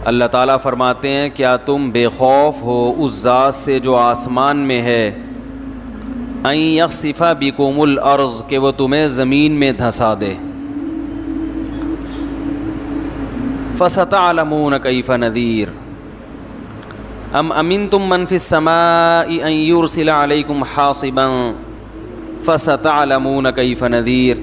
اللہ تعالیٰ فرماتے ہیں کیا تم بے خوف ہو اس ذات سے جو آسمان میں ہے، ان یخسف بکم الارض، کہ وہ تمہیں زمین میں دھسا دے، فستعلمون کیف نذیر، ام امنتم من فی السماء ان یرسل علیکم حاصبا فستعلمون کیف نذیر،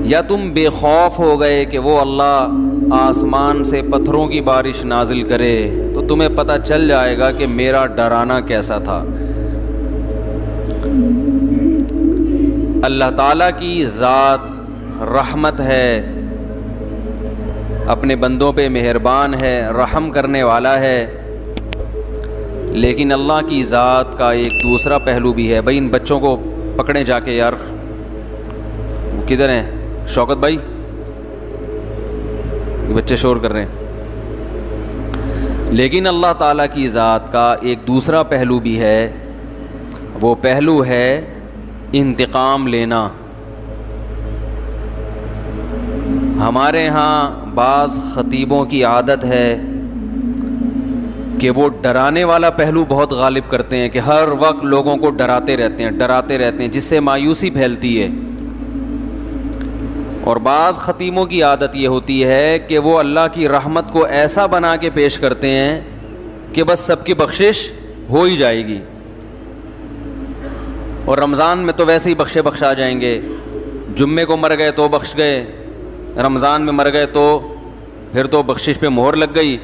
یا تم بے خوف ہو گئے کہ وہ اللہ آسمان سے پتھروں کی بارش نازل کرے تو تمہیں پتہ چل جائے گا کہ میرا ڈرانا کیسا تھا۔ اللہ تعالیٰ کی ذات رحمت ہے، اپنے بندوں پہ مہربان ہے، رحم کرنے والا ہے، لیکن اللہ کی ذات کا ایک دوسرا پہلو بھی ہے۔ بھائی ان بچوں کو پکڑیں جا کے، یار وہ کدھر ہیں؟ شوکت بھائی، یہ بچے شور کر رہے ہیں۔ لیکن اللہ تعالیٰ کی ذات کا ایک دوسرا پہلو بھی ہے، وہ پہلو ہے انتقام لینا۔ ہمارے ہاں بعض خطیبوں کی عادت ہے کہ وہ ڈرانے والا پہلو بہت غالب کرتے ہیں، کہ ہر وقت لوگوں کو ڈراتے رہتے ہیں، جس سے مایوسی پھیلتی ہے۔ اور بعض خطیبوں کی عادت یہ ہوتی ہے کہ وہ اللہ کی رحمت کو ایسا بنا کے پیش کرتے ہیں کہ بس سب کی بخشش ہو ہی جائے گی، اور رمضان میں تو ویسے ہی بخشا جائیں گے، جمعے کو مر گئے تو بخش گئے، رمضان میں مر گئے تو پھر تو بخشش پہ مہر لگ گئی،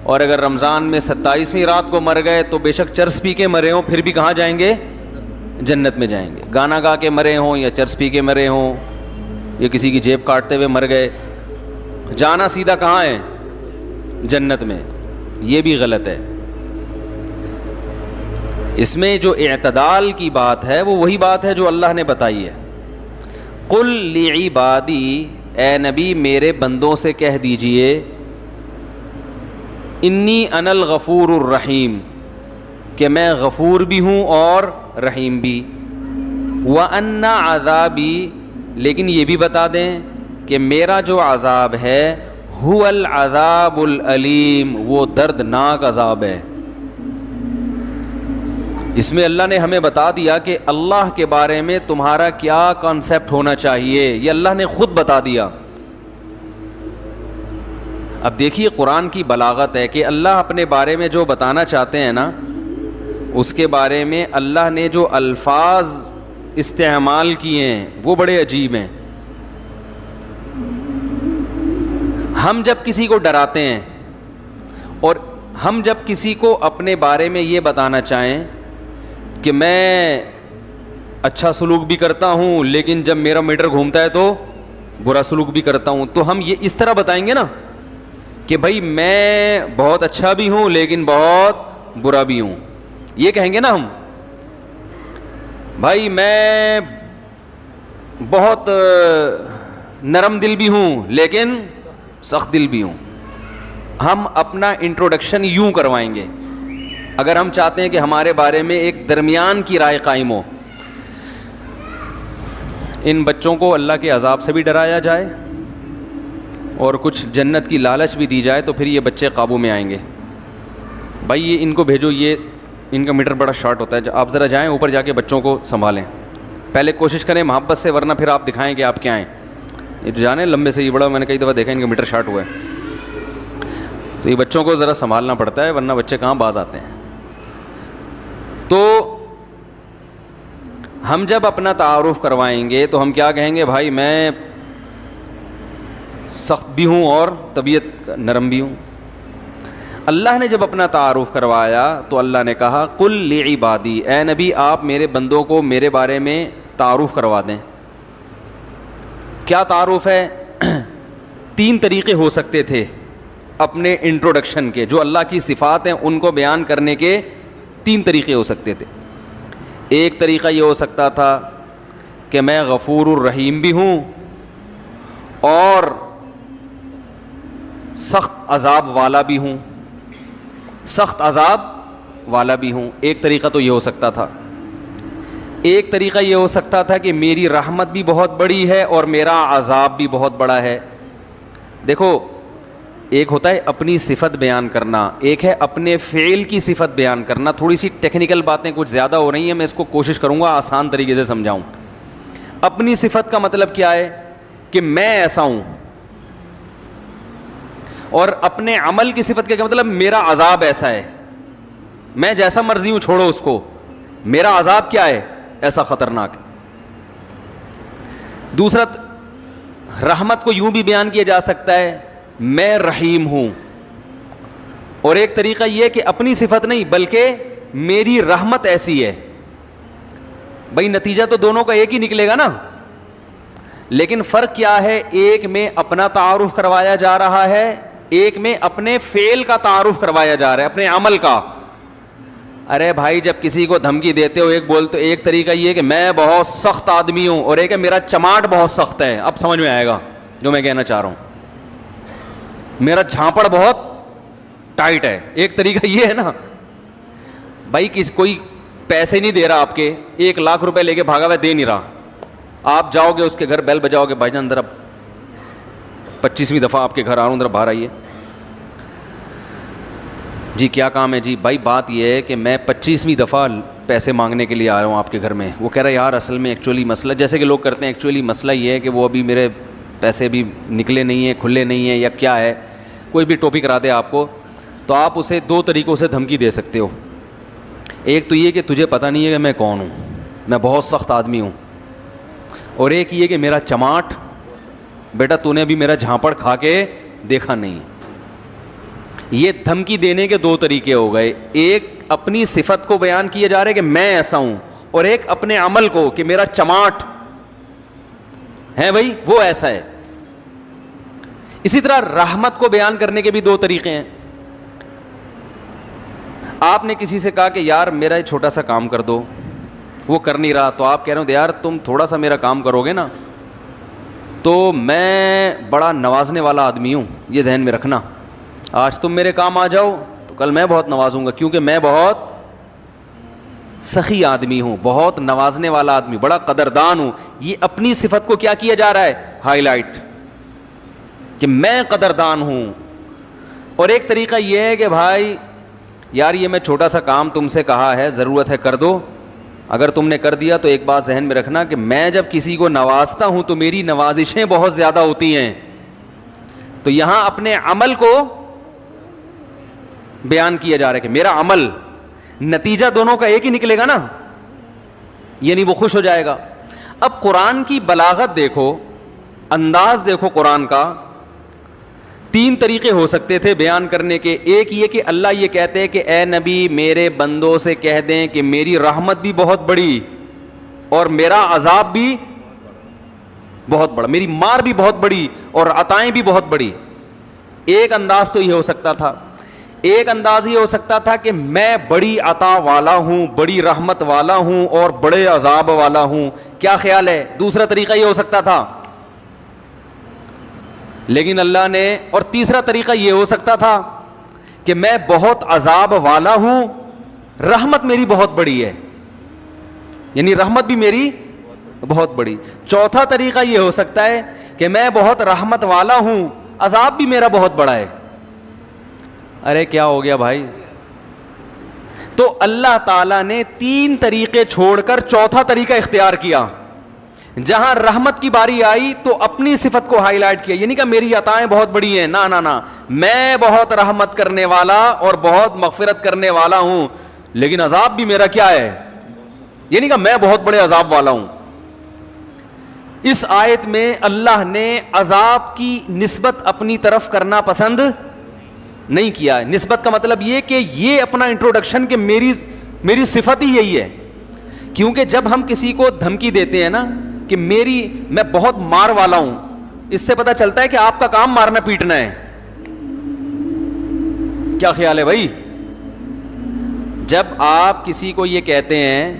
اور اگر رمضان میں 27ویں رات کو مر گئے تو بے شک چرس پی کے مرے ہوں پھر بھی کہاں جائیں گے؟ جنت میں جائیں گے۔ گانا گا کے مرے ہوں یا چرس پی کے مرے ہوں یا کسی کی جیب کاٹتے ہوئے مر گئے، جانا سیدھا کہاں ہے؟ جنت میں۔ یہ بھی غلط ہے۔ اس میں جو اعتدال کی بات ہے وہ وہی بات ہے جو اللہ نے بتائی ہے۔ قل لعبادی، اے نبی میرے بندوں سے کہہ دیجئے، انی انا الغفور الرحیم، کہ میں غفور بھی ہوں اور رحیم بھی، وان عذابی، لیکن یہ بھی بتا دیں کہ میرا جو عذاب ہے هو العذاب العلیم، وہ دردناک عذاب ہے۔ اس میں اللہ نے ہمیں بتا دیا کہ اللہ کے بارے میں تمہارا کیا کانسیپٹ ہونا چاہیے، یہ اللہ نے خود بتا دیا۔ اب دیکھیے قرآن کی بلاغت ہے کہ اللہ اپنے بارے میں جو بتانا چاہتے ہیں نا، اس کے بارے میں اللہ نے جو الفاظ استعمال کیے ہیں وہ بڑے عجیب ہیں۔ ہم جب کسی کو ڈراتے ہیں اور ہم جب کسی کو اپنے بارے میں یہ بتانا چاہیں کہ میں اچھا سلوک بھی کرتا ہوں لیکن جب میرا میٹر گھومتا ہے تو برا سلوک بھی کرتا ہوں، تو ہم یہ اس طرح بتائیں گے نا کہ بھائی میں بہت اچھا بھی ہوں لیکن بہت برا بھی ہوں، یہ کہیں گے نا ہم۔ بھائی میں بہت نرم دل بھی ہوں لیکن سخت دل بھی ہوں۔ ہم اپنا انٹروڈکشن یوں کروائیں گے اگر ہم چاہتے ہیں کہ ہمارے بارے میں ایک درمیان کی رائے قائم ہو۔ ان بچوں کو اللہ کے عذاب سے بھی ڈرایا جائے اور کچھ جنت کی لالچ بھی دی جائے تو پھر یہ بچے قابو میں آئیں گے۔ بھائی یہ ان کو بھیجو، یہ ان کا میٹر بڑا شارٹ ہوتا ہے، آپ ذرا جائیں اوپر جا کے بچوں کو سنبھالیں، پہلے کوشش کریں محبت سے، ورنہ پھر آپ دکھائیں کہ آپ کیا ہیں۔ یہ جو جانے لمبے سے یہ بڑا، میں نے کئی دفعہ دیکھا ان کا میٹر شارٹ ہوا ہے، تو یہ بچوں کو ذرا سنبھالنا پڑتا ہے ورنہ بچے کہاں باز آتے ہیں۔ تو ہم جب اپنا تعارف کروائیں گے تو ہم کیا کہیں گے؟ بھائی میں سخت بھی ہوں اور طبیعت نرم بھی ہوں۔ اللہ نے جب اپنا تعارف کروایا تو اللہ نے کہا قل لعبادی، اے نبی آپ میرے بندوں کو میرے بارے میں تعارف کروا دیں۔ کیا تعارف ہے؟ 3 طریقے ہو سکتے تھے اپنے انٹروڈکشن کے، جو اللہ کی صفات ہیں ان کو بیان کرنے کے 3 طریقے ہو سکتے تھے۔ ایک طریقہ یہ ہو سکتا تھا کہ میں غفور الرحیم بھی ہوں اور سخت عذاب والا بھی ہوں، سخت عذاب والا بھی ہوں۔ ایک طریقہ تو یہ ہو سکتا تھا۔ ایک طریقہ یہ ہو سکتا تھا کہ میری رحمت بھی بہت بڑی ہے اور میرا عذاب بھی بہت بڑا ہے۔ دیکھو ایک ہوتا ہے اپنی صفت بیان کرنا، ایک ہے اپنے فعل کی صفت بیان کرنا. تھوڑی سی ٹیکنیکل باتیں کچھ زیادہ ہو رہی ہیں، میں اس کو کوشش کروں گا آسان طریقے سے سمجھاؤں. اپنی صفت کا مطلب کیا ہے کہ میں ایسا ہوں، اور اپنے عمل کی صفت کا کیا مطلب میرا عذاب ایسا ہے، میں جیسا مرضی ہوں چھوڑو اس کو، میرا عذاب کیا ہے ایسا خطرناک. دوسرا رحمت کو یوں بھی بیان کیا جا سکتا ہے میں رحیم ہوں، اور ایک طریقہ یہ کہ اپنی صفت نہیں بلکہ میری رحمت ایسی ہے. بھائی نتیجہ تو دونوں کا ایک ہی نکلے گا نا، لیکن فرق کیا ہے، ایک میں اپنا تعارف کروایا جا رہا ہے، ایک میں اپنے فعل کا تعارف کروایا جا رہا ہے، اپنے عمل کا. ارے بھائی جب کسی کو دھمکی دیتے ہو ایک بولتے، ایک طریقہ یہ کہ میں بہت سخت آدمی ہوں، اور ایک ہے میرا چماٹ بہت سخت ہے. اب سمجھ میں آئے گا جو میں کہنا چاہ رہا ہوں، میرا جھانپڑ بہت ٹائٹ ہے. ایک طریقہ یہ ہے نا بھائی کوئی پیسے نہیں دے رہا آپ کے، 1,00,000 روپے لے کے بھاگا ہوا دے نہیں رہا، آپ جاؤ گے اس کے گھر بیل بجاؤ گے، بھائی جان ذرا 25ویں دفعہ آپ کے گھر آ رہا ہوں ذرا باہر آئیے. جی کیا کام ہے؟ جی بھائی بات یہ ہے کہ میں 25ویں دفعہ پیسے مانگنے کے لیے آ رہا ہوں آپ کے گھر میں. وہ کہہ رہا ہے یار اصل میں ایکچولی مسئلہ، جیسے کہ لوگ کرتے ہیں، ایکچولی مسئلہ یہ ہے کہ وہ ابھی میرے پیسے بھی نکلے نہیں ہیں، کھلے نہیں ہیں، یا کیا ہے، کوئی بھی ٹاپک کرا دے آپ کو، تو آپ اسے 2 طریقوں سے دھمکی دے سکتے ہو. ایک تو یہ کہ تجھے پتہ نہیں ہے کہ میں کون ہوں، میں بہت سخت آدمی ہوں، اور ایک یہ کہ میرا چماٹ، بیٹا تو نے ابھی میرا جھانپڑ کھا کے دیکھا نہیں. یہ دھمکی دینے کے 2 طریقے ہو گئے، ایک اپنی صفت کو بیان کیا جا رہا ہے کہ میں ایسا ہوں، اور ایک اپنے عمل کو کہ میرا چماٹ ہے بھائی وہ ایسا ہے. اسی طرح رحمت کو بیان کرنے کے بھی 2 طریقے ہیں. آپ نے کسی سے کہا کہ یار میرا ایک چھوٹا سا کام کر دو، وہ کر نہیں رہا، تو آپ کہہ رہے ہو یار تم تھوڑا سا میرا کام کرو گے نا تو میں بڑا نوازنے والا آدمی ہوں، یہ ذہن میں رکھنا. آج تم میرے کام آ جاؤ تو کل میں بہت نوازوں گا، کیونکہ میں بہت سخی آدمی ہوں، بہت نوازنے والا آدمی، بڑا قدردان ہوں. یہ اپنی صفت کو کیا کیا جا رہا ہے، ہائی لائٹ، کہ میں قدردان ہوں. اور ایک طریقہ یہ ہے کہ بھائی یار یہ میں چھوٹا سا کام تم سے کہا ہے، ضرورت ہے کر دو، اگر تم نے کر دیا تو ایک بات ذہن میں رکھنا کہ میں جب کسی کو نوازتا ہوں تو میری نوازشیں بہت زیادہ ہوتی ہیں. تو یہاں اپنے عمل کو بیان کیا جا رہا ہے کہ میرا عمل، نتیجہ دونوں کا ایک ہی نکلے گا نا، یعنی وہ خوش ہو جائے گا. اب قرآن کی بلاغت دیکھو، انداز دیکھو قرآن کا. 3 طریقے ہو سکتے تھے بیان کرنے کے. ایک یہ کہ اللہ یہ کہتے ہیں کہ اے نبی میرے بندوں سے کہہ دیں کہ میری رحمت بھی بہت بڑی اور میرا عذاب بھی بہت بڑا، میری مار بھی بہت بڑی اور عطائیں بھی بہت بڑی. ایک انداز تو یہ ہو سکتا تھا. ایک انداز یہ ہو سکتا تھا کہ میں بڑی عطا والا ہوں، بڑی رحمت والا ہوں اور بڑے عذاب والا ہوں. کیا خیال ہے؟ دوسرا طریقہ یہ ہو سکتا تھا، لیکن اللہ نے، اور تیسرا طریقہ یہ ہو سکتا تھا کہ میں بہت عذاب والا ہوں، رحمت میری بہت بڑی ہے، یعنی رحمت بھی میری بہت بڑی. چوتھا طریقہ یہ ہو سکتا ہے کہ میں بہت رحمت والا ہوں، عذاب بھی میرا بہت بڑا ہے. ارے کیا ہو گیا بھائی؟ تو اللہ تعالیٰ نے 3 طریقے چھوڑ کر چوتھا طریقہ اختیار کیا. جہاں رحمت کی باری آئی تو اپنی صفت کو ہائی لائٹ کیا، یعنی کہ میری عطائیں بہت بڑی ہیں، نا میں بہت رحمت کرنے والا اور بہت مغفرت کرنے والا ہوں، لیکن عذاب بھی میرا کیا ہے، یعنی کہ میں بہت بڑے عذاب والا ہوں. اس آیت میں اللہ نے عذاب کی نسبت اپنی طرف کرنا پسند نہیں کیا. نسبت کا مطلب یہ کہ یہ اپنا انٹروڈکشن کہ میری صفت ہی یہی ہے. کیونکہ جب ہم کسی کو دھمکی دیتے ہیں نا کہ میں بہت مار والا ہوں، اس سے پتہ چلتا ہے کہ آپ کا کام مارنا پیٹنا ہے. کیا خیال ہے بھائی؟ جب آپ کسی کو یہ کہتے ہیں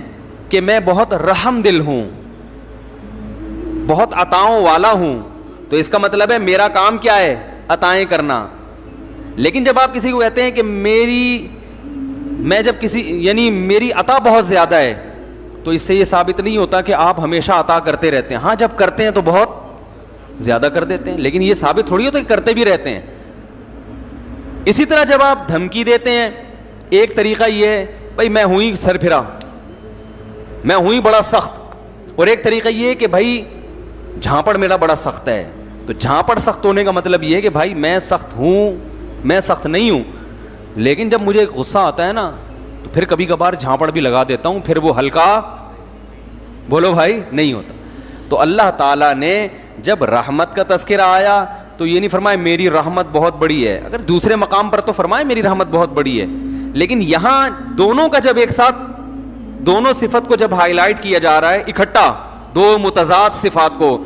کہ میں بہت رحم دل ہوں، بہت عطاؤں والا ہوں، تو اس کا مطلب ہے میرا کام کیا ہے، عطائیں کرنا. لیکن جب آپ کسی کو کہتے ہیں کہ یعنی میری عطا بہت زیادہ ہے، تو اس سے یہ ثابت نہیں ہوتا کہ آپ ہمیشہ عطا کرتے رہتے ہیں. ہاں جب کرتے ہیں تو بہت زیادہ کر دیتے ہیں، لیکن یہ ثابت تھوڑی ہوتا کہ کرتے بھی رہتے ہیں. اسی طرح جب آپ دھمکی دیتے ہیں، ایک طریقہ یہ ہے بھائی میں ہوں ہی سر پھرا، میں ہوں ہی بڑا سخت، اور ایک طریقہ یہ ہے کہ بھائی جھانپڑ میرا بڑا سخت ہے. تو جھانپڑ سخت ہونے کا مطلب یہ ہے کہ بھائی میں سخت ہوں، میں سخت نہیں ہوں، لیکن جب مجھے غصہ آتا ہے نا تو پھر کبھی کبھار جھانپڑ بھی لگا دیتا ہوں، پھر وہ ہلکا بولو بھائی نہیں ہوتا. تو اللہ تعالیٰ نے جب رحمت کا تذکرہ آیا تو یہ نہیں فرمایا میری رحمت بہت بڑی ہے، اگر دوسرے مقام پر تو فرمائے میری رحمت بہت بڑی ہے، لیکن یہاں دونوں کا جب ایک ساتھ دونوں صفت کو جب ہائی لائٹ کیا جا رہا ہے اکٹھا، دو متضاد صفات کو،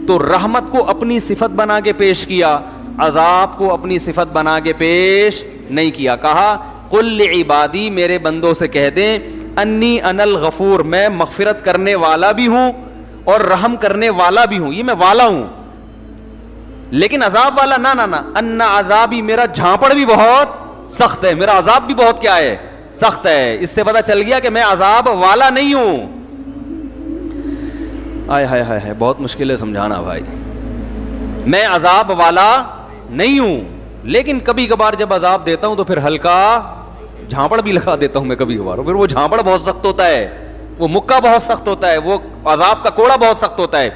تو رحمت کو اپنی صفت بنا کے پیش کیا، عذاب کو اپنی صفت بنا کے پیش نہیں کیا. کہا قل لعبادی، میرے بندوں سے کہہ دیں، انی انا الغفور، میں مغفرت کرنے والا بھی ہوں اور رحم کرنے والا بھی ہوں، یہ میں والا ہوں، لیکن عذاب والا نہ نہ نہ، ان عذابی، میرا جھانپڑ بھی بہت سخت ہے، میرا عذاب بھی بہت کیا ہے سخت ہے. اس سے پتہ چل گیا کہ میں عذاب والا نہیں ہوں. آئے ہائے ہائے ہائے، بہت مشکل ہے سمجھانا بھائی. میں عذاب والا نہیں ہوں، لیکن کبھی کبھار جب عذاب دیتا ہوں تو پھر ہلکا جھانپڑ بھی لگا دیتا ہوں میں کبھی کبھار، پھر وہ جھانپڑ بہت سخت ہوتا ہے، وہ مکہ بہت سخت ہوتا ہے، وہ عذاب کا کوڑا بہت سخت ہوتا ہے.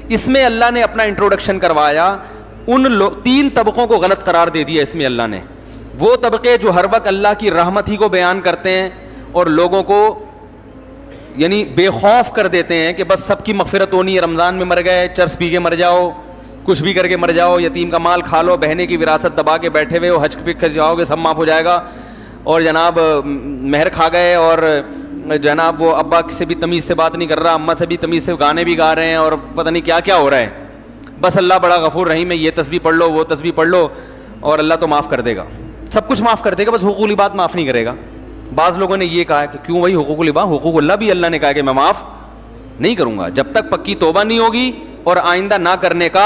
اس میں اللہ نے اپنا انٹروڈکشن کروایا، ان تین طبقوں کو غلط قرار دے دیا اس میں اللہ نے. وہ طبقے جو ہر وقت اللہ کی رحمت ہی کو بیان کرتے ہیں اور لوگوں کو یعنی بے خوف کر دیتے ہیں کہ بس سب کی مغفرت ہونی ہے، رمضان میں مر گئے، چرس پی کے مر جاؤ، کچھ بھی کر کے مر جاؤ، یتیم کا مال کھا لو، بہنے کی وراثت دبا کے بیٹھے ہوئے ہو، حج پہ کر جاؤ گے سب معاف ہو جائے گا، اور جناب مہر کھا گئے، اور جناب وہ ابا سے بھی تمیز سے بات نہیں کر رہا، اماں سے بھی تمیز سے گانے بھی گا رہے ہیں، اور پتہ نہیں کیا کیا ہو رہا ہے. بس اللہ بڑا غفور رحیم ہے، یہ تسبیح پڑھ لو وہ تسبیح پڑھ لو اور اللہ تو معاف کر دے گا، سب کچھ معاف کر دے گا، بس حقوق العباد معاف نہیں کرے گا. بعض لوگوں نے یہ کہا کہ کیوں بھائی حقوق العباد، حقوق اللہ بھی اللہ نے کہا کہ میں معاف نہیں کروں گا جب تک پکی توبہ نہیں ہوگی اور آئندہ نہ کرنے کا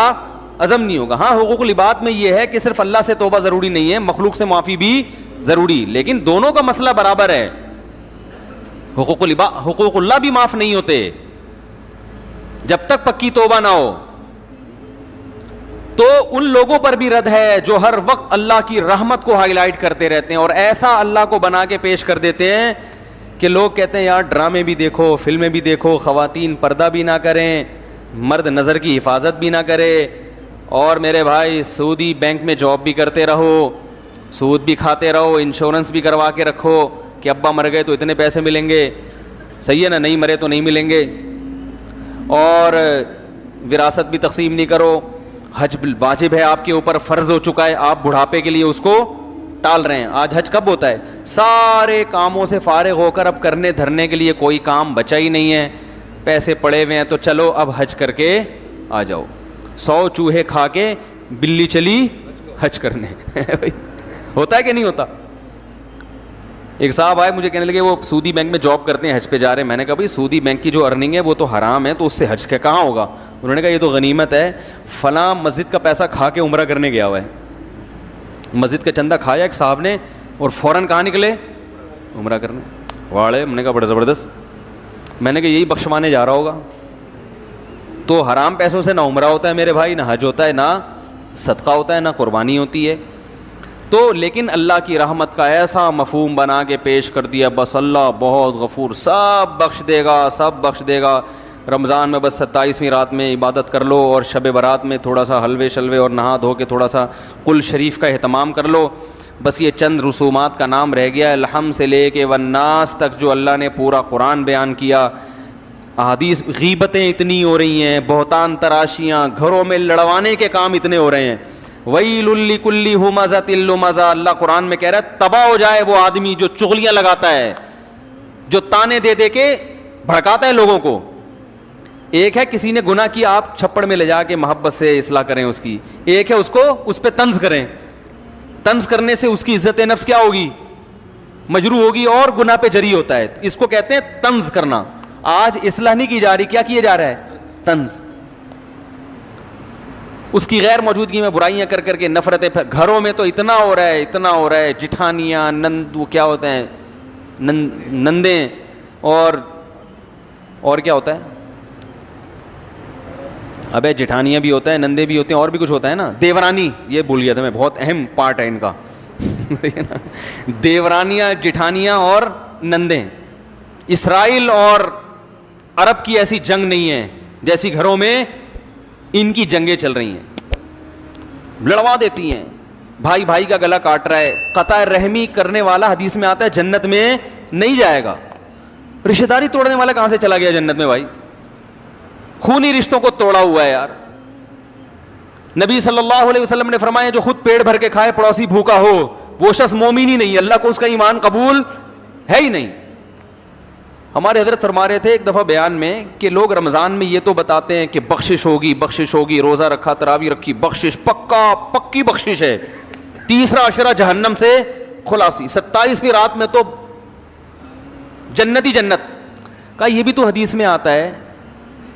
عزم نہیں ہوگا. ہاں حقوق العباد میں یہ ہے کہ صرف اللہ سے توبہ ضروری نہیں ہے، مخلوق سے معافی بھی ضروری، لیکن دونوں کا مسئلہ برابر ہے. حقوق اللہ بھی معاف نہیں ہوتے جب تک پکی توبہ نہ ہو. تو ان لوگوں پر بھی رد ہے جو ہر وقت اللہ کی رحمت کو ہائی لائٹ کرتے رہتے ہیں اور ایسا اللہ کو بنا کے پیش کر دیتے ہیں کہ لوگ کہتے ہیں یار ڈرامے بھی دیکھو، فلمیں بھی دیکھو، خواتین پردہ بھی نہ کریں، مرد نظر کی حفاظت بھی نہ کرے، اور میرے بھائی سعودی بینک میں جاب بھی کرتے رہو، سود بھی کھاتے رہو، انشورنس بھی کروا کے رکھو کہ ابا مر گئے تو اتنے پیسے ملیں گے، صحیح ہے نا، نہیں مرے تو نہیں ملیں گے، اور وراثت بھی تقسیم نہیں کرو، حج واجب ہے آپ کے اوپر، فرض ہو چکا ہے، آپ بڑھاپے کے لیے اس کو ٹال رہے ہیں. آج حج کب ہوتا ہے؟ سارے کاموں سے فارغ ہو کر اب کرنے دھرنے کے لیے کوئی کام بچا ہی نہیں ہے، پیسے پڑے ہوئے ہیں، تو چلو اب حج کر کے آ جاؤ. 100 چوہے کھا کے بلی چلی حج کرنے ہوتا ہے کہ نہیں ہوتا؟ ایک صاحب آئے مجھے کہنے لگے وہ سعودی بینک میں جاب کرتے ہیں، حج پہ جا رہے ہیں. میں نے کہا بھائی سعودی بینک کی جو ارننگ ہے وہ تو حرام ہے، تو اس سے حج کا کہاں ہوگا؟ انہوں نے کہا یہ تو غنیمت ہے، فلاں مسجد کا پیسہ کھا کے عمرہ کرنے گیا ہوا ہے. مسجد کا چندہ کھایا ایک صاحب نے اور فوراً کہاں نکلے؟ عمرہ کرنے. واڑے ہم نے کہا بڑا زبردست. میں نے کہا یہی بخشوانے جا رہا ہوگا. تو حرام پیسوں سے نہ عمرہ ہوتا ہے میرے بھائی، نہ حج ہوتا ہے، نہ صدقہ ہوتا ہے، نہ قربانی ہوتی ہے. تو لیکن اللہ کی رحمت کا ایسا مفہوم بنا کے پیش کر دیا، بس اللہ بہت غفور، سب بخش دے گا، سب بخش دے گا. رمضان میں بس 27ویں رات میں عبادت کر لو اور شب برات میں تھوڑا سا حلوے شلوے اور نہا دھو کے تھوڑا سا قل شریف کا اہتمام کر لو. بس یہ چند رسومات کا نام رہ گیا ہے. الحم سے لے کے والناس تک جو اللہ نے پورا قرآن بیان کیا. احادیث، غیبتیں اتنی ہو رہی ہیں، بہتان تراشیاں، گھروں میں لڑوانے کے کام اتنے ہو رہے ہیں. ویل لکل ہمزۃ لمزہ، اللہ قرآن میں کہہ رہا ہے تباہ ہو جائے وہ آدمی جو چغلیاں لگاتا ہے، جو تانے دے دے کے بھڑکاتا ہے لوگوں کو. ایک ہے کسی نے گناہ کیا، آپ چھپڑ میں لے جا کے محبت سے اصلاح کریں اس کی. ایک ہے اس کو اس پہ طنز کریں. طنز کرنے سے اس کی عزت نفس کیا ہوگی؟ مجروح ہوگی اور گناہ پہ جری ہوتا ہے. اس کو کہتے ہیں طنز کرنا. آج اصلاح نہیں کی جا رہی، کیا کیا جا رہا ہے؟ طنز. اس کی غیر موجودگی میں برائیاں کر کر کے نفرتیں. گھروں میں تو اتنا ہو رہا ہے، اتنا ہو رہا ہے، جٹھانیاں، نند، وہ کیا ہوتے ہیں نندیں، اور کیا ہوتا ہے؟ ابے جٹھانیاں بھی ہوتا ہے، نندے بھی ہوتے ہیں، اور بھی کچھ ہوتا ہے نا، دیورانی، یہ بھول گیا تھا میں، بہت اہم پارٹ ہے ان کا. دیورانیاں, جٹھانیاں اور نندیں. اسرائیل اور عرب کی ایسی جنگ نہیں ہے جیسی گھروں میں ان کی جنگیں چل رہی ہیں, لڑوا دیتی ہیں, بھائی بھائی کا گلا کاٹ رہا ہے. قطع رحمی کرنے والا حدیث میں آتا ہے جنت میں نہیں جائے گا. رشتہ داری توڑنے والا کہاں سے چلا گیا جنت میں بھائی؟ خونی رشتوں کو توڑا ہوا ہے یار. نبی صلی اللہ علیہ وسلم نے فرمایا جو خود پیٹ بھر کے کھائے پڑوسی بھوکا ہو وہ شخص مومن ہی نہیں, اللہ کو اس کا ایمان قبول ہے ہی نہیں. ہمارے حضرت فرما رہے تھے ایک دفعہ بیان میں کہ لوگ رمضان میں یہ تو بتاتے ہیں کہ بخشش ہوگی بخشش ہوگی, روزہ رکھا تراویح رکھی, بخشش پکی بخشش ہے, تیسرا عشرہ جہنم سے خلاصی, 27ویں رات میں تو جنت ہی جنت کا. یہ بھی تو حدیث میں آتا ہے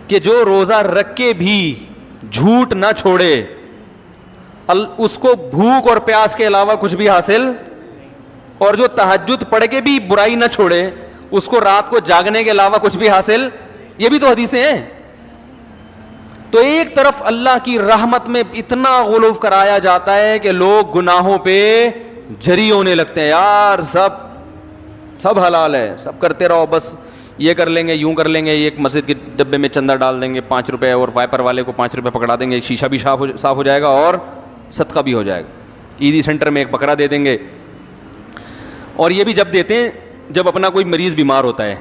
کہ جو روزہ رکھ کے بھی جھوٹ نہ چھوڑے اس کو بھوک اور پیاس کے علاوہ کچھ بھی حاصل, اور جو تہجد پڑھ کے بھی برائی نہ چھوڑے اس کو رات کو جاگنے کے علاوہ کچھ بھی حاصل. یہ بھی تو حدیثیں ہیں. تو ایک طرف اللہ کی رحمت میں اتنا غلو کرایا جاتا ہے کہ لوگ گناہوں پہ جری ہونے لگتے ہیں, یار سب حلال ہے, سب کرتے رہو, بس یہ کر لیں گے یوں کر لیں گے, ایک مسجد کے ڈبے میں چندہ ڈال دیں گے 5 روپے اور وائپر والے کو 5 روپے پکڑا دیں گے, شیشہ بھی صاف ہو جائے گا اور صدقہ بھی ہو جائے گا. عیدی سینٹر میں ایک بکرا دے دیں گے, اور یہ بھی جب دیتے ہیں جب اپنا کوئی مریض بیمار ہوتا ہے.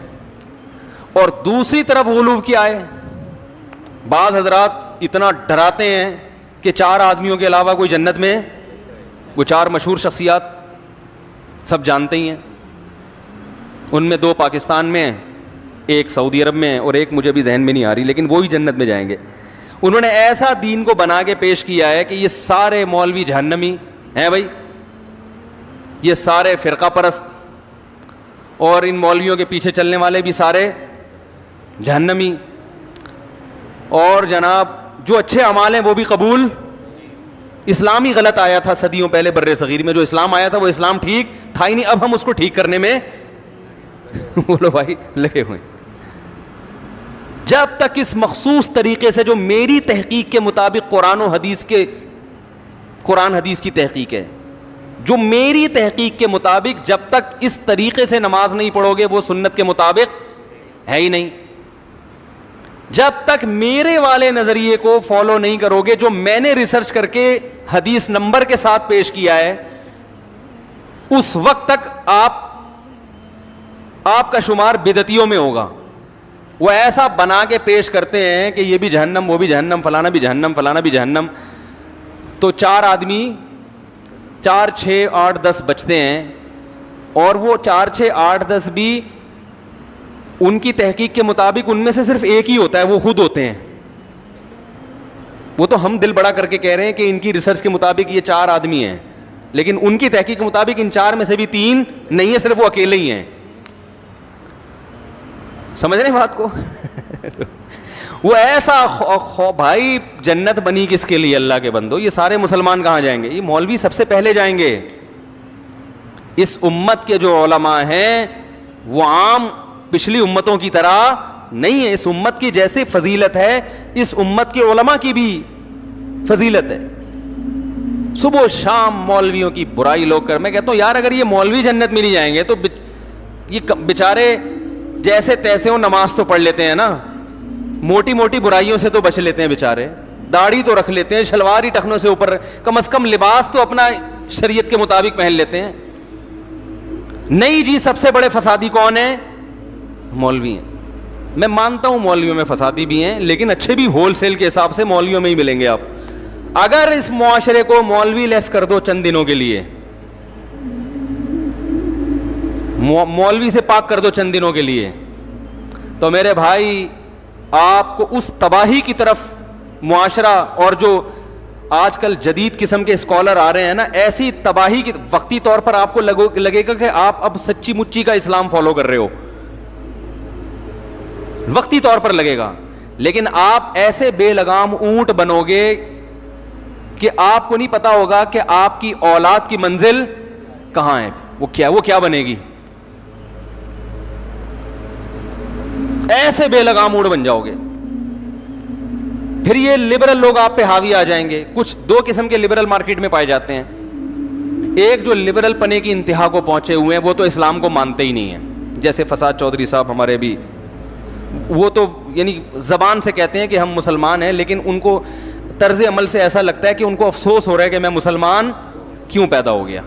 اور دوسری طرف غلو کیا ہے, بعض حضرات اتنا ڈراتے ہیں کہ 4 آدمیوں کے علاوہ کوئی جنت میں, وہ 4 مشہور شخصیات سب جانتے ہی ہیں, ان میں 2 پاکستان میں ہیں, ایک سعودی عرب میں ہے, اور ایک مجھے بھی ذہن میں نہیں آ رہی, لیکن وہ بھی جنت میں جائیں گے. انہوں نے ایسا دین کو بنا کے پیش کیا ہے کہ یہ سارے مولوی جہنمی ہیں بھائی, یہ سارے فرقہ پرست اور ان مولویوں کے پیچھے چلنے والے بھی سارے جہنمی, اور جناب جو اچھے اعمال ہیں وہ بھی قبول. اسلام ہی غلط آیا تھا صدیوں پہلے بر صغیر میں, جو اسلام آیا تھا وہ اسلام ٹھیک تھا ہی نہیں, اب ہم اس کو ٹھیک کرنے میں بولو بھائی لگے ہوئے. جب تک اس مخصوص طریقے سے جو میری تحقیق کے مطابق قرآن حدیث کی تحقیق ہے, جو میری تحقیق کے مطابق جب تک اس طریقے سے نماز نہیں پڑھو گے وہ سنت کے مطابق ہے ہی نہیں. جب تک میرے والے نظریے کو فالو نہیں کرو گے جو میں نے ریسرچ کر کے حدیث نمبر کے ساتھ پیش کیا ہے, اس وقت تک آپ کا شمار بدعتیوں میں ہوگا. وہ ایسا بنا کے پیش کرتے ہیں کہ یہ بھی جہنم وہ بھی جہنم, فلانا بھی جہنم فلانا بھی جہنم. تو 4 آدمی 4 6 8 10 بچتے ہیں, اور وہ 4 6 8 10 بھی ان کی تحقیق کے مطابق ان میں سے صرف ایک ہی ہوتا ہے, وہ خود ہوتے ہیں. وہ تو ہم دل بڑا کر کے کہہ رہے ہیں کہ ان کی ریسرچ کے مطابق یہ 4 آدمی ہیں, لیکن ان کی تحقیق کے مطابق ان 4 میں سے بھی 3 نہیں ہے, صرف وہ اکیلے ہی ہیں. سمجھ رہے ہیں بات کو؟ وہ ایسا بھائی جنت بنی کس کے لیے اللہ کے بندو؟ یہ سارے مسلمان کہاں جائیں گے؟ یہ مولوی سب سے پہلے جائیں گے. اس امت کے جو علماء ہیں وہ عام پچھلی امتوں کی طرح نہیں ہے. اس امت کی جیسے فضیلت ہے اس امت کے علماء کی بھی فضیلت ہے. صبح و شام مولویوں کی برائی لوگ کر, میں کہتا ہوں یار اگر یہ مولوی جنت میں نہیں جائیں گے تو یہ بیچارے جیسے تیسے ہو نماز تو پڑھ لیتے ہیں نا, موٹی موٹی برائیوں سے تو بچ لیتے ہیں بیچارے, داڑھی تو رکھ لیتے ہیں, شلوار ہی ٹخنوں سے اوپر, کم از کم لباس تو اپنا شریعت کے مطابق پہن لیتے ہیں. نہیں جی, سب سے بڑے فسادی کون ہیں؟ مولوی ہیں. میں مانتا ہوں مولویوں میں فسادی بھی ہیں, لیکن اچھے بھی ہول سیل کے حساب سے مولویوں میں ہی ملیں گے آپ. اگر اس معاشرے کو مولوی لیس کر دو چند دنوں کے لیے, مولوی سے پاک کر دو چند دنوں کے لیے, تو میرے بھائی آپ کو اس تباہی کی طرف معاشرہ, اور جو آج کل جدید قسم کے اسکالر آ رہے ہیں نا, ایسی تباہی کی وقتی طور پر آپ کو لگے گا کہ آپ اب سچی مچی کا اسلام فالو کر رہے ہو, وقتی طور پر لگے گا. لیکن آپ ایسے بے لگام اونٹ بنو گے کہ آپ کو نہیں پتا ہوگا کہ آپ کی اولاد کی منزل کہاں ہے, وہ کیا بنے گی. ایسے بے لگام اونٹ بن جاؤ گے. پھر یہ لبرل لوگ آپ پہ حاوی آ جائیں گے. کچھ 2 قسم کے لبرل مارکیٹ میں پائے جاتے ہیں. ایک جو لبرل پنے کی انتہا کو پہنچے ہوئے ہیں وہ تو اسلام کو مانتے ہی نہیں ہیں، جیسے فساد چودھری صاحب ہمارے بھی، وہ تو یعنی زبان سے کہتے ہیں کہ ہم مسلمان ہیں، لیکن ان کو طرز عمل سے ایسا لگتا ہے کہ ان کو افسوس ہو رہا ہے کہ میں مسلمان کیوں پیدا ہو گیا،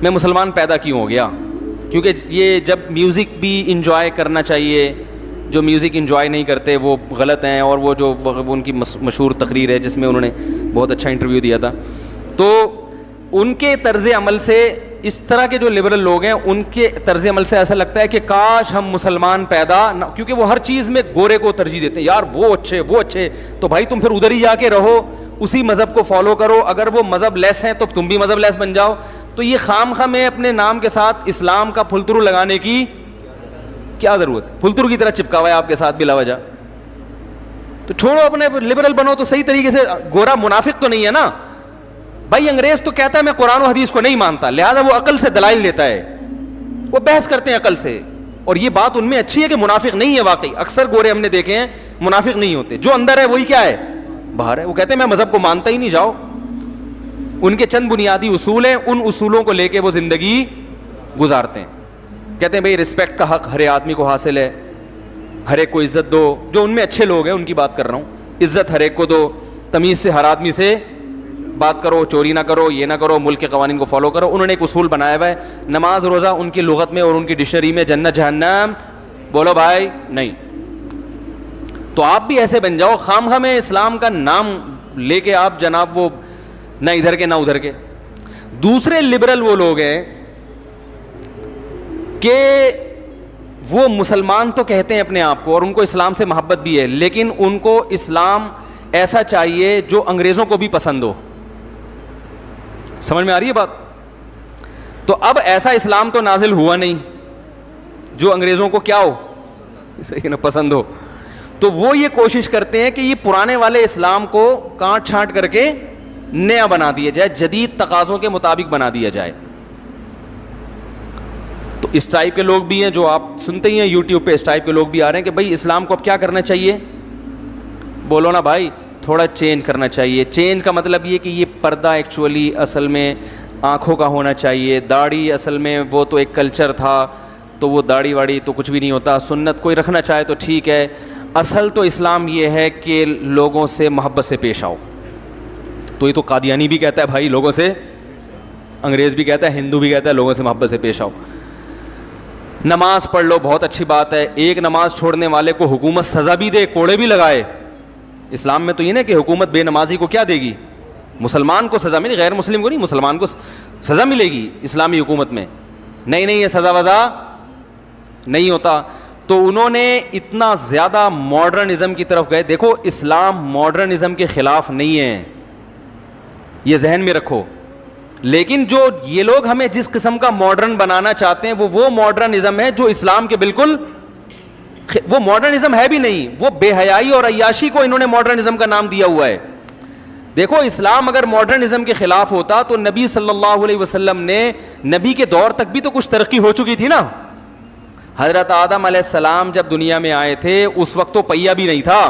میں مسلمان پیدا کیوں ہو گیا. کیونکہ یہ جب میوزک بھی انجوائے کرنا چاہیے، جو میوزک انجوائے نہیں کرتے وہ غلط ہیں. اور وہ جو ان کی مشہور تقریر ہے جس میں انہوں نے بہت اچھا انٹرویو دیا تھا، تو ان کے طرز عمل سے، اس طرح کے جو لبرل لوگ ہیں ان کے طرز عمل سے ایسا لگتا ہے کہ کاش ہم مسلمان پیدا نہ، کیونکہ وہ ہر چیز میں گورے کو ترجیح دیتے ہیں. یار وہ اچھے، تو بھائی تم پھر ادھر ہی جا کے رہو، اسی مذہب کو فالو کرو. اگر وہ مذہب لیس ہیں تو تم بھی مذہب لیس بن جاؤ. تو یہ خام خواہ میں اپنے نام کے ساتھ اسلام کا پھلترو لگانے کی کیا ضرورت ہے؟ پھلترو کی طرح چپکا ہوا ہے آپ کے ساتھ بلا وجہ. تو چھوڑو، اپنے لبرل بنو تو صحیح طریقے سے. گورا منافق تو نہیں ہے نا بھائی. انگریز تو کہتا ہے میں قرآن و حدیث کو نہیں مانتا، لہذا وہ عقل سے دلائل دیتا ہے، وہ بحث کرتے ہیں عقل سے. اور یہ بات ان میں اچھی ہے کہ منافق نہیں ہے. واقعی اکثر گورے ہم نے دیکھے ہیں منافق نہیں ہوتے، جو اندر ہے وہی کیا ہے، باہر ہے. وہ کہتے ہیں میں مذہب کو مانتا ہی نہیں. جاؤ، ان کے چند بنیادی اصول ہیں، ان اصولوں کو لے کے وہ زندگی گزارتے ہیں. کہتے ہیں بھئی رسپیکٹ کا حق ہر آدمی کو حاصل ہے، ہر ایک کو عزت دو. جو ان میں اچھے لوگ ہیں ان کی بات کر رہا ہوں. عزت ہر ایک کو دو، تمیز سے ہر آدمی سے بات کرو، چوری نہ کرو، یہ نہ کرو، ملک کے قوانین کو فالو کرو. انہوں نے ایک اصول بنایا ہوا ہے، نماز روزہ ان کی لغت میں اور ان کی ڈکشنری میں جنت جہنم بولو بھائی نہیں. تو آپ بھی ایسے بن جاؤ، خام خواہ میں اسلام کا نام لے کے آپ جناب وہ نہ ادھر کے نہ ادھر کے. دوسرے لبرل وہ لوگ ہیں کہ وہ مسلمان تو کہتے ہیں اپنے آپ کو اور ان کو اسلام سے محبت بھی ہے، لیکن ان کو اسلام ایسا چاہیے جو انگریزوں کو بھی پسند ہو. سمجھ میں آ رہی ہے بات؟ تو اب ایسا اسلام تو نازل ہوا نہیں جو انگریزوں کو کیا ہو، صحیح نا، پسند ہو. تو وہ یہ کوشش کرتے ہیں کہ یہ پرانے والے اسلام کو کاٹ چھانٹ کر کے نیا بنا دیا جائے، جدید تقاضوں کے مطابق بنا دیا جائے. تو اس ٹائپ کے لوگ بھی ہیں جو آپ سنتے ہی ہیں یوٹیوب پہ، اس ٹائپ کے لوگ بھی آ رہے ہیں کہ بھائی اسلام کو اب کیا کرنا چاہیے. بولو نا بھائی، تھوڑا چینج کرنا چاہیے. چینج کا مطلب یہ کہ یہ پردہ ایکچولی اصل میں آنکھوں کا ہونا چاہیے. داڑھی اصل میں وہ تو ایک کلچر تھا، تو وہ داڑھی واڑی تو کچھ بھی نہیں ہوتا. سنت کوئی رکھنا چاہے تو ٹھیک ہے. اصل تو اسلام یہ ہے کہ لوگوں سے محبت سے پیش آؤ. تو یہ تو قادیانی بھی کہتا ہے بھائی لوگوں سے، انگریز بھی کہتا ہے، ہندو بھی کہتا ہے لوگوں سے محبت سے پیش آؤ. نماز پڑھ لو، بہت اچھی بات ہے. ایک نماز چھوڑنے والے کو حکومت سزا بھی دے، کوڑے بھی لگائے. اسلام میں تو یہ نا کہ حکومت بے نمازی کو کیا دے گی، مسلمان کو سزا ملے، غیر مسلم کو نہیں، مسلمان کو سزا ملے گی اسلامی حکومت میں. نہیں یہ سزا وزا نہیں ہوتا. تو انہوں نے اتنا زیادہ ماڈرنزم کی طرف گئے. دیکھو اسلام ماڈرنزم کے خلاف نہیں ہے، یہ ذہن میں رکھو. لیکن جو یہ لوگ ہمیں جس قسم کا ماڈرن بنانا چاہتے ہیں وہ ماڈرنزم ہے جو اسلام کے بالکل وہ ماڈرنزم ہے بھی نہیں. وہ بے حیائی اور عیاشی کو انہوں نے ماڈرنزم کا نام دیا ہوا ہے. دیکھو اسلام اگر ماڈرنزم کے خلاف ہوتا تو نبی صلی اللہ علیہ وسلم نے، نبی کے دور تک بھی تو کچھ ترقی ہو چکی تھی نا. حضرت آدم علیہ السلام جب دنیا میں آئے تھے اس وقت تو پہیا بھی نہیں تھا،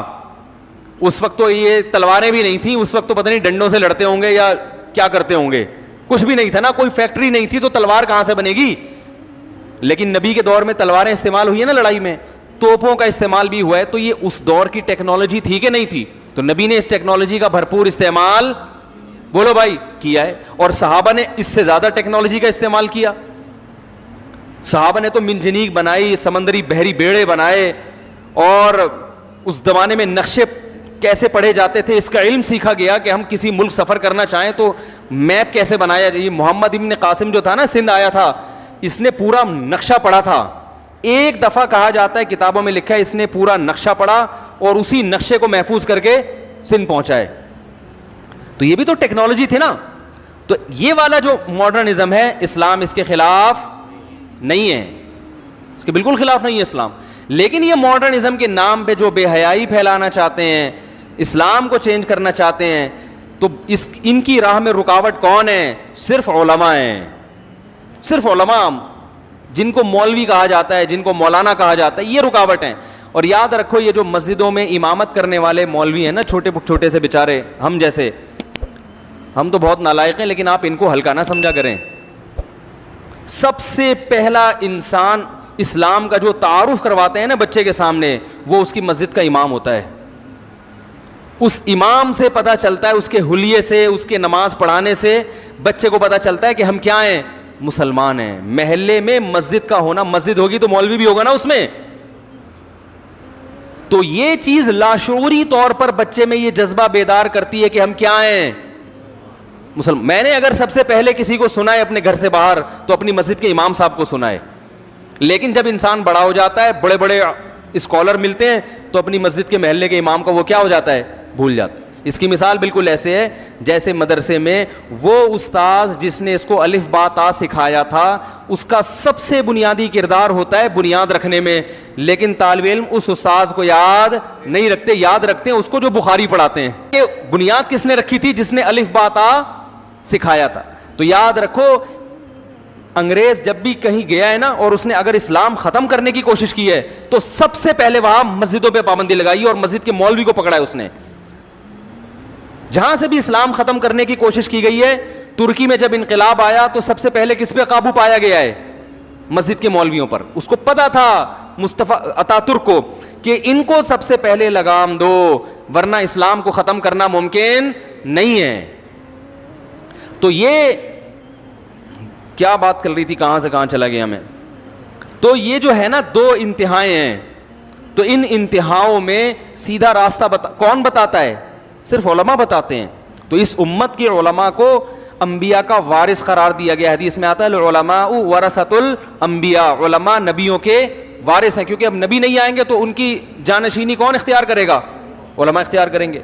اس وقت تو یہ تلواریں بھی نہیں تھیں، اس وقت تو پتہ نہیں ڈنڈوں سے لڑتے ہوں گے یا کیا کرتے ہوں گے، کچھ بھی نہیں تھا نا. کوئی فیکٹری نہیں تھی تو تلوار کہاں سے بنے گی. لیکن نبی کے دور میں تلواریں استعمال ہوئی ہیں نا لڑائی میں، توپوں کا استعمال بھی ہوا ہے. تو یہ اس دور کی ٹیکنالوجی تھی کہ نہیں تھی؟ تو نبی نے اس ٹیکنالوجی کا بھرپور استعمال بولو بھائی کیا ہے. اور صحابہ نے اس سے زیادہ ٹیکنالوجی کا استعمال کیا. صحابہ نے تو منجنیق بنائی، سمندری بحری بیڑے بنائے، اور اس زمانے میں نقشے کیسے پڑھے جاتے تھے اس کا علم سیکھا گیا کہ ہم کسی ملک سفر کرنا چاہیں تو میپ کیسے بنایا. یہ محمد ابن قاسم جو تھا نا، سندھ آیا تھا، اس نے پورا نقشہ پڑھا تھا. ایک دفعہ کہا جاتا ہے کتابوں میں لکھا ہے اس نے پورا نقشہ پڑھا اور اسی نقشے کو محفوظ کر کے سندھ پہنچائے. تو یہ بھی تو ٹیکنالوجی تھی نا. تو یہ والا جو ماڈرنزم ہے اسلام اس کے خلاف نہیں ہے، اس کے بالکل خلاف نہیں ہے اسلام. لیکن یہ ماڈرنزم کے نام پہ جو بے حیائی پھیلانا چاہتے ہیں، اسلام کو چینج کرنا چاہتے ہیں، تو ان کی راہ میں رکاوٹ کون ہے؟ صرف علماء ہیں. صرف علماء جن کو مولوی کہا جاتا ہے، جن کو مولانا کہا جاتا ہے، یہ رکاوٹ ہیں. اور یاد رکھو یہ جو مسجدوں میں امامت کرنے والے مولوی ہیں نا، چھوٹے چھوٹے سے بیچارے ہم جیسے، ہم تو بہت نالائق ہیں لیکن آپ ان کو ہلکا نہ سمجھا کریں. سب سے پہلا انسان اسلام کا جو تعارف کرواتے ہیں نا بچے کے سامنے, وہ اس کی مسجد کا امام ہوتا ہے. اس امام سے پتہ چلتا ہے, اس کے حلیے سے, اس کے نماز پڑھانے سے بچے کو پتہ چلتا ہے کہ ہم کیا ہیں, مسلمان ہیں. محلے میں مسجد کا ہونا, مسجد ہوگی تو مولوی بھی ہوگا نا اس میں. تو یہ چیز لاشعوری طور پر بچے میں یہ جذبہ بیدار کرتی ہے کہ ہم کیا ہیں, مسلمان. میں نے اگر سب سے پہلے کسی کو سنا ہے اپنے گھر سے باہر تو اپنی مسجد کے امام صاحب کو سنا ہے. لیکن جب انسان بڑا ہو جاتا ہے, بڑے بڑے اسکالر ملتے ہیں, تو اپنی مسجد کے محلے کے امام کو وہ کیا ہو جاتا ہے, بھول جاتا ہے. اس کی مثال بالکل ایسے ہے جیسے مدرسے میں وہ استاذ جس نے اس کو الف با تا سکھایا تھا, اس کا سب سے بنیادی کردار ہوتا ہے بنیاد رکھنے میں, لیکن طالب علم اس استاذ کو یاد نہیں رکھتے, یاد رکھتے ہیں اس کو جو بخاری پڑھاتے ہیں. کہ بنیاد کس نے رکھی تھی, جس نے الف با تا سکھایا تھا. تو یاد رکھو, انگریز جب بھی کہیں گیا ہے نا اور اس نے اگر اسلام ختم کرنے کی کوشش کی ہے تو سب سے پہلے وہاں مسجدوں پہ پابندی لگائی اور مسجد کے مولوی کو پکڑا ہے اس نے. جہاں سے بھی اسلام ختم کرنے کی کوشش کی گئی ہے, ترکی میں جب انقلاب آیا تو سب سے پہلے کس پہ قابو پایا گیا ہے, مسجد کے مولویوں پر. اس کو پتا تھا مصطفیٰ اتاترک کو کہ ان کو سب سے پہلے لگام دو, ورنہ اسلام کو ختم کرنا ممکن نہیں ہے. تو یہ کیا بات کر رہی تھی, کہاں سے کہاں چلا گیا میں. تو یہ جو ہے نا دو انتہائیں ہیں, تو ان انتہاؤں میں سیدھا راستہ کون بتاتا ہے, صرف علماء بتاتے ہیں. تو اس امت کے علماء کو انبیاء کا وارث قرار دیا گیا. حدیث میں آتا ہے العلماء ورثۃ الانبیاء, علماء نبیوں کے وارث ہیں, کیونکہ اب نبی نہیں آئیں گے تو ان کی جانشینی کون اختیار کرے گا, علماء اختیار کریں گے.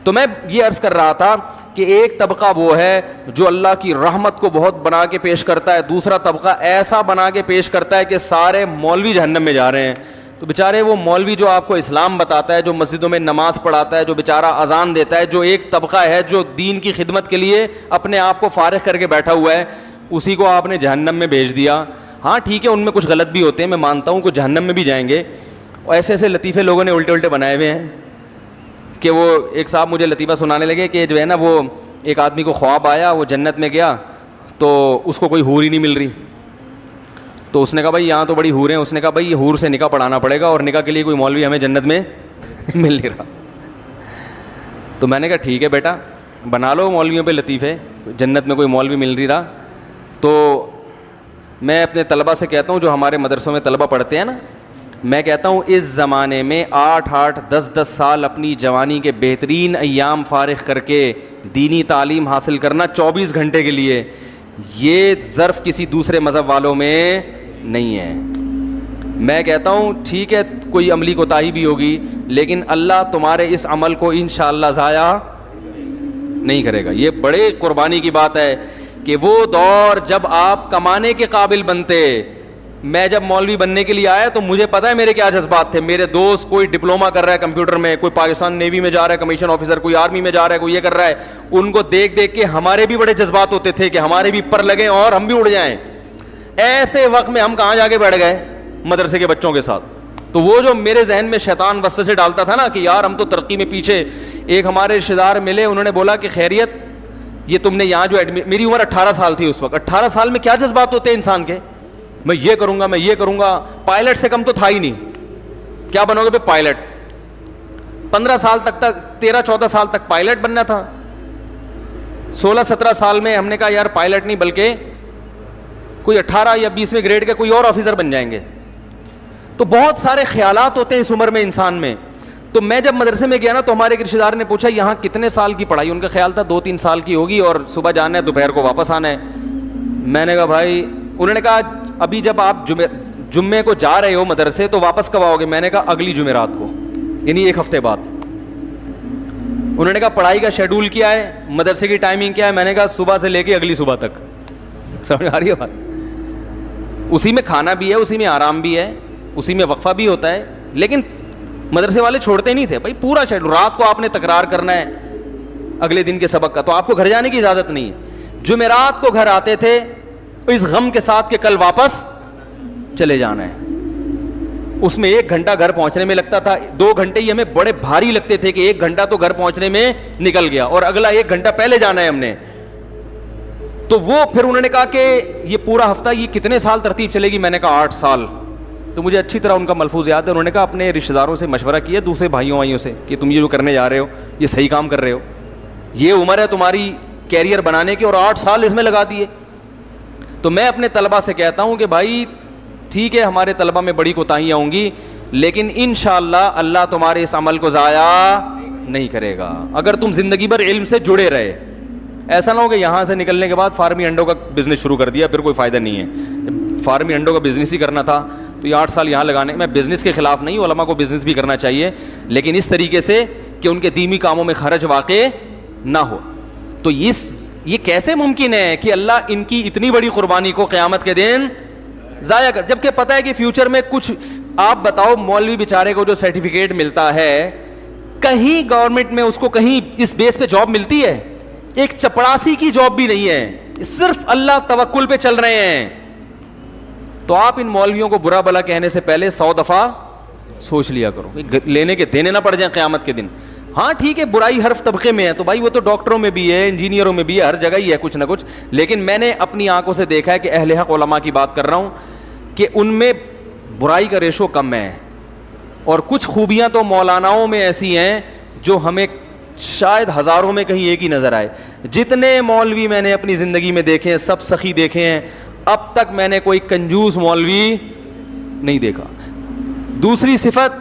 تو میں یہ عرض کر رہا تھا کہ ایک طبقہ وہ ہے جو اللہ کی رحمت کو بہت بنا کے پیش کرتا ہے, دوسرا طبقہ ایسا بنا کے پیش کرتا ہے کہ سارے مولوی جہنم میں جا رہے ہیں. تو بیچارے وہ مولوی جو آپ کو اسلام بتاتا ہے, جو مسجدوں میں نماز پڑھاتا ہے, جو بیچارہ اذان دیتا ہے, جو ایک طبقہ ہے جو دین کی خدمت کے لیے اپنے آپ کو فارغ کر کے بیٹھا ہوا ہے, اسی کو آپ نے جہنم میں بھیج دیا. ہاں ٹھیک ہے, ان میں کچھ غلط بھی ہوتے ہیں, میں مانتا ہوں کہ جہنم میں بھی جائیں گے. اور ایسے ایسے لطیفے لوگوں نے الٹے الٹے بنائے ہوئے ہیں کہ وہ ایک صاحب مجھے لطیفہ سنانے لگے کہ جو ہے نا وہ ایک آدمی کو خواب آیا, وہ جنت میں گیا تو اس کو کوئی حور ہی نہیں مل رہی. تو اس نے کہا بھائی یہاں تو بڑی حور ہیں. اس نے کہا بھائی یہ حور سے نکاح پڑھانا پڑے گا, اور نکاح کے لیے کوئی مولوی ہمیں جنت میں مل نہیں رہا. تو میں نے کہا ٹھیک ہے بیٹا, بنا لو مولویوں پہ لطیفے, جنت میں کوئی مولوی مل نہیں رہا. تو میں اپنے طلبہ سے کہتا ہوں جو ہمارے مدرسوں میں طلبہ پڑھتے ہیں نا, میں کہتا ہوں اس زمانے میں 8 10 سال اپنی جوانی کے بہترین ایام فارغ کر کے دینی تعلیم حاصل کرنا 24 گھنٹے کے لیے, یہ ظرف کسی دوسرے مذہب والوں میں نہیں ہے. میں کہتا ہوں ٹھیک ہے کوئی عملی کوتاہی بھی ہوگی, لیکن اللہ تمہارے اس عمل کو انشاءاللہ ضائع نہیں کرے گا. یہ بڑے قربانی کی بات ہے کہ وہ دور جب آپ کمانے کے قابل بنتے, میں جب مولوی بننے کے لیے آیا تو مجھے پتا ہے میرے کیا جذبات تھے. میرے دوست کوئی ڈپلوما کر رہا ہے کمپیوٹر میں, کوئی پاکستان نیوی میں جا رہا ہے کمیشن آفیسر, کوئی آرمی میں جا رہا ہے, کوئی یہ کر رہا ہے. ان کو دیکھ دیکھ کے ہمارے بھی بڑے جذبات ہوتے تھے کہ ہمارے بھی پر لگیں اور ہم بھی اڑ جائیں. ایسے وقت میں ہم کہاں جا کے بیٹھ گئے مدرسے کے بچوں کے ساتھ. تو وہ جو میرے ذہن میں شیطان وسوسے سے ڈالتا تھا نا کہ یار ہم تو ترقی میں پیچھے. ایک ہمارے رشتے دار ملے, انہوں نے بولا کہ خیریت یہ تم نے یہاں جو میری عمر 18 سال تھی اس وقت. 18 سال میں کیا جذبات ہوتے ہیں انسان کے, میں یہ کروں گا, میں یہ کروں گا. پائلٹ سے کم تو تھا ہی نہیں. کیا بنو گے بھائی پائلٹ؟ 15 سال تک 13-14 سال تک پائلٹ بننا تھا. 16-17 سال میں ہم نے کہا یار پائلٹ نہیں بلکہ کوئی 18 یا 20ویں گریڈ کے کوئی اور آفیسر بن جائیں گے. تو بہت سارے خیالات ہوتے ہیں اس عمر میں انسان میں. تو میں جب مدرسے میں گیا نا تو ہمارے ایک رشتے دار نے پوچھا یہاں کتنے سال کی پڑھائی؟ ان کا خیال تھا 2-3 سال کی ہوگی اور صبح جانا ہے دوپہر کو واپس آنا ہے. میں نے کہا بھائی, انہوں نے کہا ابھی جب آپ جمعے کو جا رہے ہو مدرسے تو واپس کب آؤ گے؟ میں نے کہا اگلی جمعرات کو, یعنی 1 ہفتے بعد. انہوں نے کہا پڑھائی کا شیڈول کیا ہے, مدرسے کی ٹائمنگ کیا ہے؟ میں نے کہا صبح سے لے کے اگلی صبح تک. سمجھ آ رہی ہے بات؟ اسی میں کھانا بھی ہے, اسی میں آرام بھی ہے, اسی میں وقفہ بھی ہوتا ہے. لیکن مدرسے والے چھوڑتے نہیں تھے بھائی, پورا شیڈول. رات کو آپ نے تکرار کرنا ہے اگلے دن کے سبق کا, تو آپ کو گھر جانے کی اجازت نہیں ہے. جمعرات کو گھر آتے تھے اس غم کے ساتھ کہ کل واپس چلے جانا ہے. اس میں 1 گھنٹہ گھر پہنچنے میں لگتا تھا, 2 گھنٹے ہی ہمیں بڑے بھاری لگتے تھے کہ 1 گھنٹہ تو گھر پہنچنے میں نکل گیا اور اگلا 1 گھنٹہ پہلے جانا ہے ہم نے. تو وہ پھر انہوں نے کہا کہ یہ پورا ہفتہ یہ کتنے سال ترتیب چلے گی؟ میں نے کہا 8 سال. تو مجھے اچھی طرح ان کا ملفوظ یاد ہے. انہوں نے کہا اپنے رشتہ داروں سے مشورہ کیا, دوسرے بھائیوں سے, کہ تم یہ جو کرنے جا رہے ہو یہ صحیح کام کر رہے ہو, یہ عمر ہے تمہاری کیریئر بنانے کی اور 8 سال اس میں لگا دیے. تو میں اپنے طلبہ سے کہتا ہوں کہ بھائی ٹھیک ہے ہمارے طلبہ میں بڑی کوتاہیاں ہوں گی, لیکن انشاءاللہ اللہ تمہارے اس عمل کو ضائع نہیں کرے گا اگر تم زندگی بھر علم سے جڑے رہے. ایسا نہ ہو کہ یہاں سے نکلنے کے بعد فارمی انڈوں کا بزنس شروع کر دیا, پھر کوئی فائدہ نہیں ہے. فارمی انڈوں کا بزنس ہی کرنا تھا تو یہ 8 سال یہاں لگانے. میں بزنس کے خلاف نہیں, علماء کو بزنس بھی کرنا چاہیے, لیکن اس طریقے سے کہ ان کے دینی کاموں میں خرچ واقع نہ ہو. تو یہ کیسے ممکن ہے کہ اللہ ان کی اتنی بڑی قربانی کو قیامت کے دن ضائع کر, جبکہ پتہ ہے کہ فیوچر میں کچھ. آپ بتاؤ مولوی بیچارے کو جو سرٹیفکیٹ ملتا ہے, کہیں گورنمنٹ میں اس کو کہیں اس بیس پہ جاب ملتی ہے؟ ایک چپڑاسی کی جاب بھی نہیں ہے, صرف اللہ توکل پہ چل رہے ہیں. تو آپ ان مولویوں کو برا بلا کہنے سے پہلے 100 دفعہ سوچ لیا کرو, لینے کے دینے نہ پڑ جائیں قیامت کے دن. ہاں ٹھیک ہے برائی ہر طبقے میں ہے, تو بھائی وہ تو ڈاکٹروں میں بھی ہے, انجینئروں میں بھی ہے, ہر جگہ ہی ہے کچھ نہ کچھ. لیکن میں نے اپنی آنکھوں سے دیکھا ہے کہ اہل حق علماء کی بات کر رہا ہوں کہ ان میں برائی کا ریشو کم ہے, اور کچھ خوبیاں تو مولاناؤں میں ایسی ہیں جو ہمیں شاید ہزاروں میں کہیں ایک ہی نظر آئے. جتنے مولوی میں نے اپنی زندگی میں دیکھے ہیں سب سخی دیکھے ہیں, اب تک میں نے کوئی کنجوس مولوی نہیں دیکھا. دوسری صفت,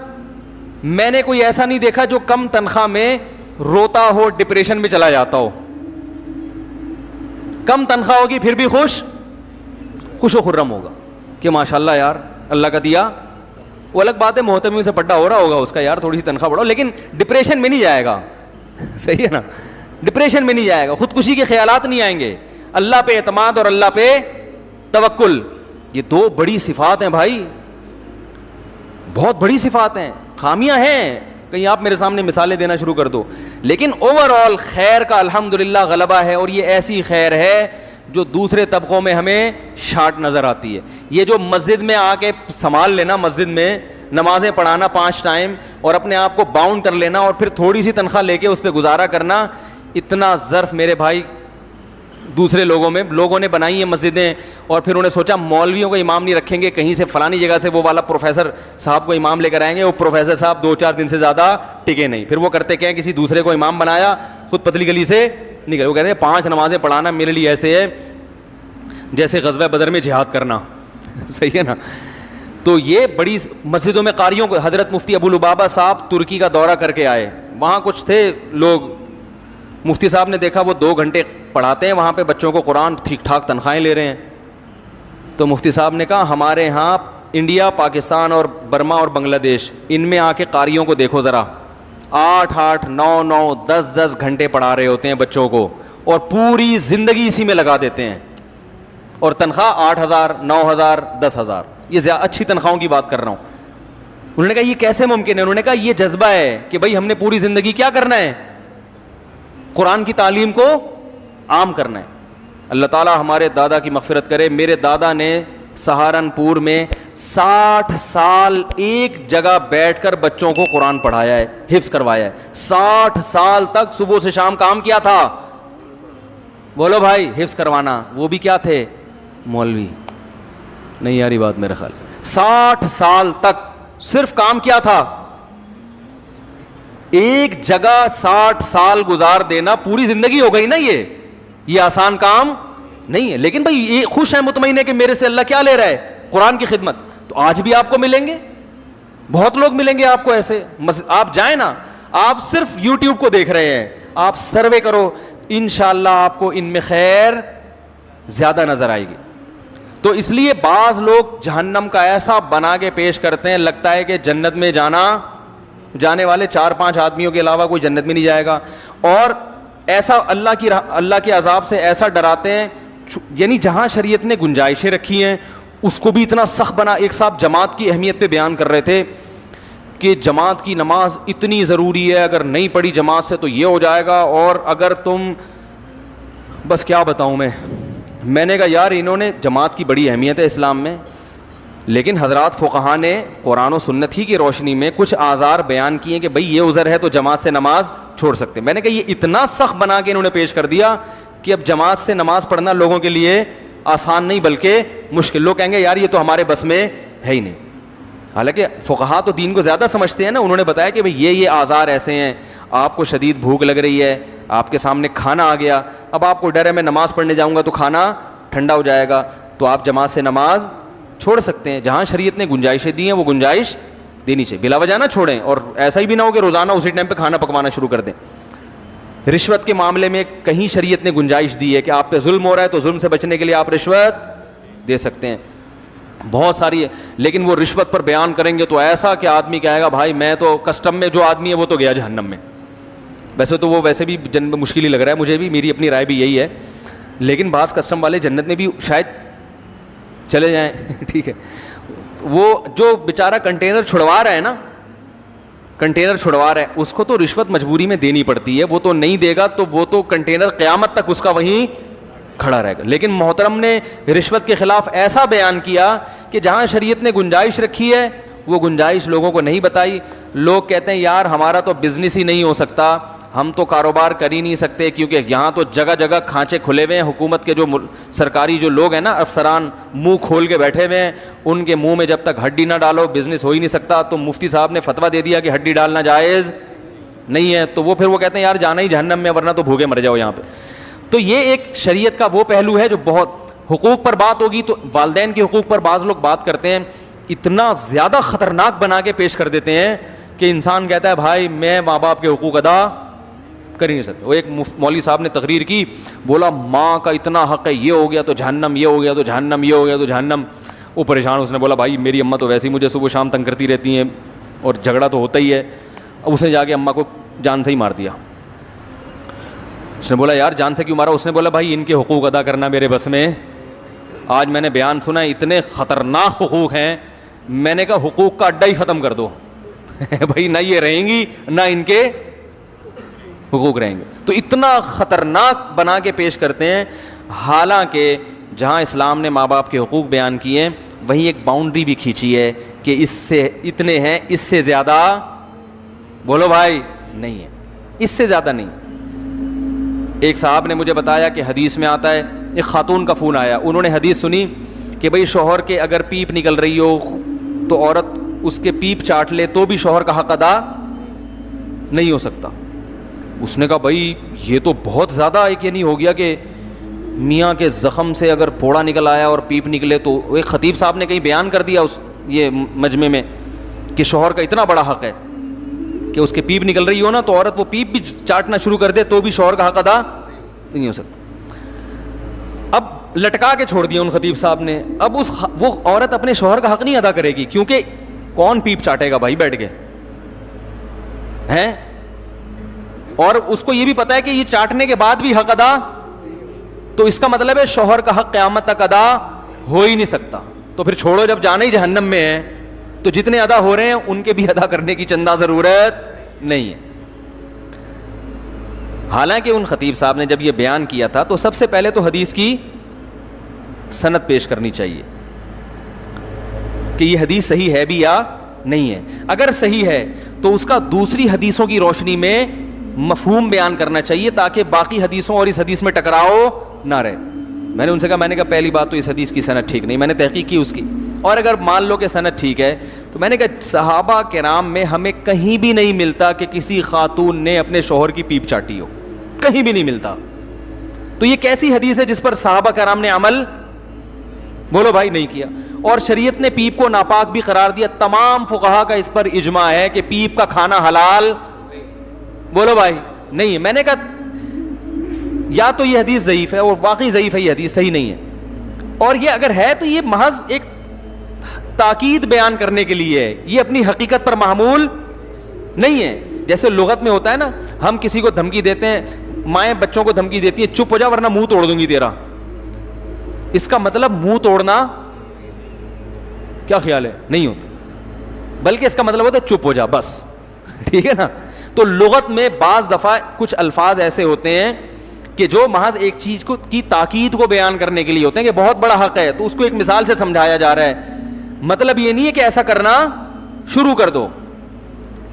میں نے کوئی ایسا نہیں دیکھا جو کم تنخواہ میں روتا ہو, ڈپریشن میں چلا جاتا ہو. کم تنخواہ ہوگی پھر بھی خوش و خرم ہوگا کہ ماشاءاللہ یار اللہ کا دیا. وہ الگ بات ہے محتمل سے پڈا ہو رہا ہوگا اس کا, یار تھوڑی سی تنخواہ بڑھاؤ, لیکن ڈپریشن میں نہیں جائے گا. صحیح ہے نا, ڈپریشن میں نہیں جائے گا, خودکشی کے خیالات نہیں آئیں گے. اللہ پہ اعتماد اور اللہ پہ توکل, یہ 2 بڑی صفات ہیں بھائی, بہت بڑی صفات ہیں. خامیاں ہیں, کہیں آپ میرے سامنے مثالیں دینا شروع کر دو, لیکن اوور آل خیر کا الحمدللہ غلبہ ہے, اور یہ ایسی خیر ہے جو دوسرے طبقوں میں ہمیں شارٹ نظر آتی ہے. یہ جو مسجد میں آ کے سنبھال لینا, مسجد میں نمازیں پڑھانا 5 ٹائم اور اپنے آپ کو باؤنڈ کر لینا اور پھر تھوڑی سی تنخواہ لے کے اس پہ گزارا کرنا, اتنا ظرف میرے بھائی دوسرے لوگوں نے بنائی ہیں مسجدیں, اور پھر انہوں نے سوچا مولویوں کو امام نہیں رکھیں گے, کہیں سے فلانی جگہ سے وہ والا پروفیسر صاحب کو امام لے کر آئیں گے. وہ پروفیسر صاحب 2-4 دن سے زیادہ ٹکے نہیں, پھر وہ کرتے کیا, کسی دوسرے کو امام بنایا, خود پتلی گلی سے نکلے. وہ کہتے ہیں 5 نمازیں پڑھانا میرے لیے ایسے ہے جیسے غزوہ بدر میں جہاد کرنا. صحیح ہے نا. تو یہ بڑی مسجدوں میں قاریوں کو, حضرت مفتی ابو لبابہ صاحب ترکی کا دورہ کر کے آئے, وہاں کچھ تھے لوگ, مفتی صاحب نے دیکھا وہ 2 گھنٹے پڑھاتے ہیں وہاں پہ بچوں کو قرآن, ٹھیک ٹھاک تنخواہیں لے رہے ہیں. تو مفتی صاحب نے کہا ہمارے ہاں انڈیا, پاکستان اور برما اور بنگلہ دیش, ان میں آ کے قاریوں کو دیکھو ذرا, 8-8, 9-9, 10-10 گھنٹے پڑھا رہے ہوتے ہیں بچوں کو, اور پوری زندگی اسی میں لگا دیتے ہیں, اور تنخواہ 8,000, 9,000, 10,000. یہ اچھی تنخواہوں کی بات کر رہا ہوں. انہوں نے کہا یہ کیسے ممکن ہے؟ انہوں نے کہا یہ جذبہ ہے کہ بھائی ہم نے پوری زندگی کیا کرنا ہے, قرآن کی تعلیم کو عام کرنا ہے. اللہ تعالیٰ ہمارے دادا کی مغفرت کرے. میرے دادا نے سہارنپور میں 60 سال ایک جگہ بیٹھ کر بچوں کو قرآن پڑھایا ہے, حفظ کروایا ہے. 60 سال تک صبح سے شام کام کیا تھا؟ بولو بھائی, حفظ کروانا. وہ بھی کیا تھے؟ مولوی. نہیں یاری بات میرا خیال. 60 سال تک صرف کام کیا تھا؟ ایک جگہ 60 سال گزار دینا, پوری زندگی ہو گئی نا. یہ آسان کام نہیں ہے. لیکن بھائی یہ خوش ہے, مطمئن ہے کہ میرے سے اللہ کیا لے رہا ہے, قرآن کی خدمت. تو آج بھی آپ کو ملیں گے, بہت لوگ ملیں گے آپ کو ایسے. آپ جائیں نا, آپ صرف یوٹیوب کو دیکھ رہے ہیں, آپ سروے کرو, انشاءاللہ آپ کو ان میں خیر زیادہ نظر آئے گی. تو اس لیے بعض لوگ جہنم کا ایسا بنا کے پیش کرتے ہیں, لگتا ہے کہ جنت میں جانے والے 4-5 آدمیوں کے علاوہ کوئی جنت میں نہیں جائے گا, اور ایسا اللہ کے عذاب سے ایسا ڈراتے ہیں. یعنی جہاں شریعت نے گنجائشیں رکھی ہیں اس کو بھی اتنا سخت بنا. ایک صاحب جماعت کی اہمیت پہ بیان کر رہے تھے کہ جماعت کی نماز اتنی ضروری ہے, اگر نہیں پڑھی جماعت سے تو یہ ہو جائے گا, اور اگر تم, بس کیا بتاؤں میں نے کہا یار انہوں نے, جماعت کی بڑی اہمیت ہے اسلام میں, لیکن حضرات فقہا نے قرآن و سنت ہی کی روشنی میں کچھ آزار بیان کیے کہ بھئی یہ عذر ہے تو جماعت سے نماز چھوڑ سکتے. میں نے کہا یہ اتنا سخت بنا کے انہوں نے پیش کر دیا کہ اب جماعت سے نماز پڑھنا لوگوں کے لیے آسان نہیں بلکہ مشکل. لوگ کہیں گے یار یہ تو ہمارے بس میں ہے ہی نہیں. حالانکہ فقہا تو دین کو زیادہ سمجھتے ہیں نا. انہوں نے بتایا کہ بھئی یہ آزار ایسے ہیں, آپ کو شدید بھوک لگ رہی ہے, آپ کے سامنے کھانا آ گیا, اب آپ کو ڈر ہے میں نماز پڑھنے جاؤں گا تو کھانا ٹھنڈا ہو جائے گا, تو آپ جماعت سے نماز چھوڑ سکتے ہیں. جہاں شریعت نے گنجائشیں دی ہیں وہ گنجائش دینی چاہیے, بلا وجہ نہ چھوڑیں. اور ایسا ہی بھی نہ ہو کہ روزانہ اسی ٹائم پہ کھانا پکوانا شروع کر دیں. رشوت کے معاملے میں کہیں شریعت نے گنجائش دی ہے کہ آپ پہ ظلم ہو رہا ہے تو ظلم سے بچنے کے لیے آپ رشوت دے سکتے ہیں, بہت ساری ہے. لیکن وہ رشوت پر بیان کریں گے تو ایسا کہ آدمی کہے گا بھائی میں تو کسٹم میں جو آدمی ہے وہ تو گیا جہنم میں. ویسے تو وہ ویسے بھی جنت میں مشکل ہی لگ رہا ہے مجھے بھی, میری اپنی رائے بھی یہی ہے, لیکن بعض کسٹم والے جنت میں بھی شاید چلے جائیں. ٹھیک ہے, وہ جو بیچارہ کنٹینر چھڑوا رہا ہے نا, کنٹینر چھڑوا رہا ہے, اس کو تو رشوت مجبوری میں دینی پڑتی ہے. وہ تو نہیں دے گا تو وہ تو کنٹینر قیامت تک اس کا وہیں کھڑا رہے گا. لیکن محترم نے رشوت کے خلاف ایسا بیان کیا کہ جہاں شریعت نے گنجائش رکھی ہے وہ گنجائش لوگوں کو نہیں بتائی. لوگ کہتے ہیں یار ہمارا تو بزنس ہی نہیں ہو سکتا, ہم تو کاروبار کر ہی نہیں سکتے کیونکہ یہاں تو جگہ جگہ کھانچے کھلے ہوئے ہیں. حکومت کے جو سرکاری جو لوگ ہیں نا افسران, منہ کھول کے بیٹھے ہوئے ہیں, ان کے منہ میں جب تک ہڈی نہ ڈالو بزنس ہو ہی نہیں سکتا. تو مفتی صاحب نے فتویٰ دے دیا کہ ہڈی ڈالنا جائز نہیں ہے, تو وہ پھر وہ کہتے ہیں یار جانا ہی جہنم میں ورنہ تو بھوکے مر جاؤ یہاں پہ. تو یہ ایک شریعت کا وہ پہلو ہے جو بہت. حقوق پر بات ہوگی تو والدین کے حقوق پر بعض لوگ بات کرتے ہیں, اتنا زیادہ خطرناک بنا کے پیش کر دیتے ہیں کہ انسان کہتا ہے بھائی میں ماں باپ کے حقوق ادا کر ہی نہیں سکتا. وہ ایک مولوی صاحب نے تقریر کی, بولا ماں کا اتنا حق ہے, یہ ہو گیا تو جہنم, یہ ہو گیا تو جہنم, یہ ہو گیا تو جہنم. وہ پریشان, اس نے بولا بھائی میری اماں تو ویسے ہی مجھے صبح شام تنگ کرتی رہتی ہیں اور جھگڑا تو ہوتا ہی ہے. اب اس نے جا کے اماں کو جان سے ہی مار دیا. اس نے بولا یار جان سے کیوں مارا؟ اس نے بولا بھائی ان کے حقوق ادا کرنا میرے بس میں. آج میں نے بیان سنا اتنے خطرناک حقوق ہیں, میں نے کہا حقوق کا اڈا ہی ختم کر دو. بھائی نہ یہ رہیں گی نہ ان کے حقوق رہیں گے. تو اتنا خطرناک بنا کے پیش کرتے ہیں. حالانکہ جہاں اسلام نے ماں باپ کے حقوق بیان کیے ہیں وہیں ایک باؤنڈری بھی کھینچی ہے کہ اس سے اتنے ہیں, اس سے زیادہ بولو بھائی نہیں ہے, اس سے زیادہ نہیں. ایک صاحب نے مجھے بتایا کہ حدیث میں آتا ہے, ایک خاتون کا فون آیا, انہوں نے حدیث سنی کہ بھئی شوہر کے اگر پیپ نکل رہی ہو تو عورت اس کے پیپ چاٹ لے تو بھی شوہر کا حق ادا نہیں ہو سکتا. اس نے کہا بھائی یہ تو بہت زیادہ ایک یہ نہیں ہو گیا کہ میاں کے زخم سے اگر پھوڑا نکل آیا اور پیپ نکلے تو. ایک خطیب صاحب نے کہیں بیان کر دیا اس یہ مجمع میں کہ شوہر کا اتنا بڑا حق ہے کہ اس کے پیپ نکل رہی ہو نا تو عورت وہ پیپ بھی چاٹنا شروع کر دے تو بھی شوہر کا حق ادا نہیں ہو سکتا. اب لٹکا کے چھوڑ دیا ان خطیب صاحب نے. اب وہ عورت اپنے شوہر کا حق نہیں ادا کرے گی کیونکہ کون پیپ چاٹے گا بھائی بیٹھ کے ہیں, اور اس کو یہ بھی پتا ہے کہ یہ چاٹنے کے بعد بھی حق ادا, تو اس کا مطلب ہے شوہر کا حق قیامت تک ادا ہو ہی نہیں سکتا. تو پھر چھوڑو, جب جانا ہی جہنم میں ہے تو جتنے ادا ہو رہے ہیں ان کے بھی ادا کرنے کی چندہ ضرورت نہیں ہے. حالانکہ ان خطیب صاحب نے جب یہ بیان کیا تھا تو سب سے پہلے تو حدیث کی سند پیش کرنی چاہیے کہ یہ حدیث صحیح ہے بھی یا نہیں ہے. اگر صحیح ہے تو اس کا دوسری حدیثوں کی روشنی میں مفہوم بیان کرنا چاہیے تاکہ باقی حدیثوں اور اس حدیث میں ٹکراؤ نہ رہے. میں نے ان سے کہا, میں نے کہا پہلی بات تو اس حدیث کی سند ٹھیک نہیں, میں نے تحقیق کی اس کی, اور اگر مان لو کہ سند ٹھیک ہے تو میں نے کہا صحابہ کرام میں ہمیں کہیں بھی نہیں ملتا کہ کسی خاتون نے اپنے شوہر کی پیپ چاٹی ہو, کہیں بھی نہیں ملتا. تو یہ کیسی حدیث ہے جس پر صحابہ کرام نے عمل بولو بھائی نہیں کیا, اور شریعت نے پیپ کو ناپاک بھی قرار دیا. تمام فقہا کا اس پر اجماع ہے کہ پیپ کا کھانا حلال بولو بھائی نہیں ہے. میں نے کہا یا تو یہ حدیث ضعیف ہے, اور واقعی ضعیف ہے, یہ حدیث صحیح نہیں ہے, اور یہ اگر ہے تو یہ محض ایک تاکید بیان کرنے کے لیے ہے, یہ اپنی حقیقت پر معمول نہیں ہے. جیسے لغت میں ہوتا ہے نا, ہم کسی کو دھمکی دیتے ہیں, مائیں بچوں کو دھمکی دیتی ہیں چپ ہو جا ورنہ منہ توڑ دوں گی تیرا. اس کا مطلب منہ توڑنا کیا خیال ہے نہیں ہوتا, بلکہ اس کا مطلب ہوتا ہے چپ ہو جا بس, ٹھیک ہے نا. تو لغت میں بعض دفعہ کچھ الفاظ ایسے ہوتے ہیں کہ جو محض ایک چیز کو کی تاکید کو بیان کرنے کے لیے ہوتے ہیں کہ بہت بڑا حق ہے تو اس کو ایک مثال سے سمجھایا جا رہا ہے. مطلب یہ نہیں ہے کہ ایسا کرنا شروع کر دو,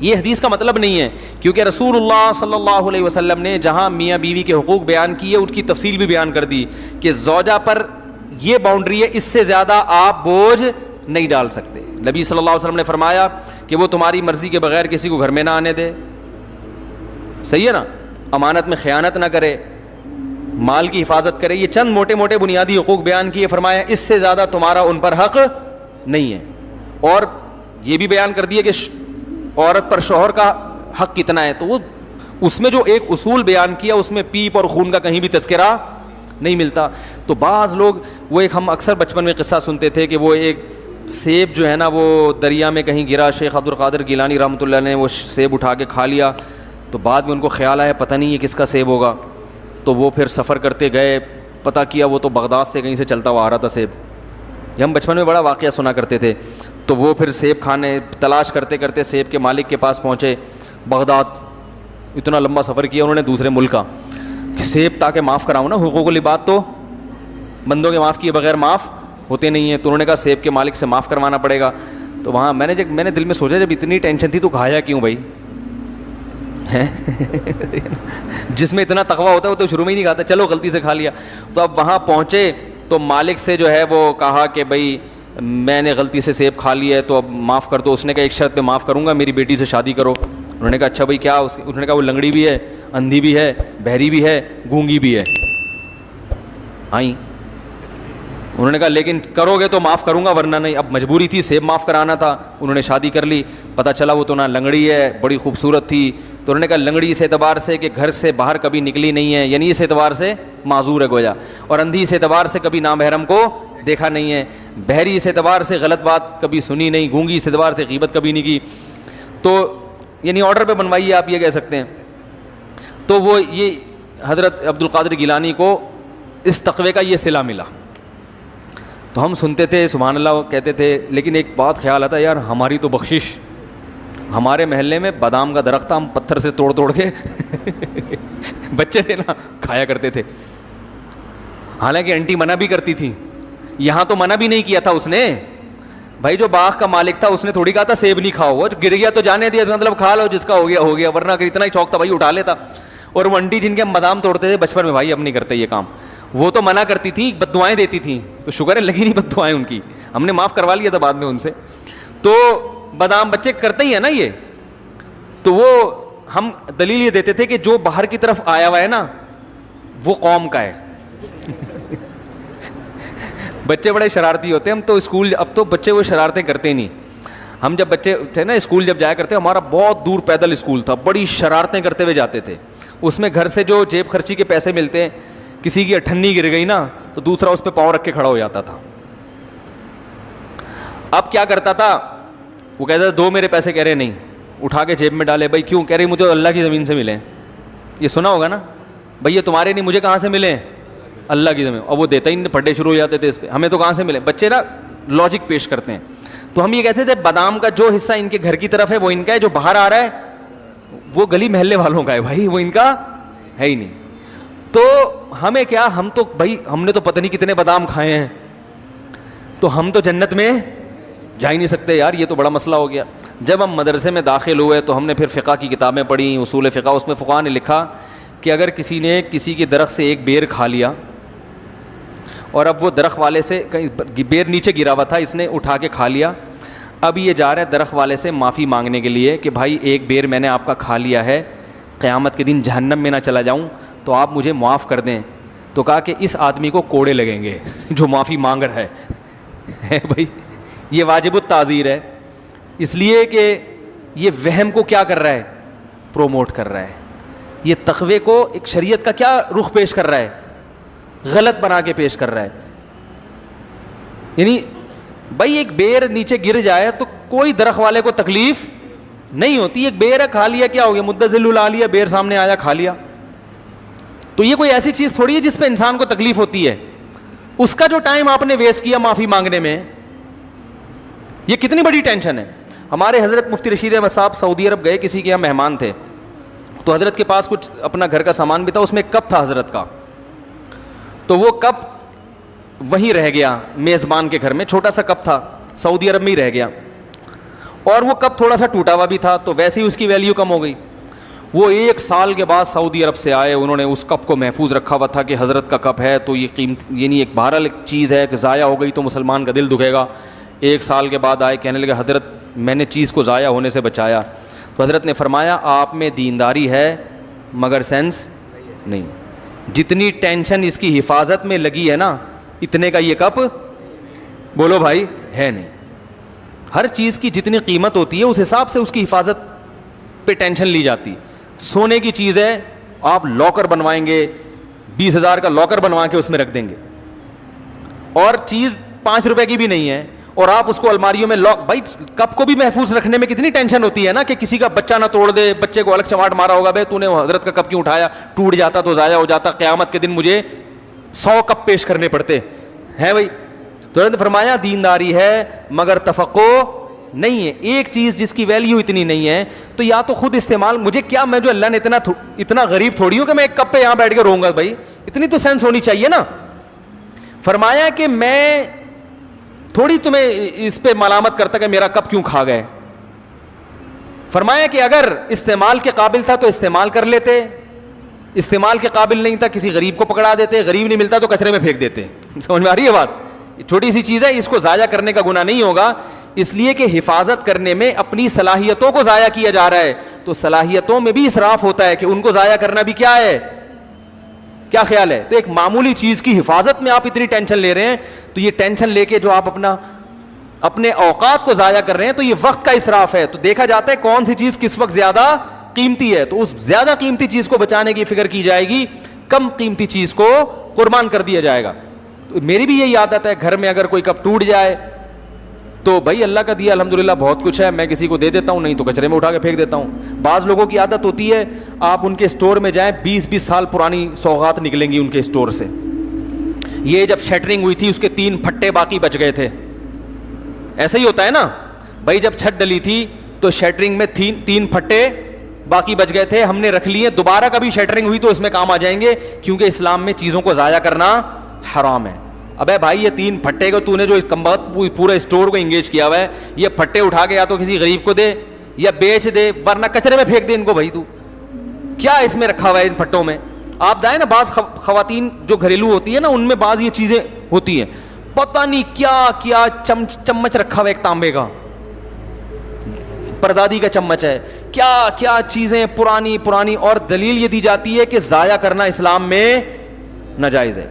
یہ حدیث کا مطلب نہیں ہے، کیونکہ رسول اللہ صلی اللہ علیہ وسلم نے جہاں میاں بیوی کے حقوق بیان کیے ان کی تفصیل بھی بیان کر دی کہ زوجہ پر یہ باؤنڈری ہے، اس سے زیادہ آپ بوجھ نہیں ڈال سکتے. نبی صلی اللہ علیہ وسلم نے فرمایا کہ وہ تمہاری مرضی کے بغیر کسی کو گھر میں نہ آنے دے، صحیح ہے نا، امانت میں خیانت نہ کرے، مال کی حفاظت کرے. یہ چند موٹے موٹے بنیادی حقوق بیان کیے، فرمایا اس سے زیادہ تمہارا ان پر حق نہیں ہے. اور یہ بھی بیان کر دیا کہ عورت پر شوہر کا حق کتنا ہے. تو وہ اس میں جو ایک اصول بیان کیا اس میں پیپ اور خون کا کہیں بھی تذکرہ نہیں ملتا. تو بعض لوگ وہ ایک ہم اکثر بچپن میں قصہ سنتے تھے کہ وہ ایک سیب جو ہے نا وہ دریا میں کہیں گرا، شیخ عبد القادر گیلانی رحمۃ اللہ نے وہ سیب اٹھا کے کھا لیا. تو بعد میں ان کو خیال آیا پتہ نہیں یہ کس کا سیب ہوگا. تو وہ پھر سفر کرتے گئے، پتہ کیا وہ تو بغداد سے کہیں سے چلتا ہوا آ رہا تھا سیب. یہ ہم بچپن میں بڑا واقعہ سنا کرتے تھے. تو وہ پھر سیب کھانے تلاش کرتے کرتے سیب کے مالک کے پاس پہنچے بغداد. اتنا لمبا سفر کیا انہوں نے دوسرے ملک کا، کہ سیب تاکہ معاف کراؤں نا، حقوق العباد تو بندوں کے معاف کیے بغیر معاف ہوتے نہیں ہیں. تو انہوں نے کہا سیب کے مالک سے معاف کروانا پڑے گا. تو وہاں میں نے دل میں سوچا جب اتنی ٹینشن تھی تو کھایا کیوں بھائی؟ جس میں اتنا تقویٰ ہوتا ہے وہ تو شروع میں ہی نہیں کھاتا، چلو غلطی سے کھا لیا. تو اب وہاں پہنچے تو مالک سے جو ہے وہ کہا کہ بھائی میں نے غلطی سے سیب کھا لیا ہے تو اب معاف کر دو. اس نے کہا ایک شرط پہ معاف کروں گا، میری بیٹی سے شادی کرو. انہوں نے کہا اچھا بھائی کیا؟ اس نے کہا وہ لنگڑی بھی ہے، اندھی بھی ہے، بہری بھی ہے، گونگی بھی ہے. آئیں. انہوں نے کہا لیکن کرو گے تو معاف کروں گا ورنہ نہیں. اب مجبوری تھی، سیب معاف کرانا تھا. انہوں نے شادی کر لی. پتہ چلا وہ تو نہ لنگڑی ہے، بڑی خوبصورت تھی. تو انہوں نے کہا لنگڑی اس اعتبار سے کہ گھر سے باہر کبھی نکلی نہیں ہے، یعنی اس اعتبار سے معذور ہے گویا، اور اندھی اس اعتبار سے کبھی نامحرم کو دیکھا نہیں ہے، بہری اس اعتبار سے غلط بات کبھی سنی نہیں، گونگی اس اعتبار سے غیبت کبھی نہیں کی. تو یعنی آرڈر پہ بنوائیے آپ یہ کہہ سکتے ہیں. تو وہ یہ حضرت عبد القادر گیلانی کو اس تقوی کا یہ صلہ ملا. تو ہم سنتے تھے سبحان اللہ کہتے تھے، لیکن ایک بات خیال آتا یار ہماری تو بخشش، ہمارے محلے میں بادام کا درخت تھا، ہم پتھر سے توڑ توڑ کے بچے تھے نا کھایا کرتے تھے. حالانکہ انٹی منع بھی کرتی تھی، یہاں تو منع بھی نہیں کیا تھا اس نے. بھائی جو باغ کا مالک تھا اس نے تھوڑی کہا تھا سیب نہیں کھاؤ، وہ گر گیا تو جانے دیا، اس کا مطلب کھا لو، جس کا ہو گیا ہو گیا، ورنہ اگر اتنا ہی شوق تھا بھائی اٹھا لیتا. اور وہ انٹی جن کے ہم بادام توڑتے تھے بچپن میں، بھائی اب نہیں کرتے یہ کام، وہ تو منع کرتی تھی، بد دعائیں دیتی تھیں. تو شکر ہے لگی نہیں بد دعائیں ان کی، ہم نے معاف کروا لیا تھا بعد میں ان سے. تو بادام بچے کرتے ہی ہیں نا یہ. تو وہ ہم دلیل یہ دیتے تھے کہ جو باہر کی طرف آیا ہوا ہے نا وہ قوم کا ہے. بچے بڑے شرارتی ہوتے ہیں. ہم تو اسکول اب تو بچے وہ شرارتیں کرتے نہیں. ہم جب بچے تھے نا اسکول جب جایا کرتے، ہمارا بہت دور پیدل اسکول تھا، بڑی شرارتیں کرتے ہوئے جاتے تھے. اس میں گھر سے جو جیب خرچی کے پیسے ملتے ہیں، کسی کی اٹھنی گر گئی نا تو دوسرا اس پہ پاؤں رکھ کے کھڑا ہو جاتا تھا. اب کیا کرتا تھا وہ کہتا تھا دو میرے پیسے، کہہ رہے نہیں، اٹھا کے جیب میں ڈالے. بھائی کیوں؟ کہہ رہے مجھے اللہ کی زمین سے ملے. یہ سنا ہوگا نا، بھائی یہ تمہارے نہیں، مجھے کہاں سے ملے؟ اللہ کی زمین. اور وہ دیتا ہی نہیں، پھڈے شروع ہو جاتے تھے اس پہ، ہمیں تو کہاں سے ملے. بچے نا لاجک پیش کرتے ہیں. تو ہم یہ کہتے تھے بادام کا جو حصہ ان کے گھر کی طرف ہے وہ ان کا ہے، جو باہر آ رہا ہے وہ گلی محلے والوں کا ہے، بھائی وہ ان کا ہے ہی نہیں. تو ہمیں کیا، ہم تو بھائی ہم نے تو پتہ نہیں کتنے بادام کھائے ہیں، تو ہم تو جنت میں جا ہی نہیں سکتے یار. یہ تو بڑا مسئلہ ہو گیا. جب ہم مدرسے میں داخل ہوئے تو ہم نے پھر فقہ کی کتابیں پڑھی، اصول فقہ. اس میں فقہ نے لکھا کہ اگر کسی نے کسی کے درخت سے ایک بیر کھا لیا اور اب وہ درخت والے سے کہیں بیر نیچے گرا ہوا تھا، اس نے اٹھا کے کھا لیا، اب یہ جا رہا ہے درخت والے سے معافی مانگنے کے لیے کہ بھائی ایک بیر میں نے آپ کا کھا لیا ہے، قیامت کے دن جہنم میں نہ چلا جاؤں تو آپ مجھے معاف کر دیں. تو کہا کہ اس آدمی کو کوڑے لگیں گے جو معافی مانگ رہا ہے. بھائی یہ واجب التعزیر ہے، اس لیے کہ یہ وہم کو کیا کر رہا ہے؟ پروموٹ کر رہا ہے. یہ تقوی کو ایک شریعت کا کیا رخ پیش کر رہا ہے؟ غلط بنا کے پیش کر رہا ہے. یعنی بھائی ایک بیر نیچے گر جائے تو کوئی درخت والے کو تکلیف نہیں ہوتی. ایک بیر ہے کھا لیا کیا ہو گیا، مدذل الا لیا، بیر سامنے آیا کھا لیا. تو یہ کوئی ایسی چیز تھوڑی ہے جس پہ انسان کو تکلیف ہوتی ہے. اس کا جو ٹائم آپ نے ویسٹ کیا معافی مانگنے میں، یہ کتنی بڑی ٹینشن ہے. ہمارے حضرت مفتی رشید احمد صاحب سعودی عرب گئے، کسی کے یہاں مہمان تھے، تو حضرت کے پاس کچھ اپنا گھر کا سامان بھی تھا، اس میں ایک کپ تھا حضرت کا. تو وہ کپ وہیں رہ گیا میزبان کے گھر میں، چھوٹا سا کپ تھا، سعودی عرب میں ہی رہ گیا. اور وہ کپ تھوڑا سا ٹوٹا ہوا بھی تھا تو ویسے ہی اس کی ویلیو کم ہو گئی. وہ 1 سال کے بعد سعودی عرب سے آئے, انہوں نے اس کپ کو محفوظ رکھا ہوا تھا کہ حضرت کا کپ ہے تو یہ قیمت, یعنی ایک بہرحال ایک چیز ہے کہ ضائع ہو گئی تو مسلمان کا دل دکھے گا. 1 سال کے بعد آئے, کہنے لگے حضرت میں نے چیز کو ضائع ہونے سے بچایا. تو حضرت نے فرمایا آپ میں دینداری ہے مگر سینس نہیں. جتنی ٹینشن اس کی حفاظت میں لگی ہے نا, اتنے کا یہ کپ بولو بھائی ہے نہیں. ہر چیز کی جتنی قیمت ہوتی ہے اس حساب سے اس کی حفاظت پہ ٹینشن لی جاتی. سونے کی چیز ہے, آپ لاکر بنوائیں گے, 20,000 کا لاکر بنوا کے اس میں رکھ دیں گے, اور چیز 5 روپے کی بھی نہیں ہے اور آپ اس کو الماریوں میں لاک. بھائی کپ کو بھی محفوظ رکھنے میں کتنی ٹینشن ہوتی ہے نا, کہ کسی کا بچہ نہ توڑ دے, بچے کو الگ چماٹ مارا ہوگا, بھائی تو نے حضرت کا کپ کیوں اٹھایا, ٹوٹ جاتا تو ضائع ہو جاتا, قیامت کے دن مجھے 100 کپ پیش کرنے پڑتے ہیں بھائی. تو حضرت نے فرمایا دینداری ہے مگر تفقع نہیں ہے. ایک چیز جس کی ویلیو اتنی نہیں ہے تو یا تو خود استعمال, مجھے کیا, میں جو اللہ نے اتنا غریب تھوڑی ہوں کہ میں ایک کپ پہ یہاں بیٹھ کے رہوں گا, بھائی اتنی تو سینس ہونی چاہیے نا. فرمایا کہ میں تھوڑی تمہیں اس پہ ملامت کرتا کہ میرا کپ کیوں کھا گئے. فرمایا کہ اگر استعمال کے قابل تھا تو استعمال کر لیتے, استعمال کے قابل نہیں تھا کسی غریب کو پکڑا دیتے, غریب نہیں ملتا تو کچرے میں پھینک دیتے. سمجھ میں آ رہی ہے بات؟ چھوٹی سی چیز ہے, اس کو ضائع کرنے کا گناہ نہیں ہوگا, اس لیے کہ حفاظت کرنے میں اپنی صلاحیتوں کو ضائع کیا جا رہا ہے. تو صلاحیتوں میں بھی اسراف ہوتا ہے کہ ان کو ضائع کرنا بھی کیا ہے, کیا خیال ہے؟ تو ایک معمولی چیز کی حفاظت میں آپ اتنی ٹینشن لے رہے ہیں, تو یہ ٹینشن لے کے جو آپ اپنے اوقات کو ضائع کر رہے ہیں تو یہ وقت کا اسراف ہے. تو دیکھا جاتا ہے کون سی چیز کس وقت زیادہ قیمتی ہے, تو اس زیادہ قیمتی چیز کو بچانے کی فکر کی جائے گی, کم قیمتی چیز کو قربان کر دیا جائے گا. تو میری بھی یہی عادت ہے, گھر میں اگر کوئی کپ ٹوٹ جائے تو بھائی اللہ کا دیا الحمدللہ بہت کچھ ہے, میں کسی کو دے دیتا ہوں, نہیں تو کچرے میں اٹھا کے پھینک دیتا ہوں. بعض لوگوں کی عادت ہوتی ہے آپ ان کے اسٹور میں جائیں, 20-20 سال پرانی سوغات نکلیں گی ان کے اسٹور سے. یہ جب شٹرنگ ہوئی تھی اس کے 3 پھٹے باقی بچ گئے تھے. ایسا ہی ہوتا ہے نا بھائی, جب چھت ڈلی تھی تو شٹرنگ میں 3 پھٹے باقی بچ گئے تھے, ہم نے رکھ لیے, دوبارہ کبھی شٹرنگ ہوئی تو اس میں کام آ جائیں گے, کیونکہ اسلام میں چیزوں کو ضائع کرنا حرام ہے. ابے بھائی یہ 3 پھٹے کو تو نے جو پورے اسٹور کو انگیج کیا ہوا ہے, یہ پھٹے اٹھا کے یا تو کسی غریب کو دے یا بیچ دے, ورنہ کچرے میں پھینک دے ان کو. بھائی تو کیا اس میں رکھا ہوا ہے ان پھٹوں میں؟ آپ جائیں نا, بعض خواتین جو گھریلو ہوتی ہے نا ان میں بعض یہ چیزیں ہوتی ہیں, پتہ نہیں کیا کیا چمچ رکھا ہوا ہے, ایک تانبے کا پردادی کا چمچ ہے, کیا کیا چیزیں پرانی, اور دلیل یہ دی جاتی ہے کہ ضائع کرنا اسلام میں ناجائز ہے.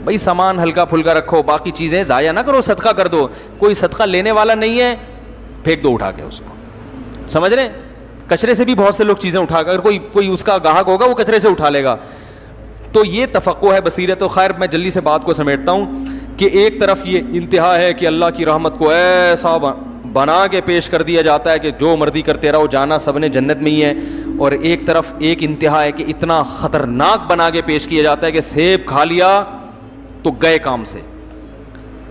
بھائی سامان ہلکا پھلکا رکھو, باقی چیزیں ضائع نہ کرو, صدقہ کر دو. کوئی صدقہ لینے والا نہیں ہے, پھینک دو اٹھا کے اس کو. سمجھ رہے ہیں؟ کچرے سے بھی بہت سے لوگ چیزیں اٹھا کر, کوئی اس کا گاہک ہوگا وہ کچرے سے اٹھا لے گا. تو یہ تفقع ہے, بصیرت. تو خیر میں جلدی سے بات کو سمیٹتا ہوں کہ ایک طرف یہ انتہا ہے کہ اللہ کی رحمت کو ایسا بنا کے پیش کر دیا جاتا ہے کہ جو مرضی کرتے رہو, جانا سب نے جنت میں ہی ہے. اور ایک طرف ایک انتہا ہے کہ اتنا خطرناک بنا کے پیش کیا جاتا ہے کہ سیب کھا لیا تو گئے کام سے.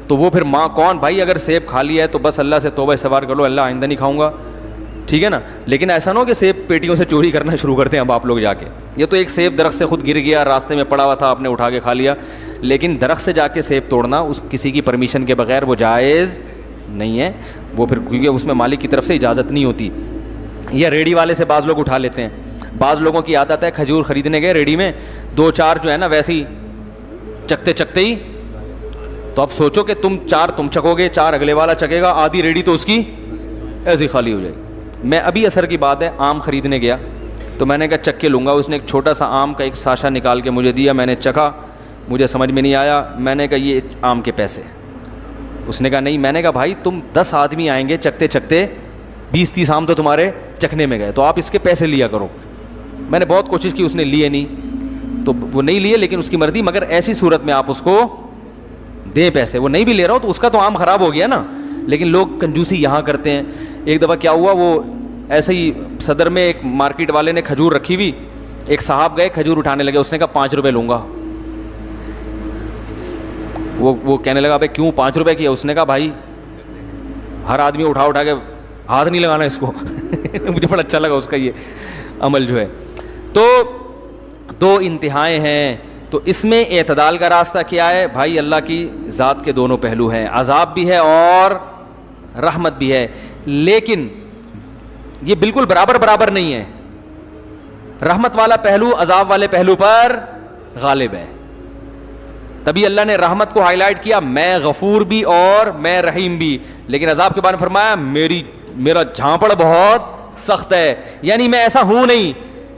تو وہ پھر ماں کون بھائی, اگر سیب کھا لیا ہے تو بس اللہ سے توبہ استغفار کر لو, اللہ آئندہ نہیں کھاؤں گا, ٹھیک ہے نا. لیکن ایسا نہ ہو کہ سیب پیٹیوں سے چوری کرنا شروع کرتے ہیں اب آپ لوگ جا کے. یہ تو ایک سیب درخت سے خود گر گیا, راستے میں پڑا ہوا تھا, آپ نے اٹھا کے کھا لیا. لیکن درخت سے جا کے سیب توڑنا اس کسی کی پرمیشن کے بغیر وہ جائز نہیں ہے. وہ پھر کیونکہ اس میں مالک کی طرف سے اجازت نہیں ہوتی. یا ریڑھی والے سے بعض لوگ اٹھا لیتے ہیں. بعض لوگوں کی عادت ہے کھجور خریدنے گئے ریڑھی میں, 2-4 جو ہے نا ویسے ہی چکتے ہی, تو اب سوچو کہ تم 4 چکو گے, 4 اگلے والا چکے گا, آدھی ریڑھی تو اس کی ایسی خالی ہو جائے گی. میں ابھی عصر کی بات ہے, آم خریدنے گیا تو میں نے کہا چک کے لوں گا. اس نے ایک چھوٹا سا آم کا ایک ساشا نکال کے مجھے دیا, میں نے چکھا, مجھے سمجھ میں نہیں آیا. میں نے کہا یہ آم کے پیسے. اس نے کہا نہیں. میں نے کہا بھائی تم 10 آدمی آئیں گے چکتے 20-30 آم تو تمہارے چکھنے میں گئے, تو آپ اس کے پیسے لیا کرو. میں نے بہت کوشش کی, اس نے لیے نہیں, تو وہ نہیں لیے, لیکن اس کی مرضی. مگر ایسی صورت میں آپ اس کو دیں پیسے, وہ نہیں بھی لے رہا ہو تو اس کا تو آم خراب ہو گیا نا. لیکن لوگ کنجوسی یہاں کرتے ہیں. ایک دفعہ کیا ہوا, وہ ایسے ہی صدر میں ایک مارکیٹ والے نے کھجور رکھی ہوئی, ایک صاحب گئے کھجور اٹھانے لگے, اس نے کہا 5 روپے لوں گا. وہ کہنے لگا بھائی کیوں 5 روپے کی ہے؟ اس نے کہا بھائی ہر آدمی اٹھا کے ہاتھ نہیں لگانا اس کو. مجھے بڑا اچھا لگا اس کا یہ عمل جو ہے. تو 2 انتہائیں ہیں. تو اس میں اعتدال کا راستہ کیا ہے بھائی؟ اللہ کی ذات کے دونوں پہلو ہیں, عذاب بھی ہے اور رحمت بھی ہے. لیکن یہ بالکل برابر نہیں ہے. رحمت والا پہلو عذاب والے پہلو پر غالب ہے. تبھی اللہ نے رحمت کو ہائی لائٹ کیا, میں غفور بھی اور میں رحیم بھی, لیکن عذاب کے بارے میں فرمایا میرا جھانپڑ بہت سخت ہے. یعنی میں ایسا ہوں نہیں,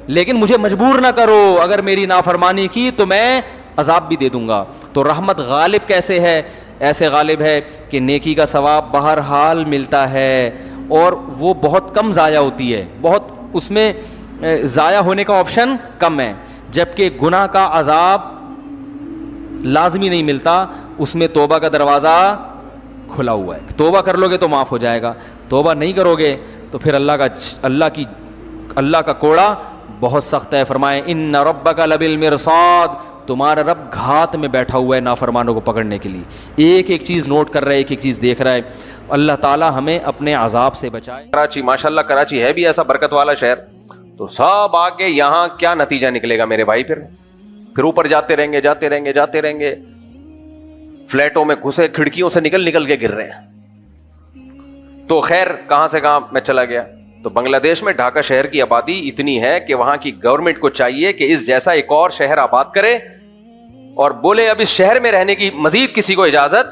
لیکن مجھے مجبور نہ کرو, اگر میری نافرمانی کی تو میں عذاب بھی دے دوں گا. تو رحمت غالب کیسے ہے؟ ایسے غالب ہے کہ نیکی کا ثواب بہرحال ملتا ہے اور وہ بہت کم ضائع ہوتی ہے, بہت اس میں ضائع ہونے کا آپشن کم ہے. جبکہ گناہ کا عذاب لازمی نہیں ملتا, اس میں توبہ کا دروازہ کھلا ہوا ہے. توبہ کر لو گے تو معاف ہو جائے گا, توبہ نہیں کرو گے تو پھر اللہ کا کوڑا بہت سخت ہے. فرمائے ان ربک لبالمرصاد, تمہارا رب گھات میں بیٹھا ہوا ہے نافرمانوں کو پکڑنے کے لیے. ایک ایک چیز نوٹ کر رہا ہے, ایک ایک چیز دیکھ رہا ہے. اللہ تعالی ہمیں اپنے عذاب سے بچائے. کراچی ماشاءاللہ, کراچی ہے بھی ایسا برکت والا شہر, تو سب آگے یہاں کیا نتیجہ نکلے گا میرے بھائی؟ پھر اوپر جاتے رہیں گے, فلیٹوں میں گھسے, کھڑکیوں سے نکل کے گر رہے ہیں. تو خیر کہاں سے کہاں میں چلا گیا. تو بنگلہ دیش میں ڈھاکہ شہر کی آبادی اتنی ہے کہ وہاں کی گورنمنٹ کو چاہیے کہ اس جیسا ایک اور شہر آباد کرے اور بولے اب اس شہر میں رہنے کی مزید کسی کو اجازت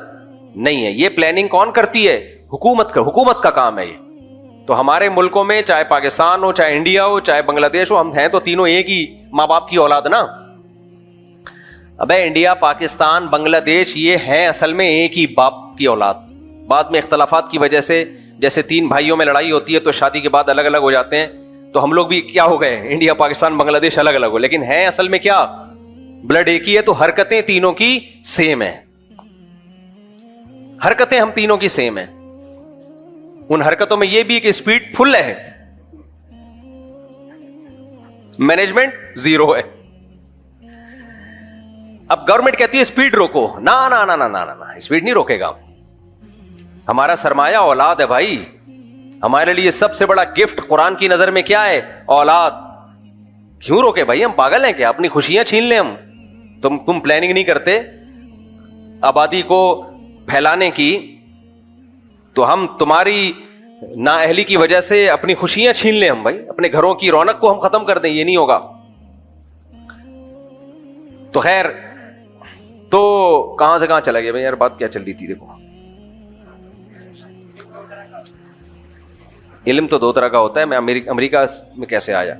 نہیں ہے. یہ پلاننگ کون کرتی ہے؟ حکومت کا کام ہے یہ. تو ہمارے ملکوں میں چاہے پاکستان ہو, چاہے انڈیا ہو, چاہے بنگلہ دیش ہو, ہم ہیں تو تینوں ایک ہی ماں باپ کی اولاد نا. ابے انڈیا, پاکستان, بنگلہ دیش یہ ہیں اصل میں ایک ہی باپ کی اولاد. بعد میں اختلافات کی وجہ سے, جیسے 3 بھائیوں میں لڑائی ہوتی ہے تو شادی کے بعد الگ الگ ہو جاتے ہیں, تو ہم لوگ بھی کیا ہو گئے, انڈیا, پاکستان, بنگلہ دیش الگ الگ ہو, لیکن ہیں اصل میں کیا, بلڈ ایک ہی ہے. تو حرکتیں تینوں کی سیم ہیں, حرکتیں ہم تینوں کی سیم ہیں. ان حرکتوں میں یہ بھی کہ اسپیڈ فل ہے, مینجمنٹ زیرو ہے. اب گورنمنٹ کہتی ہے اسپیڈ روکو, نہ اسپیڈ نہیں روکے گا. ہمارا سرمایہ اولاد ہے بھائی. ہمارے لیے سب سے بڑا گفٹ قرآن کی نظر میں کیا ہے؟ اولاد. کیوں روکے بھائی؟ ہم پاگل ہیں کیا؟ اپنی خوشیاں چھین لیں ہم؟ تم پلاننگ نہیں کرتے آبادی کو پھیلانے کی, تو ہم تمہاری نااہلی کی وجہ سے اپنی خوشیاں چھین لیں ہم بھائی, اپنے گھروں کی رونق کو ہم ختم کر دیں, یہ نہیں ہوگا. تو خیر, تو کہاں سے کہاں چلا گیا بھائی یار, بات کیا چل رہی تھی؟ دیکھو, علم تو 2 طرح کا ہوتا ہے. میں امریکہ میں کیسے آیا,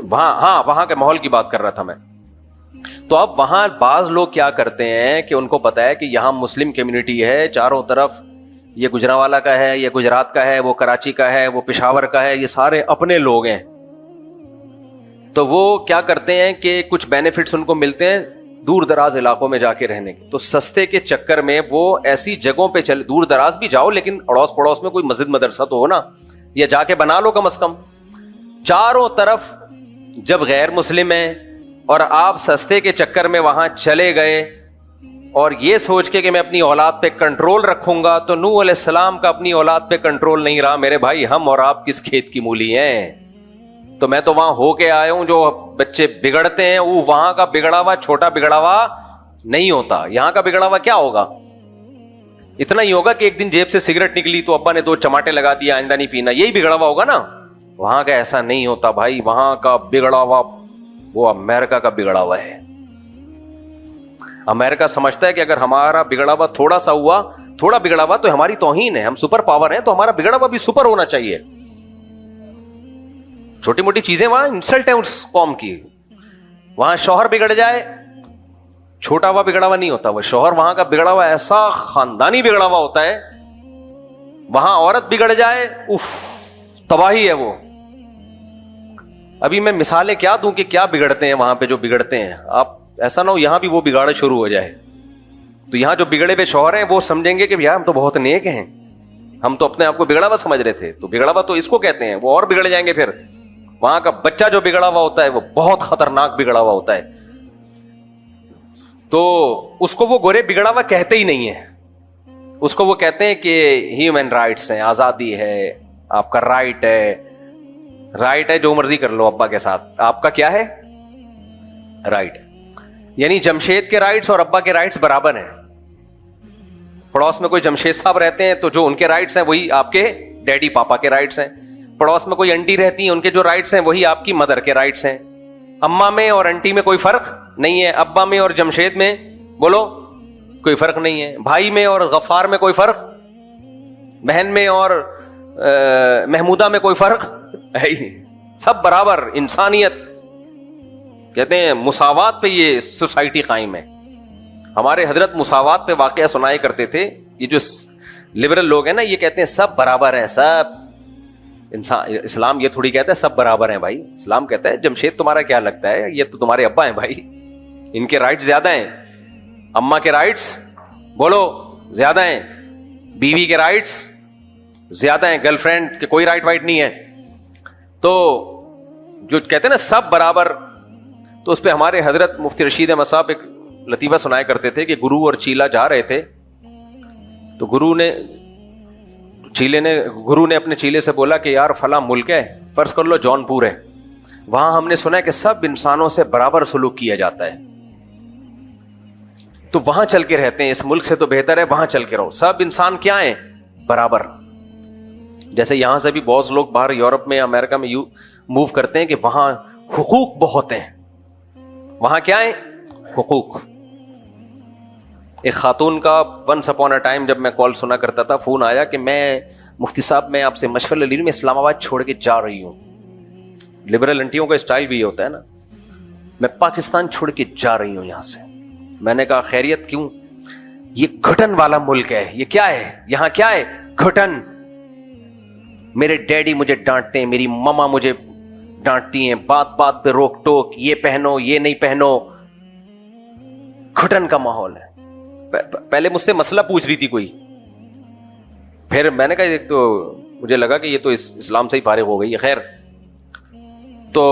وہاں کے ماحول کی بات کر رہا تھا میں. تو اب وہاں بعض لوگ کیا کرتے ہیں کہ ان کو پتا ہے کہ یہاں مسلم کمیونٹی ہے چاروں طرف, یہ گجرانوالہ کا ہے, یہ گجرات کا ہے, وہ کراچی کا ہے, وہ پشاور کا ہے, یہ سارے اپنے لوگ ہیں. تو وہ کیا کرتے ہیں کہ کچھ بینیفٹس ان کو ملتے ہیں دور دراز علاقوں میں جا کے رہنے کے, تو سستے کے چکر میں وہ ایسی جگہوں پہ چلے, دور دراز بھی جاؤ لیکن اڑوس پڑوس میں کوئی مسجد مدرسہ تو ہو نا, یا جا کے بنا لو کم از کم. چاروں طرف جب غیر مسلم ہیں اور آپ سستے کے چکر میں وہاں چلے گئے اور یہ سوچ کے کہ میں اپنی اولاد پہ کنٹرول رکھوں گا, تو نوح علیہ السلام کا اپنی اولاد پہ کنٹرول نہیں رہا میرے بھائی. ہم اور آپ کس کھیت کی مولی ہیں؟ تو میں تو وہاں ہو کے آیا ہوں. جو بچے بگڑتے ہیں وہ وہاں کا بگڑا ہوا چھوٹا بگڑا ہوا نہیں ہوتا, یہاں کا بگڑا ہوا کیا ہوگا؟ اتنا ہی ہوگا کہ ایک دن جیب سے سگریٹ نکلی تو ابا نے 2 چماٹے لگا دیا, آئندہ نہیں پینا, یہی بگڑا ہوا ہوگا نا. وہاں کا ایسا نہیں ہوتا بھائی, وہاں کا بگڑا ہوا وہ امریکہ کا بگڑا ہوا ہے. امریکہ سمجھتا ہے کہ اگر ہمارا بگڑا ہوا تھوڑا بگڑا ہوا تو ہماری توہین ہے, ہم سپر پاور ہیں, تو ہمارا بگڑا ہوا بھی سپر ہونا چاہیے. چھوٹی موٹی چیزیں وہاں انسلٹ ہے اس قوم کی. وہاں شوہر بگڑ جائے, چھوٹا ہوا بگڑا ہوا نہیں ہوتا, وہ شوہر وہاں کا بگڑا ہوا ایسا خاندانی بگڑا ہوا ہوتا ہے. وہاں عورت بگڑ جائے, اف, تباہی ہے وہ. ابھی میں مثالیں کیا دوں کہ کیا بگڑتے ہیں وہاں پہ جو بگڑتے ہیں. آپ ایسا نہ ہو یہاں بھی وہ بگاڑ شروع ہو جائے, تو یہاں جو بگڑے ہوئے شوہر ہیں وہ سمجھیں گے کہ یار ہم تو بہت نیک ہیں, ہم تو اپنے آپ کو بگڑا ہوا سمجھ رہے تھے. تو بگڑا ہوا تو اس کو کہتے ہیں, وہ اور بگڑ جائیں گے. پھر وہاں کا بچہ جو بگڑا ہوا ہوتا ہے وہ بہت خطرناک بگڑا ہوا ہوتا ہے. تو اس کو وہ گورے بگڑا ہوا کہتے ہی نہیں ہے, اس کو وہ کہتے ہیں کہ ہیومن رائٹس ہیں, آزادی ہے, آپ کا رائٹ ہے جو مرضی کر لو ابا کے ساتھ. آپ کا کیا ہے؟ رائٹ. یعنی جمشید کے رائٹس اور ابا کے رائٹس برابر ہیں. پڑوس میں کوئی جمشید صاحب رہتے ہیں تو جو ان کے رائٹس ہیں وہی آپ کے ڈیڈی پاپا کے رائٹس ہیں. پڑوس میں کوئی انٹی رہتی ہیں, ان کے جو رائٹس ہیں وہی آپ کی مدر کے رائٹس ہیں. اماں میں اور انٹی میں کوئی فرق نہیں ہے, ابا میں اور جمشید میں بولو کوئی فرق نہیں ہے, بھائی میں اور غفار میں کوئی فرق, بہن میں اور محمودہ میں کوئی فرق ہے ہی نہیں, سب برابر. انسانیت کہتے ہیں مساوات پہ یہ سوسائٹی قائم ہے. ہمارے حضرت مساوات پہ واقعہ سنائے کرتے تھے. یہ جو لبرل لوگ ہیں نا یہ کہتے ہیں سب برابر ہیں, سب انسان. اسلام یہ تھوڑی کہتا ہے سب برابر ہیں بھائی. اسلام کہتا ہے جمشید تمہارا کیا لگتا ہے, یہ تو تمہارے ابا ہیں بھائی, ان کے رائٹس زیادہ ہیں. اماں کے رائٹس بولو زیادہ ہیں, بیوی کے رائٹس زیادہ ہیں, گرل فرینڈ کے کوئی رائٹ وائٹ نہیں ہے. تو جو کہتے ہیں نا سب برابر, تو اس پہ ہمارے حضرت مفتی رشید احمد صاحب ایک لطیفہ سنایا کرتے تھے کہ گرو اور چیلا جا رہے تھے, تو گرو نے اپنے چیلے سے بولا کہ یار فلاں ملک ہے, فرض کر لو جون پور ہے, وہاں ہم نے سنا ہے کہ سب انسانوں سے برابر سلوک کیا جاتا ہے, تو وہاں چل کے رہتے ہیں, اس ملک سے تو بہتر ہے وہاں چل کے رہو, سب انسان کیا ہیں برابر. جیسے یہاں سے بھی بہت لوگ باہر یورپ میں امریکہ میں موو کرتے ہیں کہ وہاں حقوق بہت ہیں, وہاں کیا ہے حقوق. ایک خاتون کا ونس اپون اے ٹائم جب میں کال سنا کرتا تھا, فون آیا کہ میں مفتی صاحب میں آپ سے مشورہ لے رہی ہوں, میں اسلام آباد چھوڑ کے جا رہی ہوں. لبرل انٹیوں کا اسٹائل بھی یہ ہوتا ہے نا, میں پاکستان چھوڑ کے جا رہی ہوں یہاں سے. میں نے کہا خیریت کیوں؟ یہ گھٹن والا ملک ہے. یہ کیا ہے یہاں, کیا ہے گھٹن. میرے ڈیڈی مجھے ڈانٹتے ہیں, میری ماما مجھے ڈانٹتی ہیں, بات بات پہ روک ٹوک, یہ پہنو یہ نہیں پہنو, گھٹن کا ماحول ہے. پہلے مجھ سے مسئلہ پوچھ رہی تھی کوئی, پھر میں نے کہا ایک تو مجھے لگا کہ یہ تو اسلام سے ہی فارغ ہو گئی ہے. خیر, تو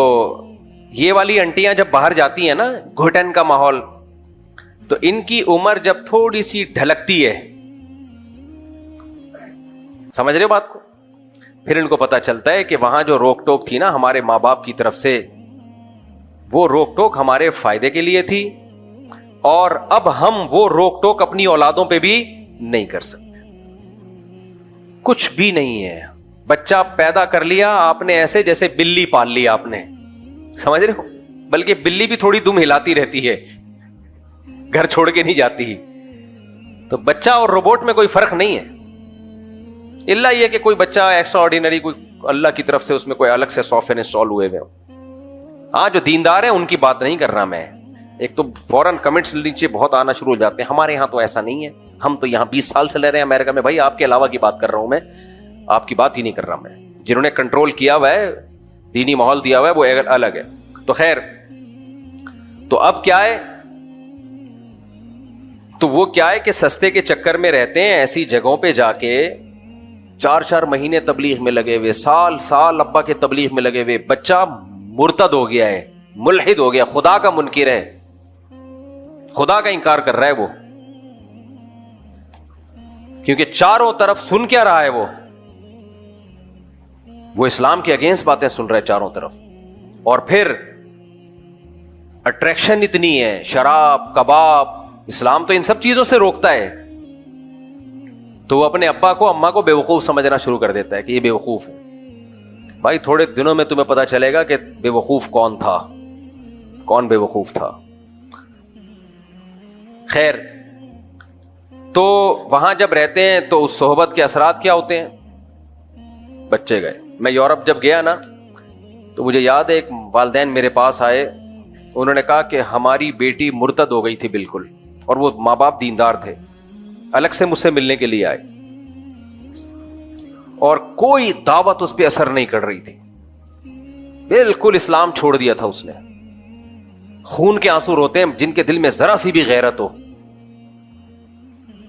یہ والی انٹیاں جب باہر جاتی ہیں نا, گھٹن کا ماحول, تو ان کی عمر جب تھوڑی سی ڈھلکتی ہے, سمجھ رہے ہو بات کو, پھر ان کو پتا چلتا ہے کہ وہاں جو روک ٹوک تھی نا ہمارے ماں باپ کی طرف سے, وہ روک ٹوک ہمارے فائدے کے لیے تھی, اور اب ہم وہ روک ٹوک اپنی اولادوں پہ بھی نہیں کر سکتے. کچھ بھی نہیں ہے, بچہ پیدا کر لیا آپ نے ایسے جیسے بلی پال لیا آپ نے, سمجھ رہے ہو, بلکہ بلی بھی تھوڑی دم ہلاتی رہتی ہے, گھر چھوڑ کے نہیں جاتی. تو بچہ اور روبوٹ میں کوئی فرق نہیں ہے, الا یہ کہ کوئی بچہ ایکسٹرا آرڈینری, کوئی اللہ کی طرف سے اس میں کوئی الگ سے سافٹ ویئر انسٹال ہوئے ہوئے. ہاں جو دیندار ہیں ان کی بات نہیں کر رہا میں. ایک تو فوراً کمنٹس نیچے بہت آنا شروع ہو جاتے ہیں, ہمارے یہاں تو ایسا نہیں ہے, ہم تو یہاں 20 سال سے رہ رہے ہیں امریکہ میں. بھائی آپ کے علاوہ کی بات کر رہا ہوں میں, آپ کی بات ہی نہیں کر رہا میں. جنہوں نے کنٹرول کیا ہوا ہے, دینی ماحول دیا ہوا ہے, وہ الگ ہے. تو خیر, تو اب کیا ہے, تو وہ کیا ہے کہ سستے کے چکر میں رہتے ہیں, ایسی جگہوں پہ جا کے 4 مہینے تبلیغ میں لگے ہوئے, سال ابا کے تبلیغ میں لگے ہوئے. بچہ مرتد ہو گیا ہے, ملحد ہو گیا, خدا کا منکر ہے, خدا کا انکار کر رہا ہے وہ, کیونکہ چاروں طرف سن کیا رہا ہے وہ اسلام کے اگینسٹ باتیں سن رہا ہے چاروں طرف. اور پھر اٹریکشن اتنی ہے, شراب کباب, اسلام تو ان سب چیزوں سے روکتا ہے. تو وہ اپنے ابا کو اماں کو بیوقوف سمجھنا شروع کر دیتا ہے کہ یہ بیوقوف ہے. بھائی تھوڑے دنوں میں تمہیں پتا چلے گا کہ بیوقوف کون تھا, کون بیوقوف تھا. خیر, تو وہاں جب رہتے ہیں تو اس صحبت کے اثرات کیا ہوتے ہیں, بچے گئے. میں یورپ جب گیا نا تو مجھے یاد ہے ایک والدین میرے پاس آئے, انہوں نے کہا کہ ہماری بیٹی مرتد ہو گئی تھی بالکل, اور وہ ماں باپ دیندار تھے, الگ سے مجھ سے ملنے کے لیے آئے, اور کوئی دعوت اس پہ اثر نہیں کر رہی تھی, بالکل اسلام چھوڑ دیا تھا اس نے. خون کے آنسو روتے ہیں جن کے دل میں ذرا سی بھی غیرت ہو.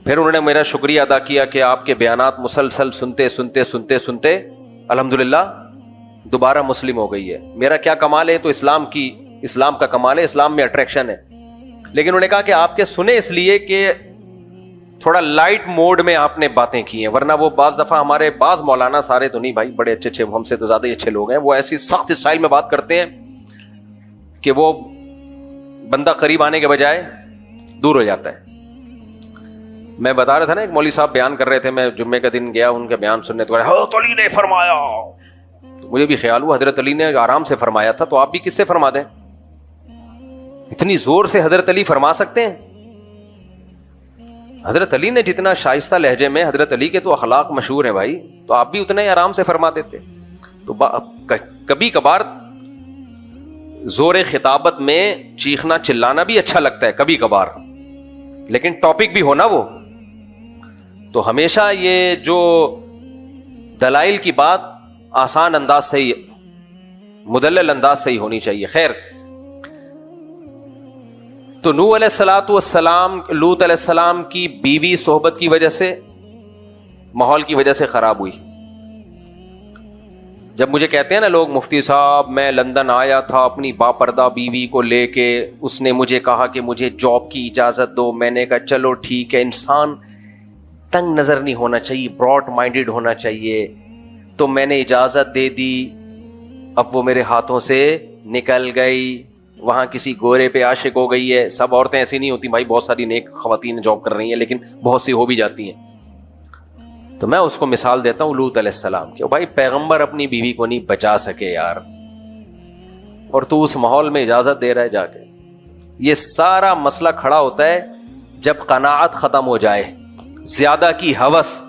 پھر انہوں نے میرا شکریہ ادا کیا کہ آپ کے بیانات مسلسل سنتے سنتے سنتے سنتے الحمدللہ دوبارہ مسلم ہو گئی ہے. میرا کیا کمال ہے, تو اسلام کا کمال ہے, اسلام میں اٹریکشن ہے. لیکن انہوں نے کہا کہ آپ کے سنے اس لیے کہ تھوڑا لائٹ موڈ میں آپ نے باتیں کی ہیں, ورنہ وہ بعض دفعہ ہمارے بعض مولانا, سارے تو نہیں بھائی, بڑے اچھے اچھے, ہم سے تو زیادہ ہی اچھے لوگ ہیں, وہ ایسی سخت اسٹائل میں بات کرتے ہیں کہ وہ بندہ قریب آنے کے بجائے دور ہو جاتا ہے. میں بتا رہا تھا نا ایک مولوی صاحب بیان کر رہے تھے, میں جمعے کا دن گیا ان کے بیان سننے, تو حضرت علی نے فرمایا, تو مجھے بھی خیال ہوا حضرت علی نے آرام سے فرمایا تھا تو آپ بھی کس سے فرما دیں, اتنی زور سے حضرت علی فرما سکتے ہیں؟ حضرت علی نے جتنا شائستہ لہجے میں, حضرت علی کے تو اخلاق مشہور ہیں بھائی, تو آپ بھی اتنا ہی آرام سے فرما دیتے. تو کبھی کبھار زور خطابت میں چیخنا چلانا بھی اچھا لگتا ہے کبھی کبھار, لیکن ٹاپک بھی ہونا وہ. تو ہمیشہ یہ جو دلائل کی بات آسان انداز سے ہی, مدلل انداز سے ہی ہونی چاہیے. خیر, تو نوح علیہ الصلوۃ والسلام, لوط علیہ السلام کی بیوی صحبت کی وجہ سے, ماحول کی وجہ سے خراب ہوئی. جب مجھے کہتے ہیں نا لوگ, مفتی صاحب میں لندن آیا تھا اپنی باپردہ بیوی کو لے کے, اس نے مجھے کہا کہ مجھے جاب کی اجازت دو, میں نے کہا چلو ٹھیک ہے. انسان تنگ نظر نہیں ہونا چاہیے, براڈ مائنڈڈ ہونا چاہیے. تو میں نے اجازت دے دی, اب وہ میرے ہاتھوں سے نکل گئی, وہاں کسی گورے پہ عاشق ہو گئی ہے. سب عورتیں ایسی نہیں ہوتی بھائی, بہت ساری نیک خواتین جاب کر رہی ہیں, لیکن بہت سی ہو بھی جاتی ہیں. تو میں اس کو مثال دیتا ہوں لوط علیہ السلام کی. بھائی پیغمبر اپنی بیوی کو نہیں بچا سکے یار, اور تو اس ماحول میں اجازت دے رہا ہے جا کے. یہ سارا مسئلہ کھڑا ہوتا ہے جب قناعت ختم ہو جائے, زیادہ کی ہوس.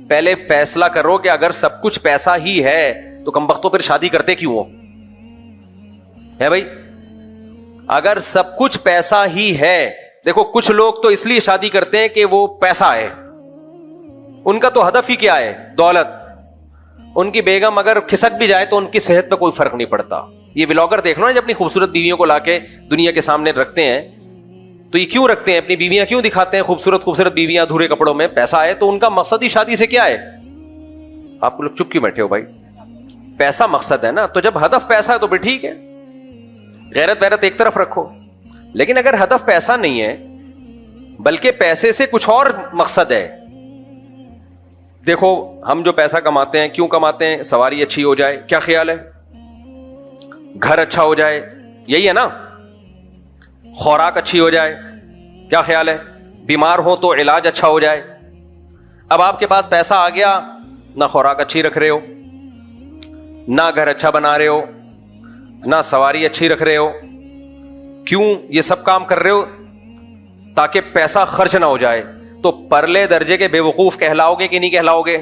پہلے فیصلہ کرو کہ اگر سب کچھ پیسہ ہی ہے تو کمبختوں پھر شادی کرتے کیوں ہو, ہے بھائی؟ اگر سب کچھ پیسہ ہی ہے, دیکھو کچھ لوگ تو اس لیے شادی کرتے ہیں کہ وہ پیسہ ہے, ان کا تو ہدف ہی کیا ہے, دولت. ان کی بیگم اگر کھسک بھی جائے تو ان کی صحت پہ کوئی فرق نہیں پڑتا. یہ ولاگر دیکھ لو نا, جب اپنی خوبصورت بیویوں کو لا کے دنیا کے سامنے رکھتے ہیں, تو یہ کیوں رکھتے ہیں, اپنی بیویاں کیوں دکھاتے ہیں خوبصورت خوبصورت بیویاں دھورے کپڑوں میں؟ پیسہ ہے. تو ان کا مقصد ہی شادی سے کیا ہے؟ آپ لوگ چپ کیوں بیٹھے ہو بھائی؟ پیسہ مقصد ہے نا. تو جب ہدف پیسہ ہے تو پھر ٹھیک ہے, غیرت ویرت ایک طرف رکھو. لیکن اگر ہدف پیسہ نہیں ہے بلکہ پیسے سے کچھ اور مقصد ہے, دیکھو ہم جو پیسہ کماتے ہیں کیوں کماتے ہیں؟ سواری اچھی ہو جائے, کیا خیال ہے؟ گھر اچھا ہو جائے, یہی ہے نا. خوراک اچھی ہو جائے, کیا خیال ہے؟ بیمار ہو تو علاج اچھا ہو جائے. اب آپ کے پاس پیسہ آ گیا, نہ خوراک اچھی رکھ رہے ہو, نہ گھر اچھا بنا رہے ہو, نہ سواری اچھی رکھ رہے ہو. کیوں یہ سب کام کر رہے ہو؟ تاکہ پیسہ خرچ نہ ہو جائے. تو پرلے درجے کے بے وقوف کہلاؤ گے کہ نہیں کہلاؤ گے؟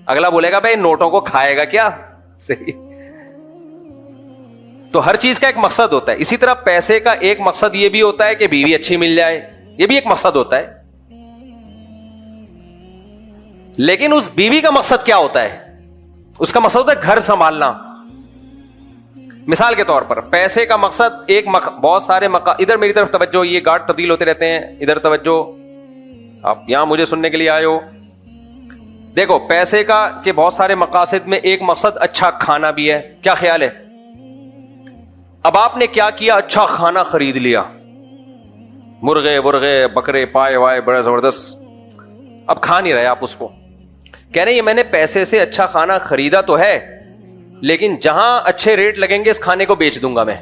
اگلا بولے گا بھائی نوٹوں کو کھائے گا کیا؟ صحیح. تو ہر چیز کا ایک مقصد ہوتا ہے. اسی طرح پیسے کا ایک مقصد یہ بھی ہوتا ہے کہ بیوی اچھی مل جائے, یہ بھی ایک مقصد ہوتا ہے. لیکن اس بیوی کا مقصد کیا ہوتا ہے؟ اس کا مقصد ہوتا ہے گھر سنبھالنا. مثال کے طور پر پیسے کا مقصد ایک بہت سارے ادھر میری طرف توجہ, یہ گارڈ تبدیل ہوتے رہتے ہیں, ادھر توجہ, آپ یہاں مجھے سننے کے لیے آئے ہو. دیکھو پیسے کا کہ بہت سارے مقاصد میں ایک مقصد اچھا کھانا بھی ہے, کیا خیال ہے؟ اب آپ نے کیا کیا؟ اچھا کھانا خرید لیا, مرغے ورغے بکرے پائے وائے بڑا زبردست. اب کھا نہیں رہے آپ اس کو, کہہ رہے ہیں یہ میں نے پیسے سے اچھا کھانا خریدا تو ہے, لیکن جہاں اچھے ریٹ لگیں گے اس کھانے کو بیچ دوں گا میں.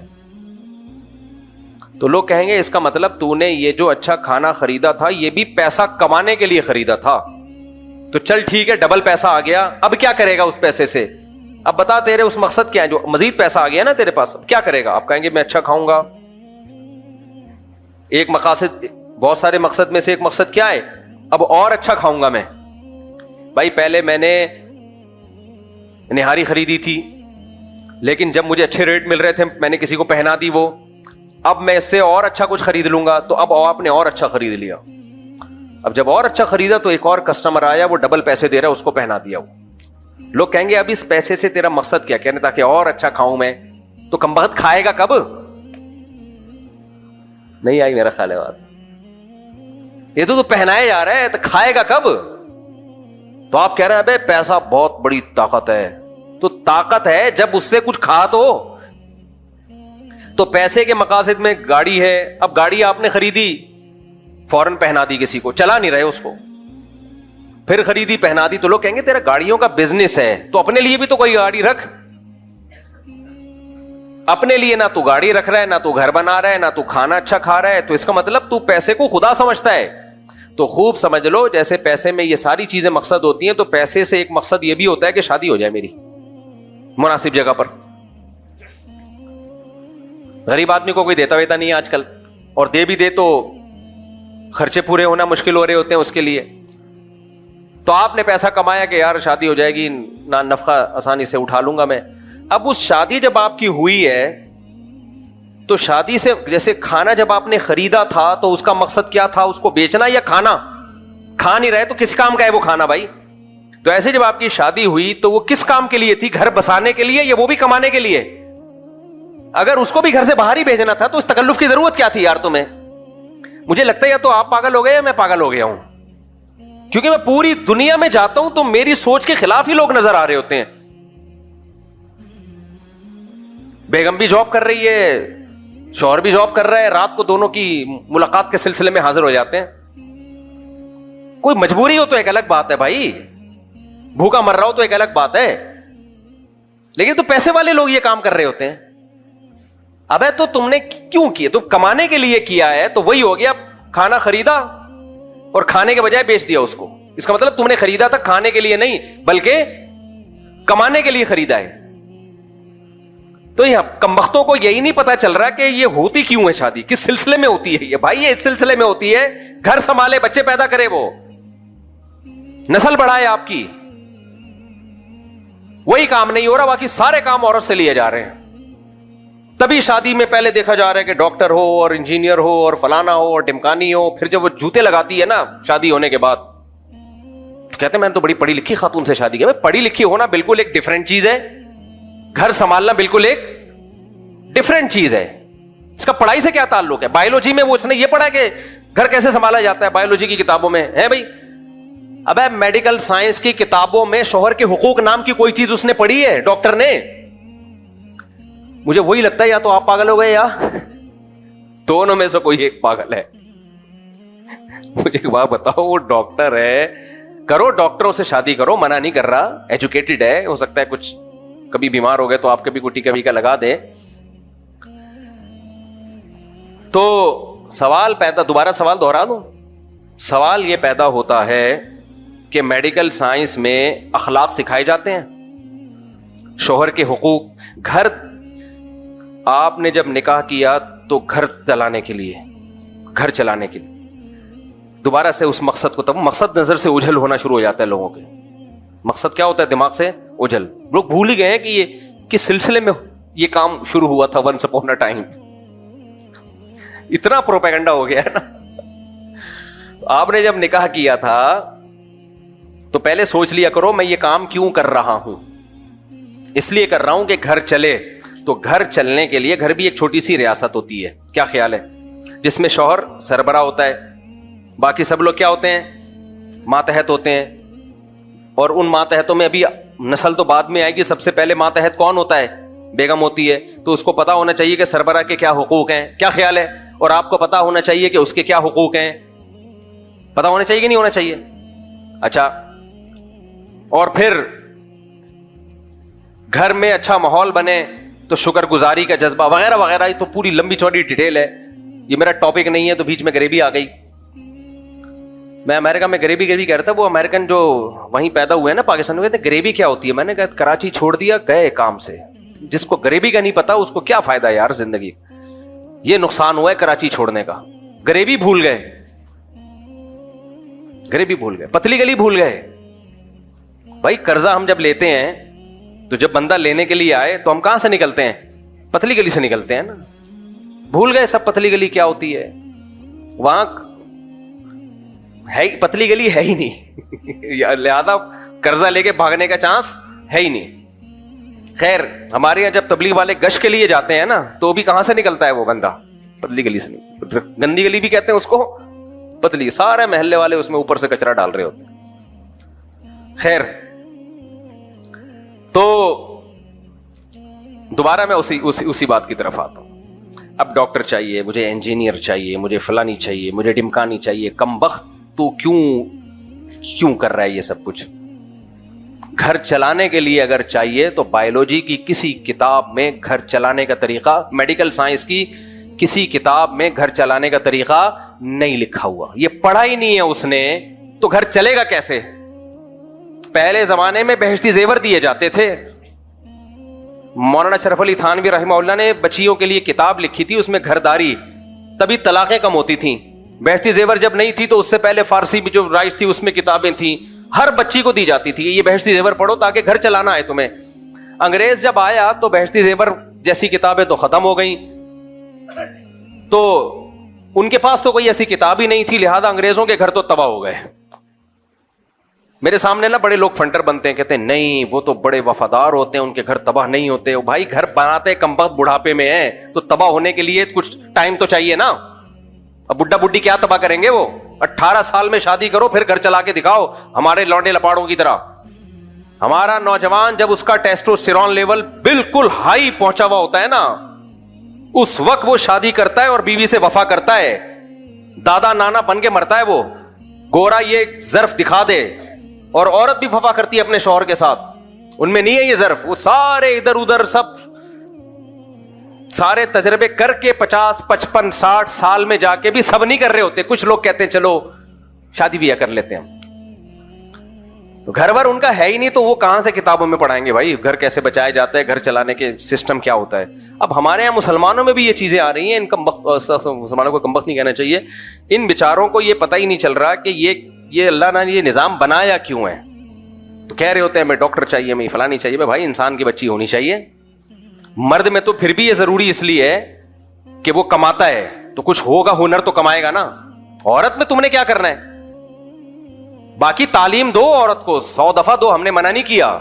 تو لوگ کہیں گے اس کا مطلب تو نے یہ جو اچھا کھانا خریدا تھا یہ بھی پیسہ کمانے کے لیے خریدا تھا. تو چل ٹھیک ہے, ڈبل پیسہ آ گیا, اب کیا کرے گا اس پیسے سے؟ اب بتا تیرے اس مقصد کیا ہے؟ جو مزید پیسہ آ گیا نا تیرے پاس, اب کیا کرے گا؟ آپ کہیں گے میں اچھا کھاؤں گا. ایک مقاصد, بہت سارے مقصد میں سے ایک مقصد کیا ہے؟ اب اور اچھا کھاؤں گا میں. بھائی پہلے میں نے نہاری خریدی تھی, لیکن جب مجھے اچھے ریٹ مل رہے تھے میں نے کسی کو پہنا دی وہ, اب میں اس سے اور اچھا کچھ خرید لوں گا. تو اب آپ نے اور اچھا خرید لیا. اب جب اور اچھا خریدا تو ایک اور کسٹمر آیا, وہ ڈبل پیسے دے رہا ہے, اس کو پہنا دیا. وہ لوگ کہیں گے اب اس پیسے سے تیرا مقصد کیا؟ کہنے تاکہ اور اچھا کھاؤں میں. تو کمبخت کھائے گا کب؟ نہیں آئی میرا خیال ہے بات. یہ تو پہنائے جا رہا ہے, تو کھائے گا کب؟ تو آپ کہہ رہے ہیں بھائی پیسہ بہت بڑی طاقت ہے. تو طاقت ہے جب اس سے کچھ کھا تو پیسے کے مقاصد میں گاڑی ہے, اب گاڑی آپ نے خریدی, فوراً پہنا دی کسی کو, چلا نہیں رہے اس کو, پھر خریدی پہنا دی. تو لوگ کہیں گے تیرا گاڑیوں کا بزنس ہے, تو اپنے لیے بھی تو کوئی گاڑی رکھ. اپنے لیے نہ تو گاڑی رکھ رہا ہے, نہ تو گھر بنا رہا ہے, نہ تو کھانا اچھا کھا رہا ہے, تو اس کا مطلب تو پیسے کو خدا سمجھتا ہے. تو خوب سمجھ لو جیسے پیسے میں یہ ساری چیزیں مقصد ہوتی ہیں، تو پیسے سے ایک مقصد یہ بھی ہوتا ہے کہ شادی ہو جائے میری مناسب جگہ پر. غریب آدمی کو کوئی دیتا ویتا نہیں ہے آج کل، اور دے بھی دے تو خرچے پورے ہونا مشکل ہو رہے ہوتے ہیں اس کے لیے. تو آپ نے پیسہ کمایا کہ یار شادی ہو جائے گی، نفقہ آسانی سے اٹھا لوں گا میں. اب اس شادی جب آپ کی ہوئی ہے تو شادی سے جیسے کھانا جب آپ نے خریدا تھا تو اس کا مقصد کیا تھا؟ اس کو بیچنا یا کھانا؟ کھا نہیں رہے تو کس کام کا ہے وہ کھانا بھائی؟ تو ایسے جب آپ کی شادی ہوئی تو وہ کس کام کے لیے تھی؟ گھر بسانے کے لیے یا وہ بھی کمانے کے لیے؟ اگر اس کو بھی گھر سے باہر ہی بھیجنا تھا تو اس تکلف کی ضرورت کیا تھی یار تمہیں؟ مجھے لگتا ہے یا تو آپ پاگل ہو گئے یا میں پاگل ہو گیا ہوں، کیونکہ میں پوری دنیا میں جاتا ہوں تو میری سوچ کے خلاف ہی لوگ نظر آ رہے ہوتے ہیں. بیگم بھی جاب کر رہی ہے، شوہر بھی جاب کر رہا ہے، رات کو دونوں کی ملاقات کے سلسلے میں حاضر ہو جاتے ہیں. کوئی مجبوری ہو تو ایک الگ بات ہے بھائی، بھوکا مر رہا ہو تو ایک الگ بات ہے، لیکن تو پیسے والے لوگ یہ کام کر رہے ہوتے ہیں. ابے تو تم نے کیوں کیا؟ تو کمانے کے لیے کیا ہے تو وہی ہو گیا، کھانا خریدا اور کھانے کے بجائے بیچ دیا اس کو. اس کا مطلب تم نے خریدا تھا کھانے کے لیے نہیں بلکہ کمانے کے لیے خریدا ہے. تو یہ کمبختوں کو یہی نہیں پتا چل رہا کہ یہ ہوتی کیوں ہے شادی، کس سلسلے میں ہوتی ہے یہ. بھائی یہ اس سلسلے میں ہوتی ہے گھر سنبھالے، بچے پیدا کرے، وہ نسل بڑھائے آپ کی. وہی کام نہیں ہو رہا، باقی سارے کام عورت سے لیے جا رہے ہیں. تبھی شادی میں پہلے دیکھا جا رہا ہے کہ ڈاکٹر ہو اور انجینئر ہو اور فلانا ہو اور ٹمکانی ہو. پھر جب وہ جوتے لگاتی ہے نا شادی ہونے کے بعد تو کہتے ہیں میں نے تو بڑی پڑھی لکھی خاتون سے شادی کی. پڑھی لکھی ہونا بالکل ایک ڈفرینٹ چیز ہے، گھر سنبھالنا بالکل ایک ڈفرینٹ چیز ہے. اس کا پڑھائی سے کیا تعلق ہے؟ بایولوجی میں وہ اس نے یہ پڑھا کہ گھر کیسے سنبھالا جاتا ہے، بایولوجی کی کتابوں میں ہے بھائی. اب میڈیکل سائنس کی کتابوں میں شوہر کے حقوق نام کی کوئی چیز اس نے پڑھی ہے ڈاکٹر نے؟ مجھے وہی لگتا ہے یا تو آپ پاگل ہو گئے یا دونوں میں سے کوئی ایک پاگل ہے. مجھے ایک بات بتاؤ، وہ ڈاکٹر ہے، کرو ڈاکٹروں سے شادی کرو، منع نہیں کر رہا، ایجوکیٹڈ ہے، ہو سکتا ہے کچھ کبھی بیمار ہو گئے تو آپ کبھی کوٹی کبھی کا لگا دے. تو سوال پیدا، دوبارہ سوال دوہرا دوں، سوال یہ پیدا ہوتا ہے کہ میڈیکل سائنس میں اخلاق سکھائے جاتے ہیں، شوہر کے حقوق. گھر آپ نے جب نکاح کیا تو گھر چلانے کے لیے، گھر چلانے کے لیے دوبارہ سے اس مقصد کو، تب مقصد نظر سے اوجھل ہونا شروع ہو جاتا ہے لوگوں کے. مقصد کیا ہوتا ہے؟ دماغ سے اوجھل. لوگ بھول ہی گئے ہیں کہ یہ کس سلسلے میں یہ کام شروع ہوا تھا. ونس اپون اے ٹائم اتنا پروپیگنڈا ہو گیا ہے نا. آپ نے جب نکاح کیا تھا تو پہلے سوچ لیا کرو میں یہ کام کیوں کر رہا ہوں. اس لیے کر رہا ہوں کہ گھر چلے. تو گھر چلنے کے لیے، گھر بھی ایک چھوٹی سی ریاست ہوتی ہے، کیا خیال ہے، جس میں شوہر سربراہ ہوتا ہے، باقی سب لوگ کیا ہوتے ہیں؟ ماتحت ہوتے ہیں. اور ان ماتحتوں میں ابھی نسل تو بعد میں آئے گی، سب سے پہلے ماتحت کون ہوتا ہے؟ بیگم ہوتی ہے. تو اس کو پتا ہونا چاہیے کہ سربراہ کے کیا حقوق ہیں، کیا خیال ہے؟ اور آپ کو پتا ہونا چاہیے کہ اس کے کیا حقوق ہیں، پتا ہونا چاہیے کہ نہیں ہونا چاہیے؟ اچھا، اور پھر گھر میں اچھا ماحول بنے تو شکر گزاری کا جذبہ وغیرہ وغیرہ. یہ تو پوری لمبی چوڑی ڈیٹیل ہے، یہ میرا ٹاپک نہیں ہے. تو بیچ میں غریبی آ گئی. میں امریکہ میں غریبی کہہ رہا تھا، وہ امریکن جو وہیں پیدا ہوئے ہیں نا پاکستان میں، کہتے ہیں غریبی کیا ہوتی ہے. میں نے کہا کراچی چھوڑ دیا، گئے کام سے. جس کو غریبی کا نہیں پتا اس کو کیا فائدہ یار زندگی. یہ نقصان ہوا ہے کراچی چھوڑنے کا. غریبی بھول گئے، غریبی بھول گئے، پتلی گلی بھول گئے. بھائی قرضہ ہم جب لیتے ہیں تو جب بندہ لینے کے لیے آئے تو ہم کہاں سے نکلتے ہیں؟ پتلی گلی سے نکلتے ہیں نا. بھول گئے سب پتلی گلی کیا ہوتی ہے. وہاں ہے پتلی گلی ہے ہی نہیں لہذا قرضہ لے کے بھاگنے کا چانس ہے ہی نہیں. خیر ہمارے یہاں جب تبلیغ والے گشت کے لیے جاتے ہیں نا تو بھی کہاں سے نکلتا ہے وہ بندہ؟ پتلی گلی سے نہیں. گندی گلی بھی کہتے ہیں اس کو، پتلی. سارے محلے والے اس میں اوپر سے کچرا ڈال رہے ہوتے ہیں. خیر تو دوبارہ میں اسی بات کی طرف آتا ہوں. اب ڈاکٹر چاہیے مجھے، انجینئر چاہیے مجھے، فلانی چاہیے مجھے، ڈمکانی چاہیے. کم وقت تو کیوں کر رہا ہے یہ سب کچھ؟ گھر چلانے کے لیے اگر چاہیے تو بایولوجی کی کسی کتاب میں گھر چلانے کا طریقہ، میڈیکل سائنس کی کسی کتاب میں گھر چلانے کا طریقہ نہیں لکھا ہوا. یہ پڑھا ہی نہیں ہے اس نے تو گھر چلے گا کیسے؟ پہلے زمانے میں بہشتی زیور دیے جاتے تھے. مولانا شرف علی تھانوی رحمہ اللہ نے بچیوں کے لیے کتاب لکھی تھی, اس میں گھرداری, تبھی طلاقیں کم ہوتی تھیں. بہشتی زیور جب نہیں تھی تو اس سے پہلے فارسی بھی جو رائج تھی اس میں کتابیں تھیں, ہر بچی کو دی جاتی تھی یہ بہشتی زیور پڑھو تاکہ گھر چلانا ہے تمہیں. انگریز جب آیا تو بہشتی زیور جیسی کتابیں تو ختم ہو گئیں, تو ان کے پاس تو کوئی ایسی کتاب ہی نہیں تھی, لہذا انگریزوں کے گھر تو تباہ ہو گئے. میرے سامنے نا بڑے لوگ فنٹر بنتے ہیں, کہتے ہیں نہیں وہ تو بڑے وفادار ہوتے ہیں, ان کے گھر تباہ نہیں ہوتے. بھائی گھر بناتے کم وقت بڑھاپے میں ہیں, تو تباہ ہونے کے لیے کچھ ٹائم تو چاہیے نا. اب بڈھا بڈھی کیا تباہ کریں گے؟ وہ 18 سال میں شادی کرو پھر گھر چلا کے دکھاؤ ہمارے لونڈے لپاڑوں کی طرح. ہمارا نوجوان جب اس کا ٹیسٹوسٹیرون لیول بالکل ہائی پہنچا ہوا ہوتا ہے نا, اس وقت وہ شادی کرتا ہے اور بیوی سے وفا کرتا ہے. دادا نانا بن کے مرتا ہے وہ, گورا یہ ظرف دکھا دے. اور عورت بھی وفا کرتی ہے اپنے شوہر کے ساتھ, ان میں نہیں ہے یہ ظرف. وہ سارے ادھر ادھر سب سارے تجربے کر کے 50 55 60 سال میں جا کے بھی سب نہیں کر رہے ہوتے. کچھ لوگ کہتے ہیں چلو شادی بھی کر لیتے ہیں. گھر بھر ان کا ہے ہی نہیں, تو وہ کہاں سے کتابوں میں پڑھائیں گے بھائی گھر کیسے بچایا جاتا ہے, گھر چلانے کے سسٹم کیا ہوتا ہے. اب ہمارے یہاں مسلمانوں میں بھی یہ چیزیں آ رہی ہیں. ان مسلمانوں کو کمبخت نہیں کہنا چاہیے, ان بیچاروں کو یہ پتہ ہی نہیں چل رہا کہ یہ اللہ نے یہ نظام بنایا کیوں ہے. تو کہہ رہے ہوتے ہیں ہمیں ڈاکٹر چاہیے, ہمیں فلانی چاہیے. بھائی انسان کی بچی ہونی چاہیے. مرد میں تو پھر بھی یہ ضروری اس لیے ہے کہ وہ کماتا ہے تو کچھ ہوگا, ہنر تو کمائے گا نا. عورت میں تم نے کیا کرنا ہے؟ باقی تعلیم دو عورت کو, 100 دفعہ دو, ہم نے منع نہیں کیا,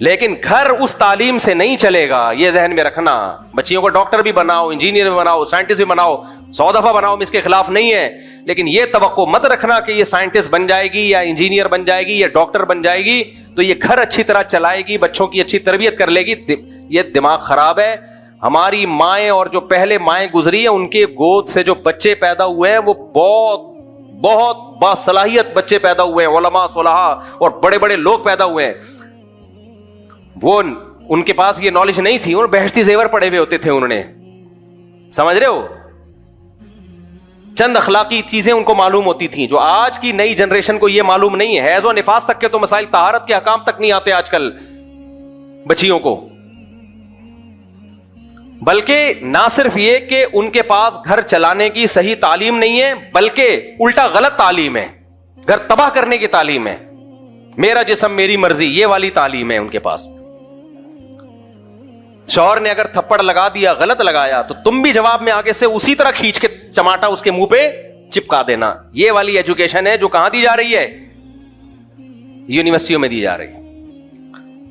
لیکن گھر اس تعلیم سے نہیں چلے گا, یہ ذہن میں رکھنا. بچیوں کو ڈاکٹر بھی بناؤ, انجینئر بھی بناؤ, سائنٹسٹ بھی بناؤ, 100 دفعہ بناؤ, ہم اس کے خلاف نہیں ہے, لیکن یہ توقع مت رکھنا کہ یہ سائنٹسٹ بن جائے گی یا انجینئر بن جائے گی یا ڈاکٹر بن جائے گی تو یہ گھر اچھی طرح چلائے گی, بچوں کی اچھی تربیت کر لے گی. یہ دماغ خراب ہے. ہماری مائیں اور جو پہلے مائیں گزری ہیں ان کے گود سے جو بچے پیدا ہوئے ہیں وہ بہت بہت باصلاحیت بچے پیدا ہوئے ہیں, علماء صلحاء اور بڑے بڑے لوگ پیدا ہوئے ہیں. وہ ان کے پاس یہ نالج نہیں تھی, اور بہشتی زیور پڑے ہوئے ہوتے تھے انہوں نے. سمجھ رہے ہو؟ چند اخلاقی چیزیں ان کو معلوم ہوتی تھیں جو آج کی نئی جنریشن کو یہ معلوم نہیں ہے. حیض و نفاس تک کے تو مسائل, طہارت کے احکام تک نہیں آتے آج کل بچیوں کو. بلکہ نہ صرف یہ کہ ان کے پاس گھر چلانے کی صحیح تعلیم نہیں ہے, بلکہ الٹا غلط تعلیم ہے, گھر تباہ کرنے کی تعلیم ہے. میرا جسم میری مرضی, یہ والی تعلیم ہے ان کے پاس. شوہر نے اگر تھپڑ لگا دیا, غلط لگایا, تو تم بھی جواب میں آگے سے اسی طرح کھینچ کے چماٹا اس کے منہ پہ چپکا دینا. یہ والی ایجوکیشن ہے جو کہاں دی جا رہی ہے؟ یونیورسٹیوں میں دی جا رہی ہے.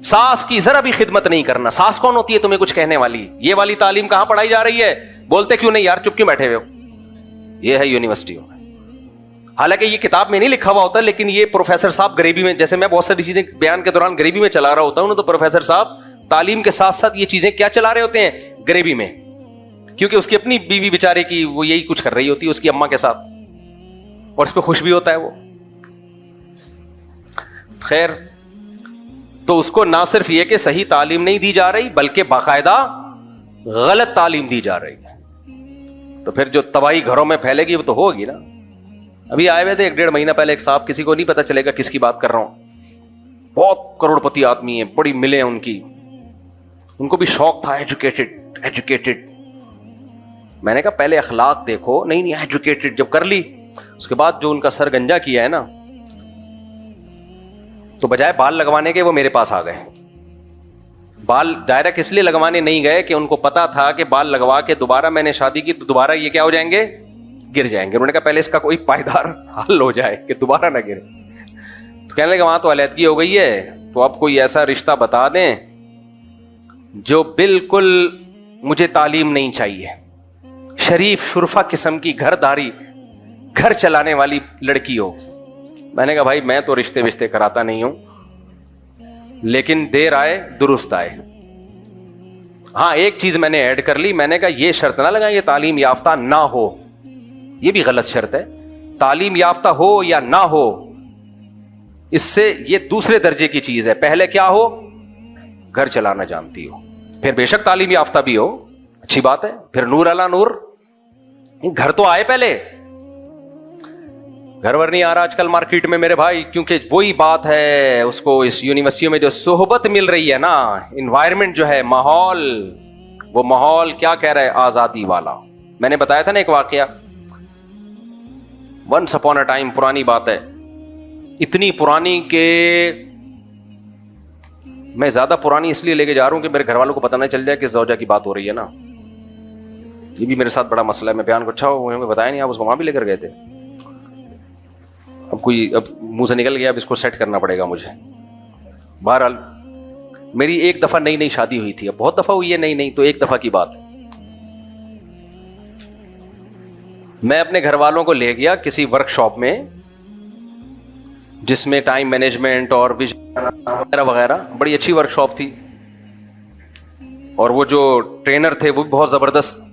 ساس کی ذرا بھی خدمت نہیں کرنا. ساس کون ہوتی ہے تمہیں کچھ کہنے والی؟ یہ والی تعلیم کہاں پڑھائی جا رہی ہے؟ بولتے کیوں نہیں یار, چپ کیوں بیٹھے ہوئے ہو؟ یہ ہے یونیورسٹیوں میں. حالانکہ یہ کتاب میں نہیں لکھا ہوا ہوتا, لیکن یہ پروفیسر صاحب غریبی میں, جیسے میں بہت ساری چیزیں بیان کے دوران غریبی میں چلا رہا ہوتا ہوں, تو پروفیسر صاحب تعلیم کے ساتھ ساتھ یہ چیزیں کیا چلا رہے ہوتے ہیں؟ غریبی میں. کیونکہ اس کی اپنی بیوی بیچارے کی وہ یہی کچھ کر رہی ہوتی ہے اس کی اماں کے ساتھ, اور اس پہ خوش بھی ہوتا ہے وہ. خیر, تو اس کو نہ صرف یہ کہ صحیح تعلیم نہیں دی جا رہی, بلکہ باقاعدہ غلط تعلیم دی جا رہی ہے. تو پھر جو تباہی گھروں میں پھیلے گی وہ تو ہوگی نا. ابھی آئے ہوئے تھے 1.5 مہینہ پہلے ایک صاحب, کسی کو نہیں پتا چلے گا کس کی بات کر رہا ہوں, بہت کروڑ پتی آدمی ہیں, بڑی ملیں ان کی, ان کو بھی شوق تھا ایجوکیٹڈ. میں نے کہا پہلے اخلاق دیکھو. نہیں ایجوکیٹڈ جب کر لی, اس کے بعد جو ان کا سر گنجا کیا ہے نا, تو بجائے بال لگوانے کے وہ میرے پاس آ گئے. بال ڈائریکٹ اس لیے لگوانے نہیں گئے کہ ان کو پتا تھا کہ بال لگوا کے دوبارہ میں نے شادی کی تو دوبارہ یہ کیا ہو جائیں گے, گر جائیں گے. انہوں نے کہا پہلے اس کا کوئی پائیدار حل ہو جائے کہ دوبارہ نہ گرے. تو کہنے لگے وہاں تو علیحدگی ہو گئی ہے, تو اب کوئی ایسا رشتہ بتا دیں جو بالکل مجھے تعلیم نہیں چاہیے, شریف شرفا قسم کی گھرداری, گھر چلانے والی لڑکی ہو. میں نے کہا بھائی میں تو رشتے کراتا نہیں ہوں, لیکن دیر آئے درست آئے. ہاں ایک چیز میں نے ایڈ کر لی, میں نے کہا یہ شرط نہ لگائیں یہ تعلیم یافتہ نہ ہو, یہ بھی غلط شرط ہے. تعلیم یافتہ ہو یا نہ ہو, اس سے یہ دوسرے درجے کی چیز ہے. پہلے کیا ہو, گھر چلانا جانتی ہو, پھر بے شک تعلیم یافتہ بھی ہو, اچھی بات ہے. پھر نور علا نور, گھر تو آئے پہلے. گھر ور نہیں آ رہا آج کل مارکیٹ میں میرے بھائی, کیونکہ وہی بات ہے, اس کو اس یونیورسٹیوں میں جو صحبت مل رہی ہے نا, انوائرمنٹ جو ہے, ماحول, وہ ماحول کیا کہہ رہا ہے, آزادی والا. میں نے بتایا تھا نا ایک واقعہ, ونس اپون اے ٹائم, پرانی بات ہے, اتنی پرانی کہ میں زیادہ پرانی اس لیے لے کے جا رہا ہوں کہ میرے گھر والوں کو پتہ نہ چل جائے کہ زوجہ کی بات ہو رہی ہے نا. یہ بھی میرے ساتھ بڑا مسئلہ ہے. میں بیان کو اچھا ہو بتایا نہیں, آپ اس کو وہاں بھی لے کر گئے تھے. اب منہ سے نکل گیا, اب اس کو سیٹ کرنا پڑے گا مجھے. بہرحال میری ایک دفعہ نئی شادی ہوئی تھی, اب بہت دفعہ ہوئی ہے نئی, تو ایک دفعہ کی بات ہے. میں اپنے گھر والوں کو لے گیا کسی ورک شاپ میں, جس میں ٹائم مینجمنٹ اور وغیرہ وغیرہ, بڑی اچھی ورک شاپ تھی, اور وہ جو ٹرینر تھے وہ بھی بہت زبردست.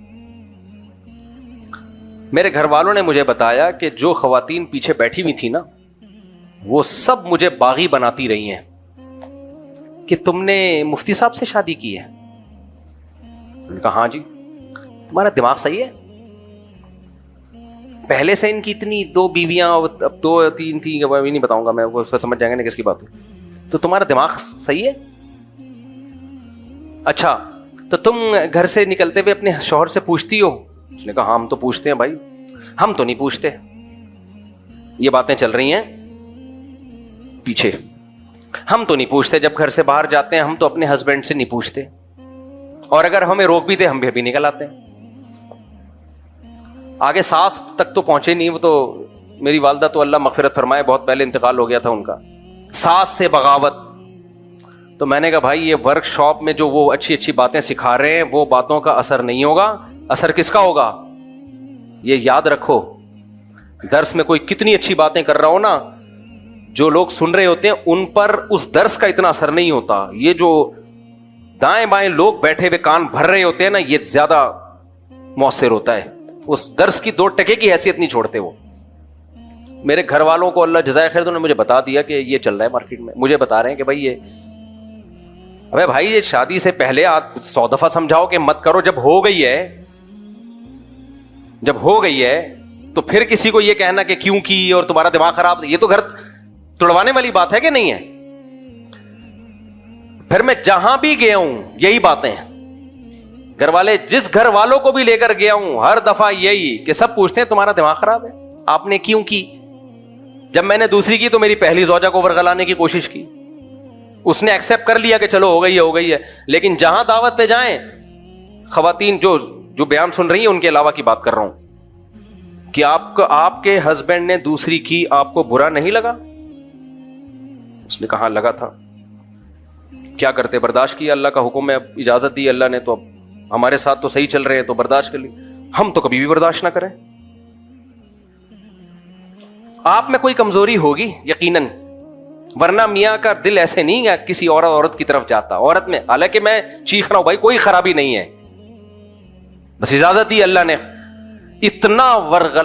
میرے گھر والوں نے مجھے بتایا کہ جو خواتین پیچھے بیٹھی ہوئی تھی نا, وہ سب مجھے باغی بناتی رہی ہیں کہ تم نے مفتی صاحب سے شادی کی ہے. میں نے کہا ہاں جی. تمہارا دماغ صحیح ہے؟ پہلے سے ان کی اتنی 2 بیویاں, اب 2-3 تھیں, ابھی نہیں بتاؤں گا میں, وہ سمجھ جائیں گے نا کس کی بات ہے. تو تمہارا دماغ صحیح ہے؟ اچھا تو تم گھر سے نکلتے ہوئے اپنے شوہر سے پوچھتی ہو؟ اس نے کہا ہاں ہم تو پوچھتے ہیں بھائی. ہم تو نہیں پوچھتے. یہ باتیں چل رہی ہیں پیچھے. ہم تو نہیں پوچھتے, جب گھر سے باہر جاتے ہیں ہم تو اپنے ہسبینڈ سے نہیں پوچھتے, اور اگر ہمیں روک بھی دے ہم بھی نکل آتے ہیں. آگے ساس تک تو پہنچے نہیں, وہ تو میری والدہ تو اللہ مغفرت فرمائے بہت پہلے انتقال ہو گیا تھا ان کا. ساس سے بغاوت. تو میں نے کہا بھائی یہ ورک شاپ میں جو وہ اچھی اچھی باتیں سکھا رہے ہیں وہ باتوں کا اثر نہیں ہوگا. اثر کس کا ہوگا؟ یہ یاد رکھو, درس میں کوئی کتنی اچھی باتیں کر رہا ہو نا, جو لوگ سن رہے ہوتے ہیں ان پر اس درس کا اتنا اثر نہیں ہوتا. یہ جو دائیں بائیں لوگ بیٹھے ہوئے کان بھر رہے ہوتے ہیں نا, یہ زیادہ مؤثر ہوتا ہے. اس درس کی 2 ٹکے کی حیثیت نہیں چھوڑتے وہ. میرے گھر والوں کو اللہ جزائے خیر, انہوں نے مجھے بتا دیا کہ یہ چل رہا ہے مارکیٹ میں. مجھے بتا رہے ہیں کہ بھائی یہ, ابے بھائی یہ شادی سے پہلے آپ 100 دفعہ سمجھاؤ کہ مت کرو, جب ہو گئی ہے تو پھر کسی کو یہ کہنا کہ کیوں کی اور تمہارا دماغ خراب, یہ تو گھر توڑوانے والی بات ہے کہ نہیں ہے. پھر میں جہاں بھی گیا ہوں یہی باتیں ہیں. گھر والے, جس گھر والوں کو بھی لے کر گیا ہوں ہر دفعہ یہی کہ سب پوچھتے ہیں تمہارا دماغ خراب ہے, آپ نے کیوں کی. جب میں نے دوسری کی تو میری پہلی زوجہ کو ورغلانے کی کوشش کی, اس نے ایکسپٹ کر لیا کہ چلو ہو گئی ہے. لیکن جہاں دعوت پہ جائیں, خواتین جو بیان سن رہی ہیں ان کے علاوہ کی بات کر رہا ہوں, کہ آپ کے ہسبینڈ نے دوسری کی, آپ کو برا نہیں لگا؟ اس نے کہا لگا تھا. کیا کرتے, برداشت کیا, اللہ کا حکم ہے, اجازت دی اللہ نے, تو اب ہمارے ساتھ تو صحیح چل رہے ہیں تو برداشت کر لی. ہم تو کبھی بھی برداشت نہ کریں. آپ میں کوئی کمزوری ہوگی یقیناً, ورنہ میاں کا دل ایسے نہیں ہے کسی عورت کی طرف جاتا. عورت میں, حالانکہ میں چیخ رہا ہوں بھائی کوئی خرابی نہیں ہے, بس اجازت دی اللہ نے. اتنا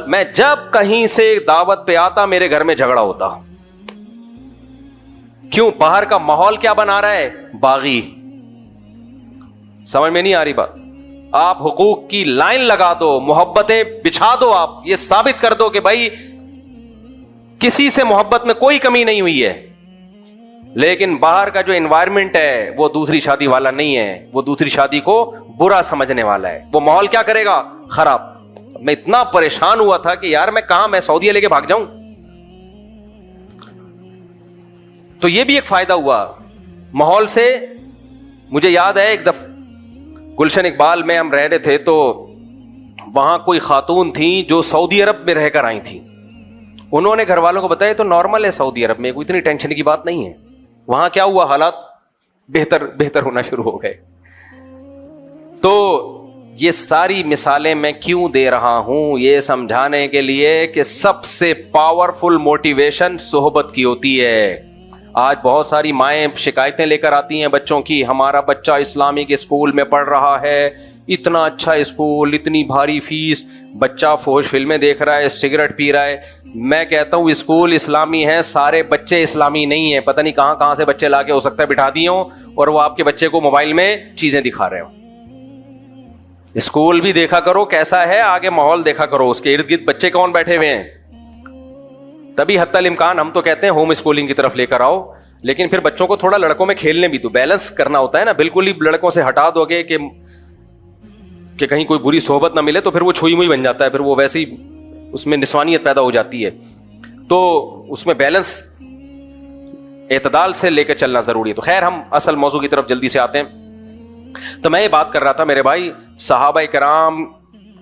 میں جب کہیں سے دعوت پہ آتا میرے گھر میں جھگڑا ہوتا. کیوں؟ باہر کا ماحول کیا بنا رہا ہے, باغی. سمجھ میں نہیں آ رہی بات. آپ حقوق کی لائن لگا دو, محبتیں بچھا دو, آپ یہ ثابت کر دو کہ بھائی کسی سے محبت میں کوئی کمی نہیں ہوئی ہے. لیکن باہر کا جو انوائرمنٹ ہے وہ دوسری شادی والا نہیں ہے, وہ دوسری شادی کو برا سمجھنے والا ہے. وہ ماحول کیا کرے گا, خراب. میں اتنا پریشان ہوا تھا کہ یار میں کہاں, میں سعودیہ لے کے بھاگ جاؤں. تو یہ بھی ایک فائدہ ہوا ماحول سے. مجھے یاد ہے ایک دفعہ گلشن اقبال میں ہم رہ رہے تھے, تو وہاں کوئی خاتون تھیں جو سعودی عرب میں رہ کر آئی تھیں. انہوں نے گھر والوں کو بتایا تو نارمل ہے سعودی عرب میں, کوئی اتنی ٹینشن کی بات نہیں ہے. وہاں کیا ہوا, حالات بہتر ہونا شروع ہو گئے. تو یہ ساری مثالیں میں کیوں دے رہا ہوں, یہ سمجھانے کے لیے کہ سب سے پاورفل موٹیویشن صحبت کی ہوتی ہے. آج بہت ساری مائیں شکایتیں لے کر آتی ہیں بچوں کی, ہمارا بچہ اسلامک اسکول میں پڑھ رہا ہے, اتنا اچھا اسکول, اتنی بھاری فیس, بچہ فوش فلمیں دیکھ رہا ہے, سگریٹ پی رہا ہے. میں کہتا ہوں اسکول اسلامی ہے, سارے بچے اسلامی نہیں ہیں. پتہ نہیں کہاں سے بچے لا کے ہو سکتا ہے بٹھا دیے ہوں, اور وہ آپ کے بچے کو موبائل میں چیزیں دکھا رہے ہوں. اسکول بھی دیکھا کرو کیسا ہے, آگے ماحول دیکھا کرو, اس کے ارد گرد بچے کون بیٹھے ہوئے ہیں. تبھی حتی الامکان ہم تو کہتے ہیں ہوم اسکولنگ کی طرف لے کر آؤ, لیکن پھر بچوں کو تھوڑا لڑکوں میں کھیلنے بھی تو بیلنس کرنا ہوتا ہے نا. بالکل ہی لڑکوں سے ہٹا دو گے کہ کہیں کوئی بری صحبت نہ ملے تو پھر وہ چھوئی موئی بن جاتا ہے, پھر وہ ویسے ہی اس میں نسوانیت پیدا ہو جاتی ہے. تو اس میں بیلنس اعتدال سے لے کے چلنا ضروری ہے. تو خیر ہم اصل موضوع کی طرف جلدی سے آتے ہیں. تو میں یہ بات کر رہا تھا میرے بھائی, صحابہ کرام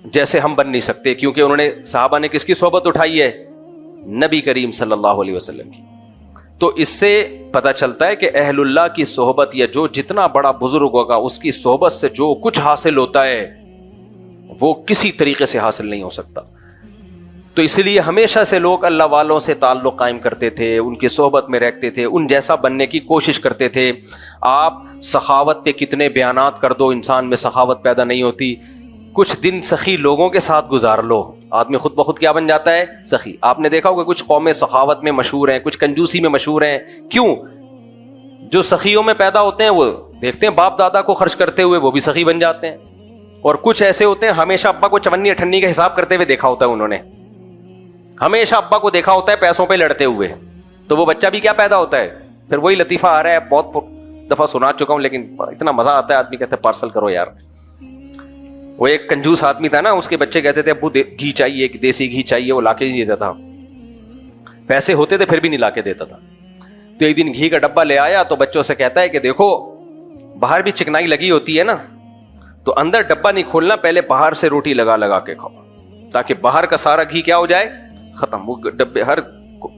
جیسے ہم بن نہیں سکتے, کیونکہ انہوں نے, صحابہ نے کس کی صحبت اٹھائی ہے؟ نبی کریم صلی اللہ علیہ وسلم کی. تو اس سے پتہ چلتا ہے کہ اہل اللہ کی صحبت, یا جو جتنا بڑا بزرگ ہوگا اس کی صحبت سے جو کچھ حاصل ہوتا ہے وہ کسی طریقے سے حاصل نہیں ہو سکتا. تو اس لیے ہمیشہ سے لوگ اللہ والوں سے تعلق قائم کرتے تھے, ان کی صحبت میں رہتے تھے, ان جیسا بننے کی کوشش کرتے تھے. آپ سخاوت پہ کتنے بیانات کر دو, انسان میں سخاوت پیدا نہیں ہوتی. کچھ دن سخی لوگوں کے ساتھ گزار لو, آدمی خود بخود کیا بن جاتا ہے؟ سخی. آپ نے دیکھا ہوگا کچھ قومیں سخاوت میں مشہور ہیں, کچھ کنجوسی میں مشہور ہیں. کیوں؟ جو سخیوں میں پیدا ہوتے ہیں وہ دیکھتے ہیں باپ دادا کو خرچ کرتے ہوئے, وہ بھی سخی بن جاتے ہیں. اور کچھ ایسے ہوتے ہیں ہمیشہ ابا کو چونی اٹھنی کا حساب کرتے ہوئے دیکھا ہوتا ہے, انہوں نے ہمیشہ ابا کو دیکھا ہوتا ہے پیسوں پہ لڑتے ہوئے, تو وہ بچہ بھی کیا پیدا ہوتا ہے؟ پھر وہی لطیفہ آ رہا ہے, بہت دفعہ سنا چکا ہوں, لیکن اتنا مزہ آتا ہے, آدمی کہتے ہیں پارسل کرو یار. وہ ایک کنجوس آدمی تھا نا, اس کے بچے کہتے تھے ابو گھی چاہیے, دیسی گھی چاہیے, وہ لا کے نہیں دیتا تھا. پیسے ہوتے تھے پھر بھی نہیں لا کے دیتا تھا. تو ایک دن گھی کا ڈبہ لے آیا تو بچوں سے کہتا ہے کہ دیکھو باہر بھی چکنائی لگی ہوتی ہے نا, تو اندر ڈبہ نہیں کھولنا, پہلے باہر سے روٹی لگا لگا کے کھاؤ, تاکہ باہر کا سارا گھی کیا ہو جائے؟ ختم. وہ ڈبے, ہر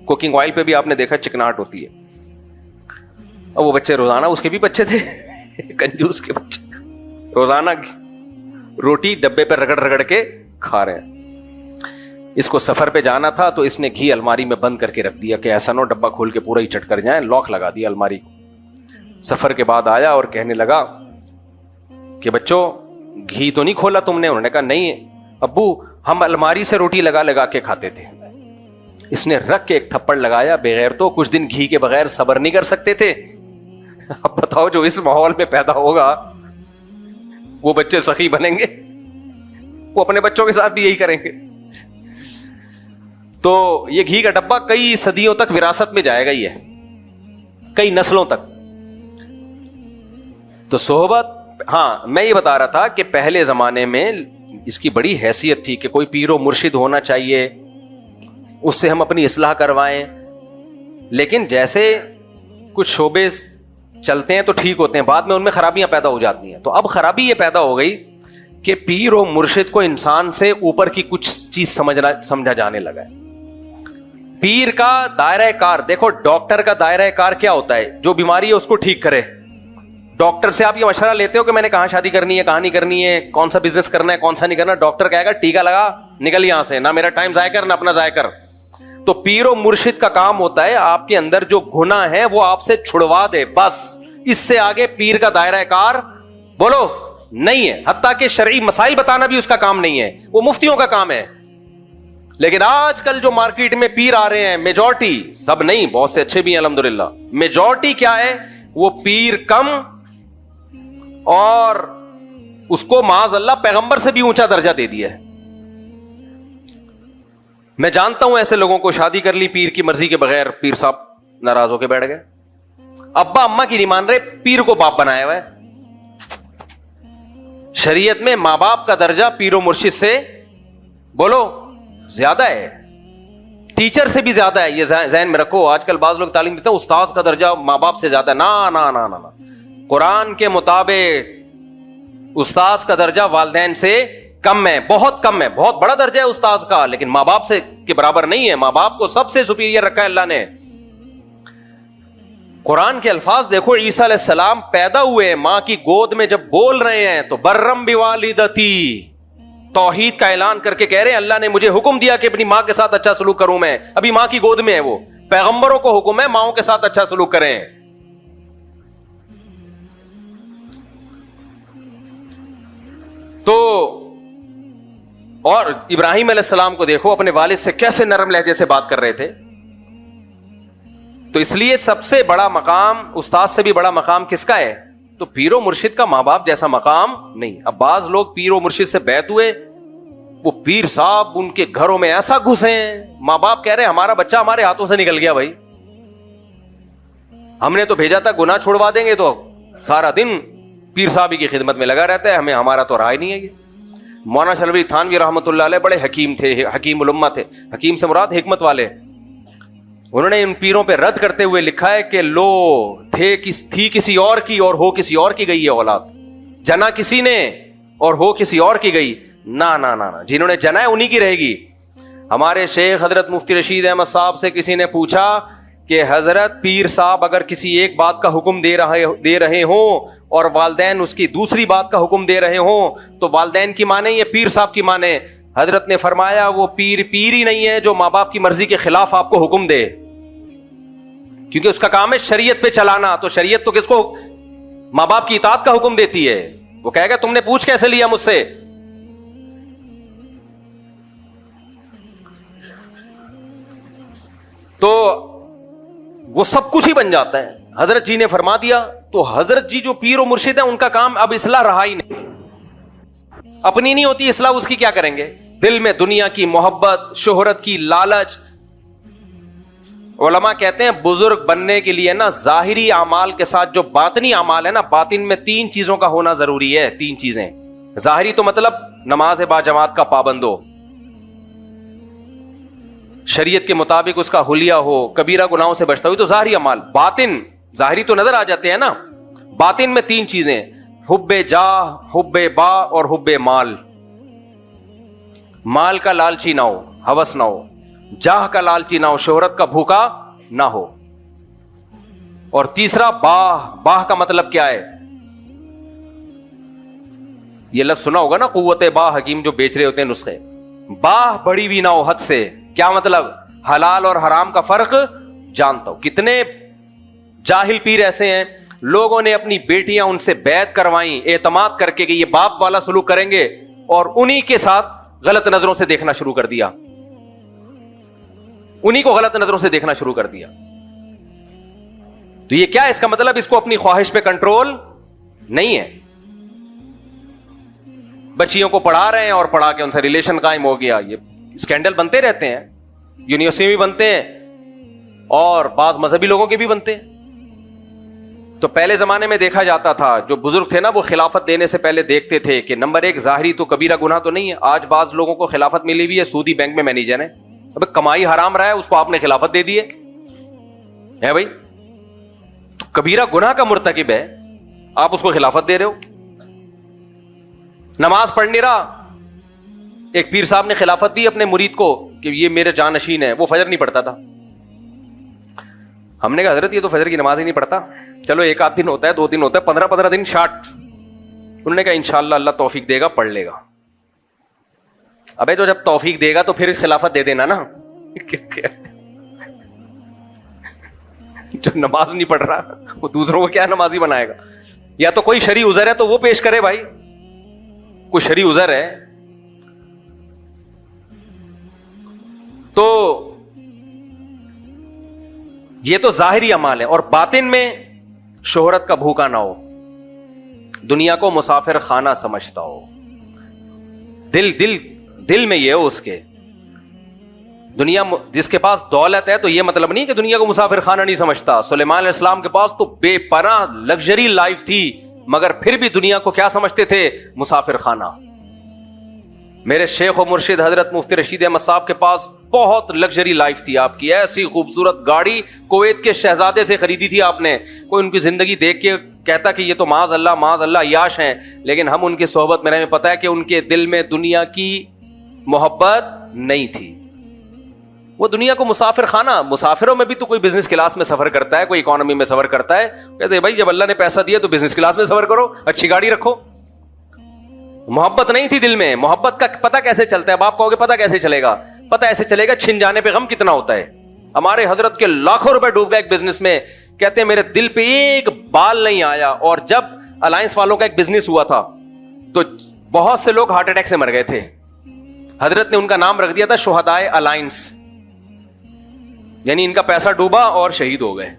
کوکنگ آئل پہ بھی آپ نے دیکھا چکناہٹ ہوتی ہے. اور وہ بچے روزانہ, اس کے بھی بچے تھے کنجوس کے بچے, روزانہ روٹی ڈبے پہ رگڑ رگڑ کے کھا رہے ہیں. اس کو سفر پہ جانا تھا تو اس نے گھی الماری میں بند کر کے رکھ دیا کہ ایسا نہ ڈبہ کھول کے پورا ہی چٹ کر جائیں, لاک لگا دیا الماری کو. سفر کے بعد آیا اور کہنے لگا کہ بچوں گھی تو نہیں کھولا تم نے؟ انہوں نے کہا نہیں ابو, ہم الماری سے روٹی لگا لگا کے کھاتے تھے. اس نے رکھ کے ایک تھپڑ لگایا, بغیر تو کچھ دن گھی کے بغیر صبر نہیں کر سکتے تھے. اب بتاؤ جو اس ماحول میں پیدا ہوگا وہ بچے سخی بنیں گے؟ وہ اپنے بچوں کے ساتھ بھی یہی کریں گے. تو یہ گھی کا ڈبہ کئی صدیوں تک وراثت میں جائے گا ہی ہے, کئی نسلوں تک. تو صحبت, ہاں میں یہ بتا رہا تھا کہ پہلے زمانے میں اس کی بڑی حیثیت تھی کہ کوئی پیر و مرشد ہونا چاہیے, اس سے ہم اپنی اصلاح کروائیں. لیکن جیسے کچھ شعبے چلتے ہیں تو ٹھیک ہوتے ہیں, بعد میں ان میں خرابیاں پیدا ہو جاتی ہیں. تو اب خرابی یہ پیدا ہو گئی کہ پیر و مرشد کو انسان سے اوپر کی کچھ چیز سمجھا جانے لگا ہے. پیر کا دائرہ کار دیکھو, ڈاکٹر کا دائرہ کار کیا ہوتا ہے؟ جو بیماری ہے اس کو ٹھیک کرے. ڈاکٹر سے آپ یہ مشورہ لیتے ہو کہ میں نے کہاں شادی کرنی ہے, کہاں نہیں کرنی ہے, کون سا بزنس کرنا ہے, کون سا نہیں کرنا. ڈاکٹر کہے گا ٹیکا لگا, نکل یہاں سے, نہ میرا ٹائم ضائع کر نہ اپنا ضائع کر. تو پیر و مرشد کا کام ہوتا ہے آپ کے اندر جو گناہ ہے وہ آپ سے چھڑوا دے, بس. اس سے آگے پیر کا دائرہ کار بولو نہیں ہے. حتیٰ کہ شرعی مسائل بتانا بھی اس کا کام نہیں ہے, وہ مفتیوں کا کام ہے. لیکن آج کل جو مارکیٹ میں پیر آ رہے ہیں, میجورٹی, سب نہیں, بہت سے اچھے بھی ہیں الحمدللہ, میجورٹی کیا ہے؟ وہ پیر کم, اور اس کو معاذ اللہ پیغمبر سے بھی اونچا درجہ دے دیا ہے. میں جانتا ہوں ایسے لوگوں کو, شادی کر لی پیر کی مرضی کے بغیر, پیر صاحب ناراض ہو کے بیٹھ گئے, ابا اما کی نہیں مان رہے, پیر کو باپ بنایا ہوا ہے. شریعت میں ماں باپ کا درجہ پیر و مرشد سے بولو زیادہ ہے, ٹیچر سے بھی زیادہ ہے. یہ ذہن میں رکھو. آج کل بعض لوگ تعلیم دیتے ہیں استاذ کا درجہ ماں باپ سے زیادہ. نا نا نا نا, قرآن کے مطابق استاذ کا درجہ والدین سے کم ہے, بہت کم ہے. بہت بڑا درجہ ہے استاذ کا, لیکن ماں باپ سے کے برابر نہیں ہے. ماں باپ کو سب سے سپیریئر رکھا ہے اللہ نے. قرآن کے الفاظ دیکھو, عیسیٰ علیہ السلام پیدا ہوئے ماں کی گود میں, جب بول رہے ہیں تو برم بوالدتی, توحید کا اعلان کر کے کہہ رہے ہیں اللہ نے مجھے حکم دیا کہ اپنی ماں کے ساتھ اچھا سلوک کروں. میں ابھی ماں کی گود میں ہے. وہ پیغمبروں کو حکم ہے ماؤں کے ساتھ اچھا سلوک کریں. تو اور ابراہیم علیہ السلام کو دیکھو, اپنے والد سے کیسے نرم لہجے سے بات کر رہے تھے. تو اس لیے سب سے بڑا مقام, استاد سے بھی بڑا مقام کس کا ہے؟ تو پیر و مرشد کا ماں باپ جیسا مقام نہیں. اب بعض لوگ پیر و مرشد سے بیعت ہوئے, وہ پیر صاحب ان کے گھروں میں ایسا گھسے ہیں, ماں باپ کہہ رہے ہیں ہمارا بچہ ہمارے ہاتھوں سے نکل گیا بھائی, ہم نے تو بھیجا تھا گناہ چھوڑوا دیں گے, تو سارا دن پیر صاحب کی خدمت میں لگا رہتا ہے, ہمیں ہمارا تو رائے نہیں ہے. یہ مولانا شلوی تھانوی رحمۃ اللہ علیہ بڑے حکیم تھے, حکیم الامہ تھے. حکیم سے مراد حکمت والے. انہوں نے ان پیروں پہ رد کرتے ہوئے لکھا ہے کہ لو تھی کسی اور کی اور ہو کسی اور کی گئی ہے اولاد, جنا کسی نے اور ہو کسی اور کی گئی, نہ نہ نہ, جنہوں نے جنا ہے انہی کی رہے گی. ہمارے شیخ حضرت مفتی رشید احمد صاحب سے کسی نے پوچھا کہ حضرت پیر صاحب اگر کسی ایک بات کا حکم دے رہے ہوں اور والدین اس کی دوسری بات کا حکم دے رہے ہوں تو والدین کی مانیں یا پیر صاحب کی مانیں؟ حضرت نے فرمایا وہ پیر ہی نہیں ہے جو ماں باپ کی مرضی کے خلاف آپ کو حکم دے, کیونکہ اس کا کام ہے شریعت پہ چلانا. تو شریعت تو کس کو, ماں باپ کی اطاعت کا حکم دیتی ہے. وہ کہے گا تم نے پوچھ کیسے لیا مجھ سے؟ تو وہ سب کچھ ہی بن جاتا ہے. حضرت جی نے فرما دیا. تو حضرت جی جو پیر و مرشد ہیں ان کا کام اب اصلاح رہا ہی نہیں, اپنی نہیں ہوتی اصلاح, اس کی کیا کریں گے؟ دل میں دنیا کی محبت, شہرت کی لالچ. علماء کہتے ہیں بزرگ بننے کے لیے نا ظاہری اعمال کے ساتھ جو باطنی اعمال ہے نا, باطن میں 3 چیزوں کا ہونا ضروری ہے. 3 چیزیں. ظاہری تو مطلب نماز با جماعت کا پابند ہو, شریعت کے مطابق اس کا حلیہ ہو, کبیرہ گناہوں سے بچتا ہو, تو ظاہری اعمال. باطن, ظاہری تو نظر آ جاتے ہیں نا, باطن میں 3 چیزیں, حب جاہ, حب با اور حب مال. مال کا لالچی نہ ہو, ہوس نہ ہو, جاہ کا لالچی نہ ہو, شہرت کا بھوکا نہ ہو. اور تیسرا باہ. باہ کا مطلب کیا ہے؟ یہ لفظ سنا ہوگا نا, قوت باہ, حکیم جو بیچ رہے ہوتے ہیں نسخے. باہ بڑی بھی نہ ہو حد سے. کیا مطلب؟ حلال اور حرام کا فرق جانتا ہو. کتنے جاہل پیر ایسے ہیں, لوگوں نے اپنی بیٹیاں ان سے بیعت کروائیں اعتماد کر کے کہ یہ باپ والا سلوک کریں گے, اور انہی کے ساتھ غلط نظروں سے دیکھنا شروع کر دیا, انہی کو غلط نظروں سے دیکھنا شروع کر دیا. تو یہ کیا اس کا مطلب؟ اس کو اپنی خواہش پہ کنٹرول نہیں ہے. بچیوں کو پڑھا رہے ہیں اور پڑھا کے ان سے ریلیشن قائم ہو گیا. یہ اسکینڈل بنتے رہتے ہیں, یونیورسٹی میں بھی بنتے ہیں اور بعض مذہبی لوگوں کے بھی بنتے ہیں. تو پہلے زمانے میں دیکھا جاتا تھا, جو بزرگ تھے نا وہ خلافت دینے سے پہلے دیکھتے تھے کہ نمبر 1 ظاہری تو کبیرہ گناہ تو نہیں ہے. آج بعض لوگوں کو خلافت ملی ہوئی ہے, سودی بینک میں مینیجر ہے, اب کمائی حرام رہا ہے, اس کو آپ نے خلافت دے دی ہے بھائی. تو کبیرہ گناہ کا مرتکب ہے, آپ اس کو خلافت دے رہے ہو. نماز پڑھ نہیں رہا, ایک پیر صاحب نے خلافت دی اپنے مرید کو کہ یہ میرے جانشین ہے, وہ فجر نہیں پڑھتا تھا. ہم نے کہا حضرت یہ تو فجر کی نماز ہی نہیں پڑھتا, چلو 1 آدھ دن ہوتا ہے, 2 دن ہوتا ہے, 15 دن شارٹ. انہوں نے کہا انشاءاللہ اللہ توفیق دے گا, پڑھ لے گا. ابے تو جب توفیق دے گا تو پھر خلافت دے دینا نا. جو نماز نہیں پڑھ رہا وہ دوسروں کو کیا نمازی بنائے گا؟ یا تو کوئی شرعی عذر ہے تو وہ پیش کرے بھائی, کوئی شرعی عذر ہے تو. یہ تو ظاہری اعمال ہے. اور باطن میں شہرت کا بھوکا نہ ہو, دنیا کو مسافر خانہ سمجھتا ہو, دل میں یہ ہو اس کے. دنیا جس کے پاس دولت ہے تو یہ مطلب نہیں کہ دنیا کو مسافر خانہ نہیں سمجھتا. سلیمان علیہ السلام کے پاس تو بے پناہ لگژری لائف تھی, مگر پھر بھی دنیا کو کیا سمجھتے تھے؟ مسافر خانہ. میرے شیخ و مرشد حضرت مفتی رشید احمد صاحب کے پاس بہت لگژری لائف تھی. آپ کی ایسی خوبصورت گاڑی کویت کے شہزادے سے خریدی تھی آپ نے. کوئی ان کی زندگی دیکھ کے کہتا کہ یہ تو معاذ اللہ عیاش ہیں, لیکن ہم ان کی صحبت میں رہے, ہمیں پتا ہے کہ ان کے دل میں دنیا کی محبت نہیں تھی. وہ دنیا کو مسافر خانہ. مسافروں میں بھی تو کوئی بزنس کلاس میں سفر کرتا ہے, کوئی اکانومی میں سفر کرتا ہے. کہتے ہیں بھائی جب اللہ نے پیسہ دیا تو بزنس کلاس میں سفر کرو, اچھی گاڑی رکھو. محبت نہیں تھی دل میں. محبت کا پتہ کیسے چلتا ہے؟ اب آپ کہو گے پتہ کیسے چلے گا؟ پتہ ایسے چلے گا, چھن جانے پہ غم کتنا ہوتا ہے. ہمارے حضرت کے لاکھوں روپے ڈوب گئے ایک بزنس میں, کہتے ہیں میرے دل پہ ایک بال نہیں آیا. اور جب الائنس والوں کا ایک بزنس ہوا تھا تو بہت سے لوگ ہارٹ اٹیک سے مر گئے تھے. حضرت نے ان کا نام رکھ دیا تھا شہدائے الائنس, یعنی ان کا پیسہ ڈوبا اور شہید ہو گئے.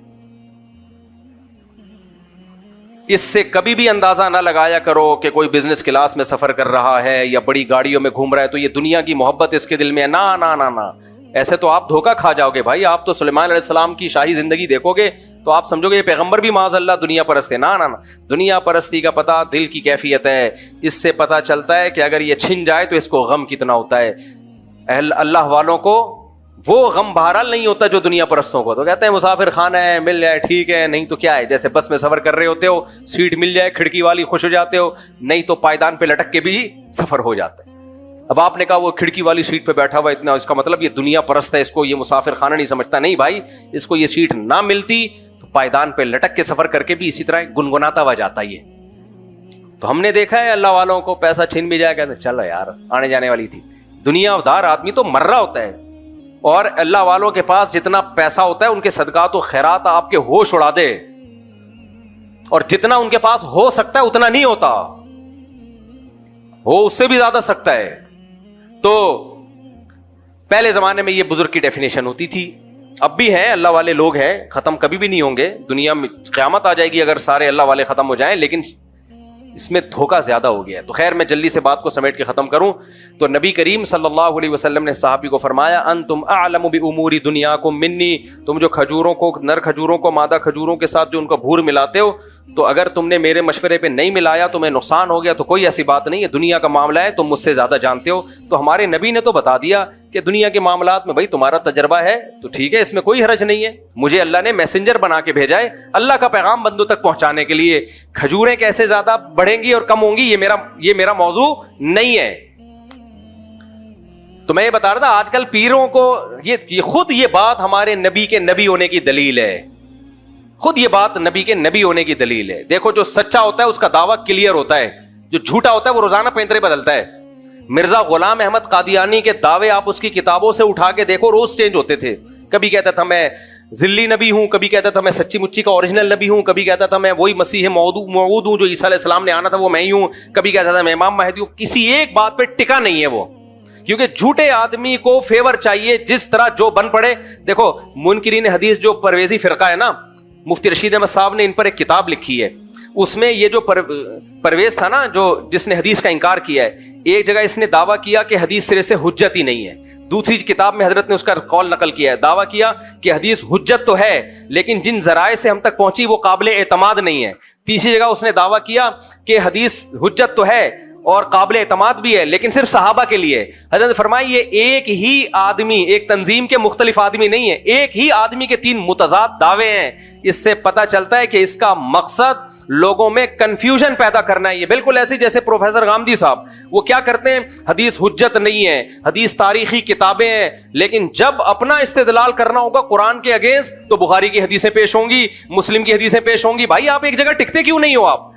اس سے کبھی بھی اندازہ نہ لگایا کرو کہ کوئی بزنس کلاس میں سفر کر رہا ہے یا بڑی گاڑیوں میں گھوم رہا ہے تو یہ دنیا کی محبت اس کے دل میں ہے. نا نا نا نا، ایسے تو آپ دھوکہ کھا جاؤ گے بھائی. آپ تو سلیمان علیہ السلام کی شاہی زندگی دیکھو گے تو آپ سمجھو گے یہ پیغمبر بھی معاذ اللہ دنیا پرست ہے. نا نا نا، دنیا پرستی کا پتہ دل کی کیفیت ہے. اس سے پتہ چلتا ہے کہ اگر یہ چھن جائے تو اس کو غم کتنا ہوتا ہے. اہل اللہ والوں کو وہ غم بہرحال نہیں ہوتا جو دنیا پرستوں کو. تو کہتے ہیں مسافر خانہ ہے، مل جائے ٹھیک ہے، نہیں تو کیا ہے. جیسے بس میں سفر کر رہے ہوتے ہو، سیٹ مل جائے کھڑکی والی خوش ہو جاتے ہو، نہیں تو پائدان پہ لٹک کے بھی سفر ہو جاتا ہے. اب آپ نے کہا وہ کھڑکی والی سیٹ پہ بیٹھا ہوا اتنا، اس کا مطلب یہ دنیا پرست ہے، اس کو یہ مسافر خانہ نہیں سمجھتا. نہیں بھائی، اس کو یہ سیٹ نہ ملتی تو پائدان پہ لٹک کے سفر کر کے بھی اسی طرح گنگناتا ہوا جاتا. یہ تو ہم نے دیکھا ہے اللہ والوں کو پیسہ چھین بھی جائے، کہتے ہیں چلو یار آنے جانے والی تھی. دنیا دار آدمی تو مر رہا ہوتا ہے، اور اللہ والوں کے پاس جتنا پیسہ ہوتا ہے ان کے صدقات و خیرات آپ کے ہوش اڑا دے، اور جتنا ان کے پاس ہو سکتا ہے اتنا نہیں ہوتا، وہ اس سے بھی زیادہ سکتا ہے. تو پہلے زمانے میں یہ بزرگ کی ڈیفینیشن ہوتی تھی، اب بھی ہیں اللہ والے لوگ ہیں، ختم کبھی بھی نہیں ہوں گے. دنیا میں قیامت آ جائے گی اگر سارے اللہ والے ختم ہو جائیں، لیکن اس میں دھوکہ زیادہ ہو گیا ہے. تو خیر میں جلدی سے بات کو سمیٹ کے ختم کروں تو نبی کریم صلی اللہ علیہ وسلم نے صحابی کو فرمایا انتم اعلم بامور دنیاکم منی، تم جو کھجوروں کو، نر کھجوروں کو مادہ کھجوروں کے ساتھ جو ان کا بھور ملاتے ہو، تو اگر تم نے میرے مشورے پہ نہیں ملایا تمہیں نقصان ہو گیا تو کوئی ایسی بات نہیں ہے، دنیا کا معاملہ ہے، تم مجھ سے زیادہ جانتے ہو. تو ہمارے نبی نے تو بتا دیا کہ دنیا کے معاملات میں بھائی تمہارا تجربہ ہے تو ٹھیک ہے، اس میں کوئی حرج نہیں ہے. مجھے اللہ نے میسنجر بنا کے بھیجا ہے اللہ کا پیغام بندوں تک پہنچانے کے لیے. کھجوریں کیسے زیادہ بڑھیں گی اور کم ہوں گی یہ میرا موضوع نہیں ہے. تو میں یہ بتا رہا تھا آج کل پیروں کو یہ خود یہ بات ہمارے نبی کے نبی ہونے کی دلیل ہے، خود یہ بات نبی کے نبی ہونے کی دلیل ہے. دیکھو جو سچا ہوتا ہے اس کا دعویٰ کلیئر ہوتا ہے، جو جھوٹا ہوتا ہے وہ روزانہ پینترے بدلتا ہے. مرزا غلام احمد قادیانی کے دعوے آپ اس کی کتابوں سے اٹھا کے دیکھو، روز چینج ہوتے تھے. کبھی کہتا تھا میں ذلی نبی ہوں، کبھی کہتا تھا میں سچی مچی کا اوریجنل نبی ہوں، کبھی کہتا تھا میں وہی مسیح موعود ہوں جو عیسیٰ علیہ السلام نے آنا تھا وہ میں ہی ہوں، کبھی کہتا تھا میں امام مہدی ہوں. کسی ایک بات پہ ٹکا نہیں ہے وہ، کیونکہ جھوٹے آدمی کو فیور چاہیے جس طرح جو بن پڑے. دیکھو منکرین حدیث جو پرویزی فرقہ ہے نا، مفتی رشید احمد صاحب نے ان پر ایک کتاب لکھی ہے. اس میں یہ جو پرویز تھا نا، جو جس نے حدیث کا انکار کیا ہے، ایک جگہ اس نے دعویٰ کیا کہ حدیث سرے سے حجت ہی نہیں ہے. دوسری کتاب میں حضرت نے اس کا قول نقل کیا ہے، دعویٰ کیا کہ حدیث حجت تو ہے لیکن جن ذرائع سے ہم تک پہنچی وہ قابل اعتماد نہیں ہے. تیسری جگہ اس نے دعویٰ کیا کہ حدیث حجت تو ہے اور قابل اعتماد بھی ہے لیکن صرف صحابہ کے لیے. حضرت نے فرمایا یہ ایک ہی آدمی، ایک تنظیم کے مختلف آدمی نہیں ہے، ایک ہی آدمی کے تین متضاد دعوے ہیں. اس سے پتہ چلتا ہے کہ اس کا مقصد لوگوں میں کنفیوژن پیدا کرنا ہے. یہ بالکل ایسے جیسے پروفیسر غامدی صاحب، وہ کیا کرتے ہیں، حدیث حجت نہیں ہے، حدیث تاریخی کتابیں ہیں، لیکن جب اپنا استدلال کرنا ہوگا قرآن کے اگینسٹ تو بخاری کی حدیثیں پیش ہوں گی، مسلم کی حدیثیں پیش ہوں گی. بھائی آپ ایک جگہ ٹکتے کیوں نہیں ہو؟ آپ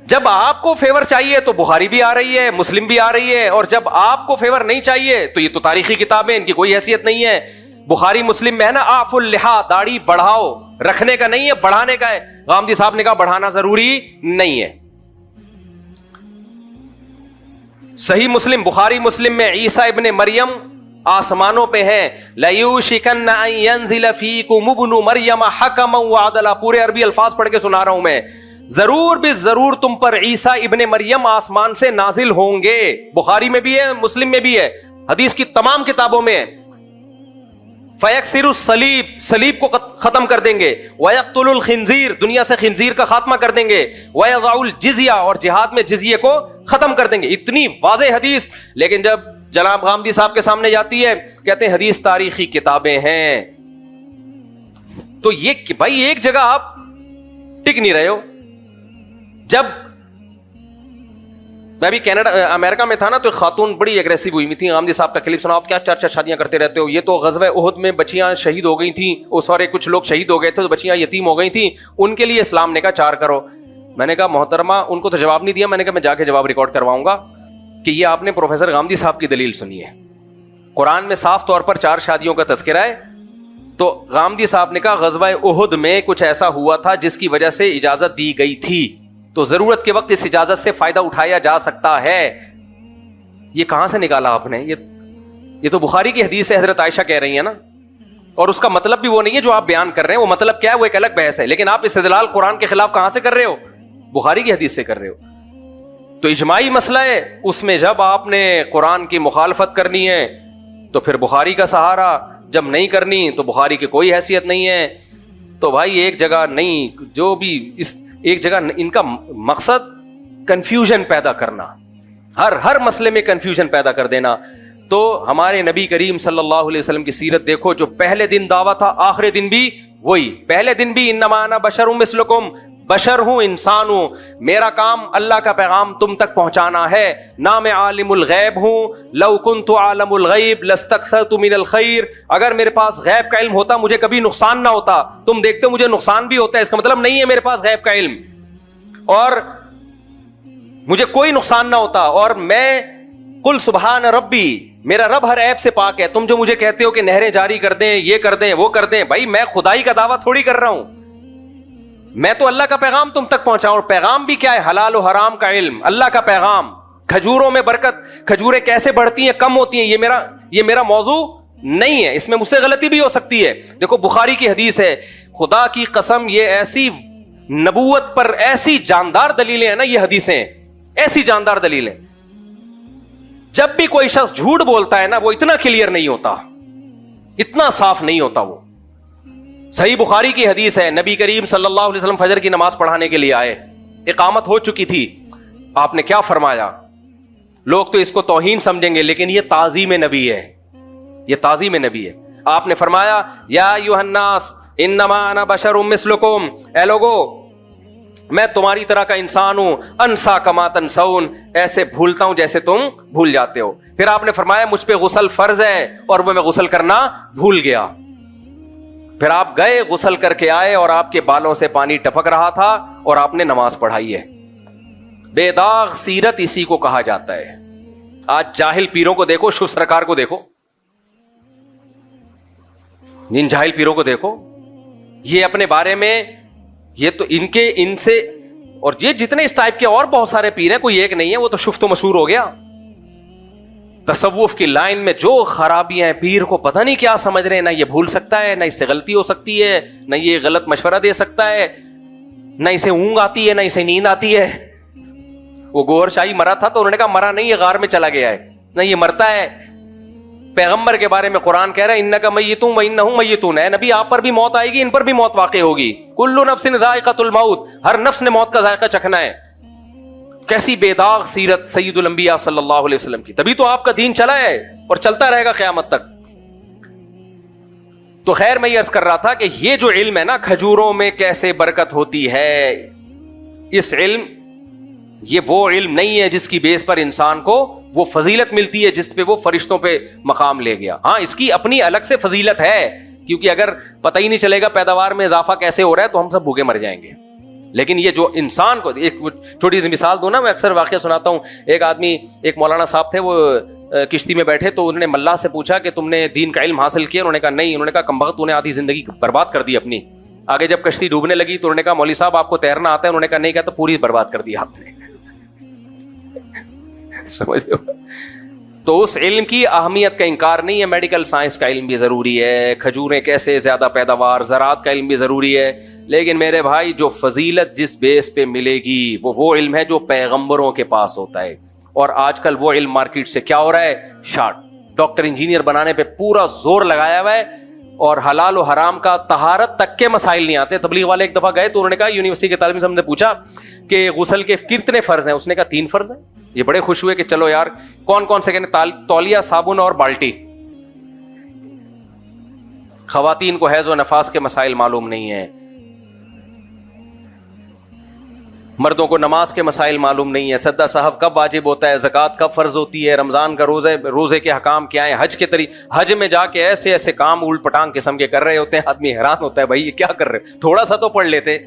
جب آپ کو فیور چاہیے تو بخاری بھی آ رہی ہے، مسلم بھی آ رہی ہے، اور جب آپ کو فیور نہیں چاہیے تو یہ تو تاریخی کتابیں، ان کی کوئی حیثیت نہیں ہے. بخاری مسلم میں ہے نا اعفوا اللحا، داڑھی بڑھاؤ، رکھنے کا نہیں ہے بڑھانے کا ہے. غامدی صاحب نے کہا بڑھانا ضروری نہیں ہے. صحیح مسلم، بخاری مسلم میں عیسیٰ ابن مریم آسمانوں پہ ہیں. لَيُوشِكَنَّ أَن يَنزِلَ فِيكُمُ ابْنُ مَرْيَمَ حَكَمًا وَعَدْلًا. پورے عربی الفاظ پڑھ کے سنا رہا ہوں میں. ضرور بھی ضرور تم پر عیسیٰ ابن مریم آسمان سے نازل ہوں گے. بخاری میں بھی ہے، مسلم میں بھی ہے، حدیث کی تمام کتابوں میں ہے. فَيَكْسِرُ الصَّلِيبَ، صلیب کو ختم کر دیں گے. وَيَقْتُلُ الْخِنزِيرَ، دنیا سے خنزیر کا خاتمہ کر دیں گے. وَيَضَعُ الْجِزْيَةَ، اور جہاد میں جزیے کو ختم کر دیں گے. اتنی واضح حدیث، لیکن جب جناب غامدی صاحب کے سامنے جاتی ہے کہتے ہیں حدیث تاریخی کتابیں ہیں. تو یہ بھائی ایک جگہ آپ ٹک نہیں رہے ہو. جب میں بھی کینیڈا امریکہ میں تھا نا تو ایک خاتون بڑی اگریسو ہوئی ہوئی تھی. غامدی صاحب کا کلپ سنا، آپ کیا چار چار شادیاں کرتے رہتے ہو، یہ تو غزوہ احد میں بچیاں شہید ہو گئی تھیں، وہ سارے کچھ لوگ شہید ہو گئے تھے تو بچیاں یتیم ہو گئی تھیں، ان کے لیے اسلام نے کہا چار کرو. میں نے کہا محترمہ، ان کو تو جواب نہیں دیا، میں نے کہا میں جا کے جواب ریکارڈ کرواؤں گا کہ یہ آپ نے پروفیسر غامدی صاحب کی دلیل سنی ہے. قرآن میں صاف طور پر 4 شادیوں کا تذکرہ ہے. تو غامدی صاحب نے کہا غزوہ احد میں کچھ ایسا ہوا تھا جس کی وجہ سے اجازت دی گئی تھی، تو ضرورت کے وقت اس اجازت سے فائدہ اٹھایا جا سکتا ہے. یہ کہاں سے نکالا آپ نے؟ یہ تو بخاری کی حدیث ہے، حضرت عائشہ کہہ رہی ہیں نا. اور اس کا مطلب بھی وہ نہیں ہے جو آپ بیان کر رہے ہیں. وہ مطلب کیا ہے وہ ایک الگ بحث ہے, لیکن آپ استدلال قرآن کے خلاف کہاں سے کر رہے ہو؟ بخاری کی حدیث سے کر رہے ہو. تو اجماعی مسئلہ ہے, اس میں جب آپ نے قرآن کی مخالفت کرنی ہے تو پھر بخاری کا سہارا, جب نہیں کرنی تو بخاری کی کوئی حیثیت نہیں ہے. تو بھائی ایک جگہ نہیں, جو بھی اس ایک جگہ ان کا مقصد کنفیوژن پیدا کرنا, ہر مسئلے میں کنفیوژن پیدا کر دینا. تو ہمارے نبی کریم صلی اللہ علیہ وسلم کی سیرت دیکھو, جو پہلے دن دعویٰ تھا آخری دن بھی وہی. پہلے دن بھی انما انا بشر مثلکم, بشر ہوں, انسان ہوں, میرا کام اللہ کا پیغام تم تک پہنچانا ہے. نہ میں عالم الغیب ہوں, لو کنت عالم الغیب لاستکثرت من الخیر, اگر میرے پاس غیب کا علم ہوتا مجھے کبھی نقصان نہ ہوتا. تم دیکھتے ہو مجھے نقصان بھی ہوتا ہے, اس کا مطلب نہیں ہے میرے پاس غیب کا علم اور مجھے کوئی نقصان نہ ہوتا. اور میں قل سبحان ربی, میرا رب ہر عیب سے پاک ہے. تم جو مجھے کہتے ہو کہ نہریں جاری کر دیں, یہ کر دیں, وہ کر دیں, بھائی میں خدائی کا دعویٰ تھوڑی کر رہا ہوں, میں تو اللہ کا پیغام تم تک پہنچاؤں. اور پیغام بھی کیا ہے؟ حلال و حرام کا علم, اللہ کا پیغام. کھجوروں میں برکت, کھجوریں کیسے بڑھتی ہیں کم ہوتی ہیں, یہ میرا موضوع نہیں ہے, اس میں مجھ سے غلطی بھی ہو سکتی ہے. دیکھو بخاری کی حدیث ہے, خدا کی قسم یہ ایسی نبوت پر ایسی جاندار دلیلیں ہیں نا, یہ حدیثیں ایسی جاندار دلیلیں. جب بھی کوئی شخص جھوٹ بولتا ہے نا, وہ اتنا کلیئر نہیں ہوتا, اتنا صاف نہیں ہوتا. وہ صحیح بخاری کی حدیث ہے, نبی کریم صلی اللہ علیہ وسلم فجر کی نماز پڑھانے کے لیے آئے, اقامت ہو چکی تھی. آپ نے کیا فرمایا؟ لوگ تو اس کو توہین سمجھیں گے, لیکن یہ تعظیم نبی ہے, یہ تعظیم نبی ہے. آپ نے فرمایا یا ایھا الناس انما انا بشر مثلکم, اے لوگو میں تمہاری طرح کا انسان ہوں, انسا کما تنسون, ایسے بھولتا ہوں جیسے تم بھول جاتے ہو. پھر آپ نے فرمایا مجھ پہ غسل فرض ہے اور وہ میں غسل کرنا بھول گیا. پھر آپ گئے, غسل کر کے آئے اور آپ کے بالوں سے پانی ٹپک رہا تھا اور آپ نے نماز پڑھائی ہے. بے داغ سیرت اسی کو کہا جاتا ہے. آج جاہل پیروں کو دیکھو, شیو سرکار کو دیکھو, ان جاہل پیروں کو دیکھو, یہ اپنے بارے میں, یہ تو ان سے, اور یہ جتنے اس ٹائپ کے اور بہت سارے پیر ہیں, کوئی ایک نہیں ہے, وہ تو شفت و مشہور ہو گیا. تصوف کی لائن میں جو خرابیاں ہیں, پیر کو پتہ نہیں کیا سمجھ رہے ہیں, نہ یہ بھول سکتا ہے, نہ اس سے غلطی ہو سکتی ہے, نہ یہ غلط مشورہ دے سکتا ہے, نہ اسے اونگ آتی ہے, نہ اسے نیند آتی ہے. وہ گوہر شاہی مرا تھا تو انہوں نے کہا مرا نہیں, یہ غار میں چلا گیا ہے, نہ یہ مرتا ہے. پیغمبر کے بارے میں قرآن کہہ رہا ہے انک میت وانہم میتون, ہے نبی آپ پر بھی موت آئے گی, ان پر بھی موت واقع ہوگی. کل نفس ذائقۃ الموت, ہر نفس نے موت کا ذائقہ چکھنا ہے. کیسی بے داغ سیرت سید الانبیاء صلی اللہ علیہ وسلم کی, تبھی تو آپ کا دین چلا ہے اور چلتا رہے گا قیامت تک. تو خیر میں یہ عرض کر رہا تھا کہ یہ جو علم ہے نا, کھجوروں میں کیسے برکت ہوتی ہے, اس علم, یہ وہ علم نہیں ہے جس کی بیس پر انسان کو وہ فضیلت ملتی ہے جس پہ وہ فرشتوں پہ مقام لے گیا. ہاں اس کی اپنی الگ سے فضیلت ہے, کیونکہ اگر پتہ ہی نہیں چلے گا پیداوار میں اضافہ کیسے ہو رہا ہے تو ہم سب بھوکے مر جائیں گے. لیکن یہ جو انسان کو, ایک چھوٹی سی مثال دوں نا, میں اکثر واقعہ سناتا ہوں. ایک آدمی, ایک مولانا صاحب تھے, وہ کشتی میں بیٹھے تو انہوں نے ملا سے پوچھا کہ تم نے دین کا علم حاصل کیا؟ انہوں نے کہا نہیں. انہوں نے کہا کمبخت, تو نے آدھی زندگی برباد کر دی اپنی. آگے جب کشتی ڈوبنے لگی تو انہوں نے کہا مولوی صاحب آپ کو تیرنا آتا ہے؟ انہوں نے کہا نہیں. کہا تو پوری برباد کر دی آپ نے. سمجھ لو. تو اس علم کی اہمیت کا انکار نہیں ہے. میڈیکل سائنس کا علم بھی ضروری ہے, کھجوریں کیسے زیادہ پیداوار, زراعت کا علم بھی ضروری ہے, لیکن میرے بھائی جو فضیلت جس بیس پہ ملے گی وہ علم ہے جو پیغمبروں کے پاس ہوتا ہے. اور آج کل وہ علم مارکیٹ سے کیا ہو رہا ہے, شارٹ. ڈاکٹر انجینئر بنانے پہ پورا زور لگایا ہوا ہے, اور حلال و حرام کا طہارت تک کے مسائل نہیں آتے. تبلیغ والے ایک دفعہ گئے تو انہوں نے کہا, یونیورسٹی کے طالب علم نے پوچھا کہ غسل کے کتنے فرض ہیں؟ اس نے کہا 3 فرض ہیں. یہ بڑے خوش ہوئے کہ چلو یار کون کون سے کہنے, تولیہ, صابن اور بالٹی. خواتین کو حیض و نفاس کے مسائل معلوم نہیں ہیں, مردوں کو نماز کے مسائل معلوم نہیں ہے, سدا صاحب کب واجب ہوتا ہے, زکوٰۃ کب فرض ہوتی ہے, رمضان کا روزے کے حکام کیا ہیں, حج کے حج میں جا کے ایسے ایسے کام الٹ پٹانگ قسم کے کر رہے ہوتے ہیں, آدمی حیران ہوتا ہے بھائی یہ کیا کر رہے, تھوڑا سا تو پڑھ لیتے.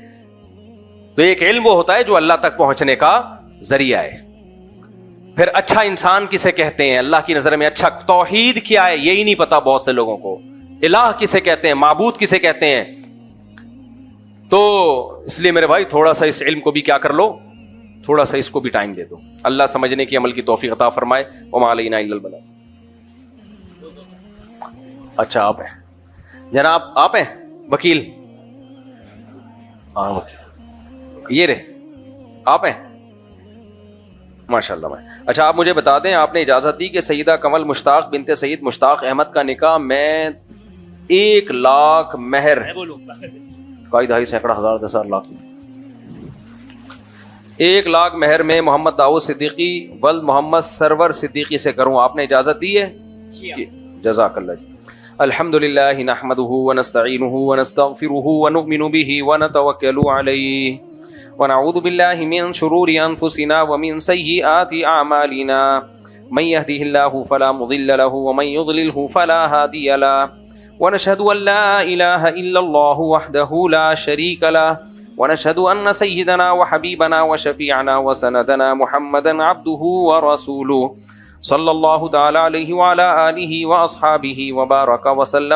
تو ایک علم وہ ہوتا ہے جو اللہ تک پہنچنے کا ذریعہ ہے. پھر اچھا انسان کسے کہتے ہیں اللہ کی نظر میں؟ اچھا توحید کیا ہے یہی نہیں پتا بہت سے لوگوں کو. الہ کسے کہتے ہیں, معبود کسے کہتے ہیں؟ تو اس لیے میرے بھائی تھوڑا سا اس علم کو بھی کیا کر لو, تھوڑا سا اس کو بھی ٹائم دے دو. اللہ سمجھنے کی عمل کی توفیق عطا فرمائے. وما علینا الا البلاغ. اچھا آپ ہیں, جناب آپ ہیں وکیل؟ ہاں یہ رہے آپ ہیں ماشاء اللہ. اچھا آپ مجھے بتا دیں، آپ نے اجازت دی کہ سیدہ کمل مشتاق بنت سید مشتاق احمد کا نکاح میں 1 لاکھ مہر کوئی 2.5 سینکڑا ہزار 10,000 لاکھ 1 لاکھ مہر میں محمد داؤد صدیقی ولد محمد سرور صدیقی سے کروں، آپ نے اجازت دی ہے؟ جزاک اللہ جی. الحمد للہ نحمده ونستعینه ونستغفره ونؤمن به ونتوکل علیہ ونعوذ باللہ من شرور انفسنا ومن سیئات اعمالنا من يهده الله فلا مضل له ومن يضلله فلا هادي له ونشهد ان لا اله الا الله وحده لا شريك له ونشهد ان سيدنا وحبيبنا وشفيعنا وسندنا محمدا عبده ورسوله صلی اللہ تعالی علیہ وعلى آلہ واصحابہ وبارک وسلم.